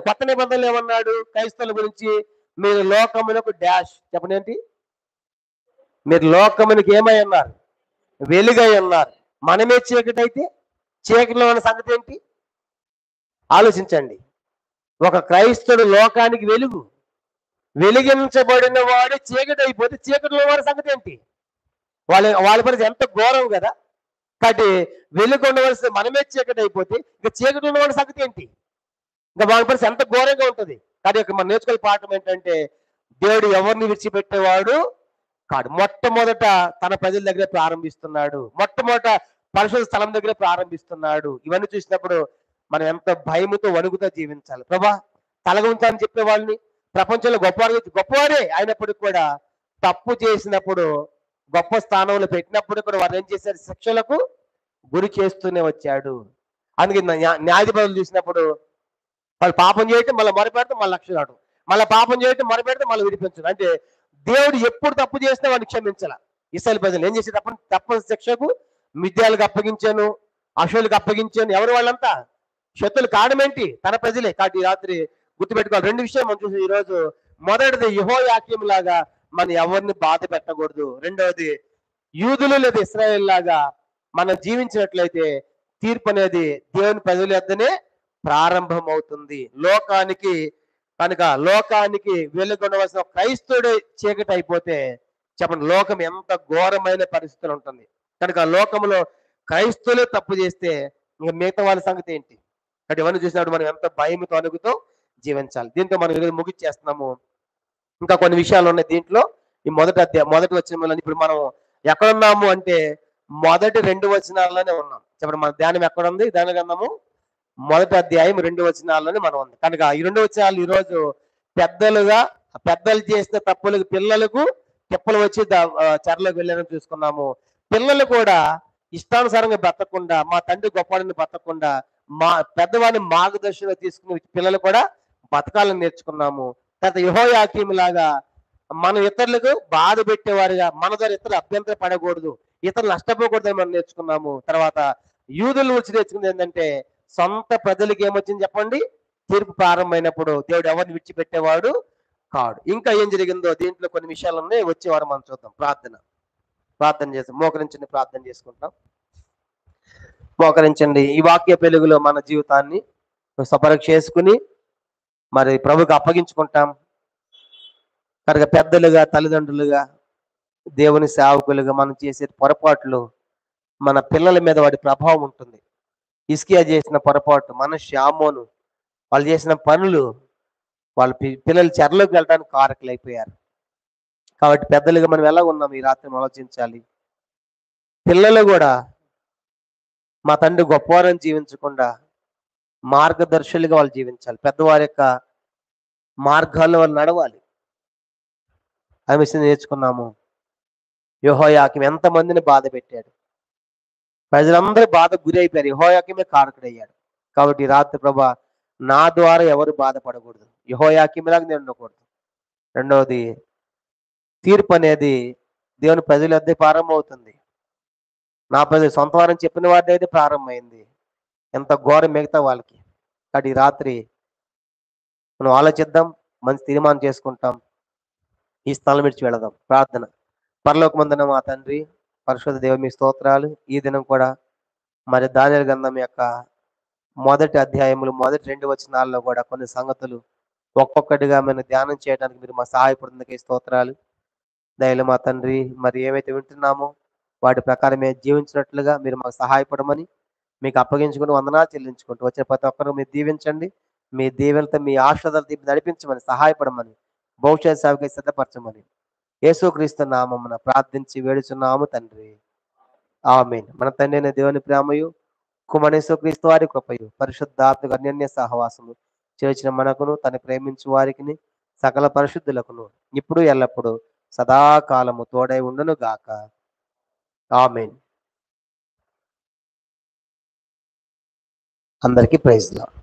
కొత్త నిబంధనలు ఏమన్నాడు క్రైస్తవుల గురించి? మీరు లోకమునకు డాష్ చెప్పండి ఏంటి? మీరు లోకమునికి ఏమై ఉన్నారు? వెలుగై ఉన్నారు. మనమే చీకటి అయితే చీకటిలో ఉన్న సంగతి ఏంటి? ఆలోచించండి. ఒక క్రైస్తవుడు లోకానికి వెలుగు, వెలిగించబడిన వాడు చీకటి అయిపోతే చీకటిలో వాడి సంగతి ఏంటి? వాళ్ళ పరిస్థితి ఎంత ఘోరం కదా. కాబట్టి వెలుగు ఉండవలసిన మనమే చీకటి అయిపోతే ఇంకా చీకటి ఉన్నవాడి సంగతి ఏంటి? ఇంకా వాళ్ళ పరిస్థితి ఎంత ఘోరంగా ఉంటుంది. కానీ మనం నేర్చుకునే పాఠం ఏంటంటే దేవుడు ఎవరిని విడిచిపెట్టేవాడు కాదు. మొట్టమొదట తన ప్రజల దగ్గర ప్రారంభిస్తున్నాడు. మొట్టమొదట పరిశుద్ధ స్థలం దగ్గర ప్రారంభిస్తున్నాడు. ఇవన్నీ చూసినప్పుడు మనం ఎంత భయముతో వణుకుతో జీవించాలి. ప్రభా తలగొంతా అని చెప్పే వాళ్ళని ప్రపంచంలో గొప్పవాడే అయినప్పటికీ కూడా తప్పు చేసినప్పుడు గొప్ప స్థానంలో పెట్టినప్పుడు కూడా వారు ఏం చేశారు? శిక్షలకు గురి చేస్తూనే వచ్చాడు. అందుకే న్యాయాధిపతులు చూసినప్పుడు వాళ్ళు పాపం చేయటం, మళ్ళీ మొరపెడితే మళ్ళీ లక్ష రావడం, మళ్ళీ పాపం చేయటం, మొరపెడితే మళ్ళీ విడిపించడం. అంటే దేవుడు ఎప్పుడు తప్పు చేసినా వాడిని క్షమించాల. ఇశ్రాయేలు ప్రజలు ఏం చేసే తప్పని శిక్షకు మిద్యాలకు అప్పగించాను, అశ్వులకు అప్పగించాను. ఎవరు వాళ్ళంతా? శత్రులు. కారణం ఏంటి? తన ప్రజలే. కాబట్టి ఈ రాత్రి గుర్తుపెట్టుకోవాలి. రెండు విషయాలు మనం చూసి ఈరోజు, మొదటిది యెహోయాకీం లాగా మనం ఎవరిని బాధ పెట్టకూడదు. రెండవది యూదులు లేదా ఇశ్రాయేల్ లాగా మనం జీవించినట్లయితే తీర్పు అనేది దేవుని ప్రజల యొద్దనే ప్రారంభం అవుతుంది. లోకానికి వెలుగొనవలసిన క్రైస్తవుడే చీకటి అయిపోతే చెప్పండి, లోకం ఎంత ఘోరమైన పరిస్థితులు ఉంటుంది. కనుక లోకంలో క్రైస్తవులే తప్పు చేస్తే ఇంకా మిగతా వాళ్ళ సంగతి ఏంటి? అంటే ఇవన్నీ చూసినప్పుడు మనం ఎంత భయంతో అనుగుతూ జీవించాలి. దీంతో మనం ఈరోజు ముగిచ్చేస్తున్నాము. ఇంకా కొన్ని విషయాలు ఉన్నాయి దీంట్లో. ఈ మొదటి వచనంలో ఇప్పుడు మనం ఎక్కడున్నాము అంటే మొదటి 2 వచనాల్లోనే ఉన్నాం. చెప్పండి, మన ధ్యానం ఎక్కడ ఉంది? ధ్యాన గ్రంథము మొదటి అధ్యాయం 2 వచనాల్లోనే మనం ఉంది. కనుక ఈ 2 వచనాలు ఈరోజు పెద్దలు చేసిన తప్పులకు పిల్లలకు తిప్పలు వచ్చి చెరలోకి వెళ్ళారని చూసుకున్నాము. పిల్లలు కూడా ఇష్టానుసారంగా బతకకుండా, మా తండ్రి గొప్పవాడిని బతకకుండా, మా పెద్దవాడిని మార్గదర్శనంగా తీసుకుని పిల్లలు కూడా బతకాలని నేర్చుకున్నాము. తర్వాత యెహోయాకీం లాగా మనం ఇతరులకు బాధ పెట్టేవారుగా, మన ద్వారా ఇతరులు అభ్యంతర పడకూడదు, ఇతరులు నష్టపోకూడదు అని మనం నేర్చుకున్నాము. తర్వాత యూదుల నుంచి నేర్చుకుంది ఏంటంటే, సొంత ప్రజలకి ఏమొచ్చింది చెప్పండి? తీర్పు ప్రారంభమైనప్పుడు దేవుడు ఎవరిని విడిచిపెట్టేవాడు కాడు. ఇంకా ఏం జరిగిందో దీంట్లో కొన్ని విషయాలు ఉన్నాయి. వచ్చేవారు మనం చూద్దాం. ప్రార్థన చేస్తాం. మోకరించండి, ప్రార్థన చేసుకుంటాం. మోకరించండి. ఈ వాక్య వెలుగులో మన జీవితాన్ని సపరీక్ష చేసుకుని మరి ప్రభుకి అప్పగించుకుంటాం. కనుక పెద్దలుగా, తల్లిదండ్రులుగా, దేవుని సేవకులుగా మనం చేసే పొరపాట్లు మన పిల్లల మీద వాడి ప్రభావం ఉంటుంది. హిజ్కియా చేసిన పొరపాటు, ఆమోను వాళ్ళు చేసిన పనులు వాళ్ళ పిల్లలు చెరలోకి వెళ్ళడానికి కారకులైపోయారు. కాబట్టి పెద్దలుగా మనం ఎలా ఉన్నాం ఈ రాత్రి ఆలోచించాలి. పిల్లలు కూడా మా తండ్రి గొప్పవారని జీవించకుండా మార్గదర్శులుగా వాళ్ళు జీవించాలి. పెద్దవారి యొక్క మార్గాల్లో వాళ్ళు నడవాలి. ఆ విషయం నేర్చుకున్నాము. యెహోయాకీం ఎంతమందిని బాధ పెట్టాడు. ప్రజలందరూ బాధకు గురి అయిపోయారు. యెహోయాకీమే కారకుడయ్యాడు. కాబట్టి రాత్రి ప్రభా నా ద్వారా ఎవరు బాధపడకూడదు, యెహోయాకీంలాగా నేను ఉండకూడదు. రెండవది, తీర్పు అనేది దేవుని ప్రజల వద్దే ప్రారంభమవుతుంది. నా ప్రజలు సొంత వారని చెప్పిన వారి అయితే ప్రారంభమైంది. ఎంత ఘోరం మిగతా వాళ్ళకి. కాబట్టి ఈ రాత్రి మనం ఆలోచిద్దాం, మంచి తీర్మానం చేసుకుంటాం, ఈ స్థలం విడిచి వెళదాం. ప్రార్థన. పరలోకమందున మా తండ్రి, పరిశుద్ధ దేవ మీ స్తోత్రాలు. ఈ దినం కూడా మరి దానియేలు గ్రంథం యొక్క మొదటి అధ్యాయములు మొదటి 2 వచనాల్లో కూడా కొన్ని సంగతులు ఒక్కొక్కటిగా మేము ధ్యానం చేయడానికి మీరు మా సహాయపడుతుందికే స్తోత్రాలు. దయలు మా తండ్రి, మరి ఏవైతే వింటున్నామో వాటి ప్రకారమే జీవించినట్లుగా మీరు మాకు సహాయపడమని మీకు అప్పగించుకుని వందనాలు చెల్లించుకుంటూ వచ్చిన ప్రతి ఒక్కరు మీరు దీవించండి. మీ దీవెనతో మీ ఆశీర్వాదాలు తీపి నడిపించమని సహాయపడమని, భవిష్యత్ సేవకై సిద్ధపరచమని యేసుక్రీస్తు నామమున ప్రార్థించి వేడుచున్నాము తండ్రి. ఆమేన్. మన తండ్రి అయిన దేవుని ప్రేమయు, కుమారుని యేసుక్రీస్తు వారి కృపయు, పరిశుద్ధాత్మ అన్యోన్య సహవాసము చేర్చిన మనకును తను ప్రేమించు వారికిని సకల పరిశుద్ధులకును ఇప్పుడు ఎల్లప్పుడు సదాకాలము తోడై ఉండును గాక. ఆమేన్. అందరికీ ప్రైజ్ లార్డ్.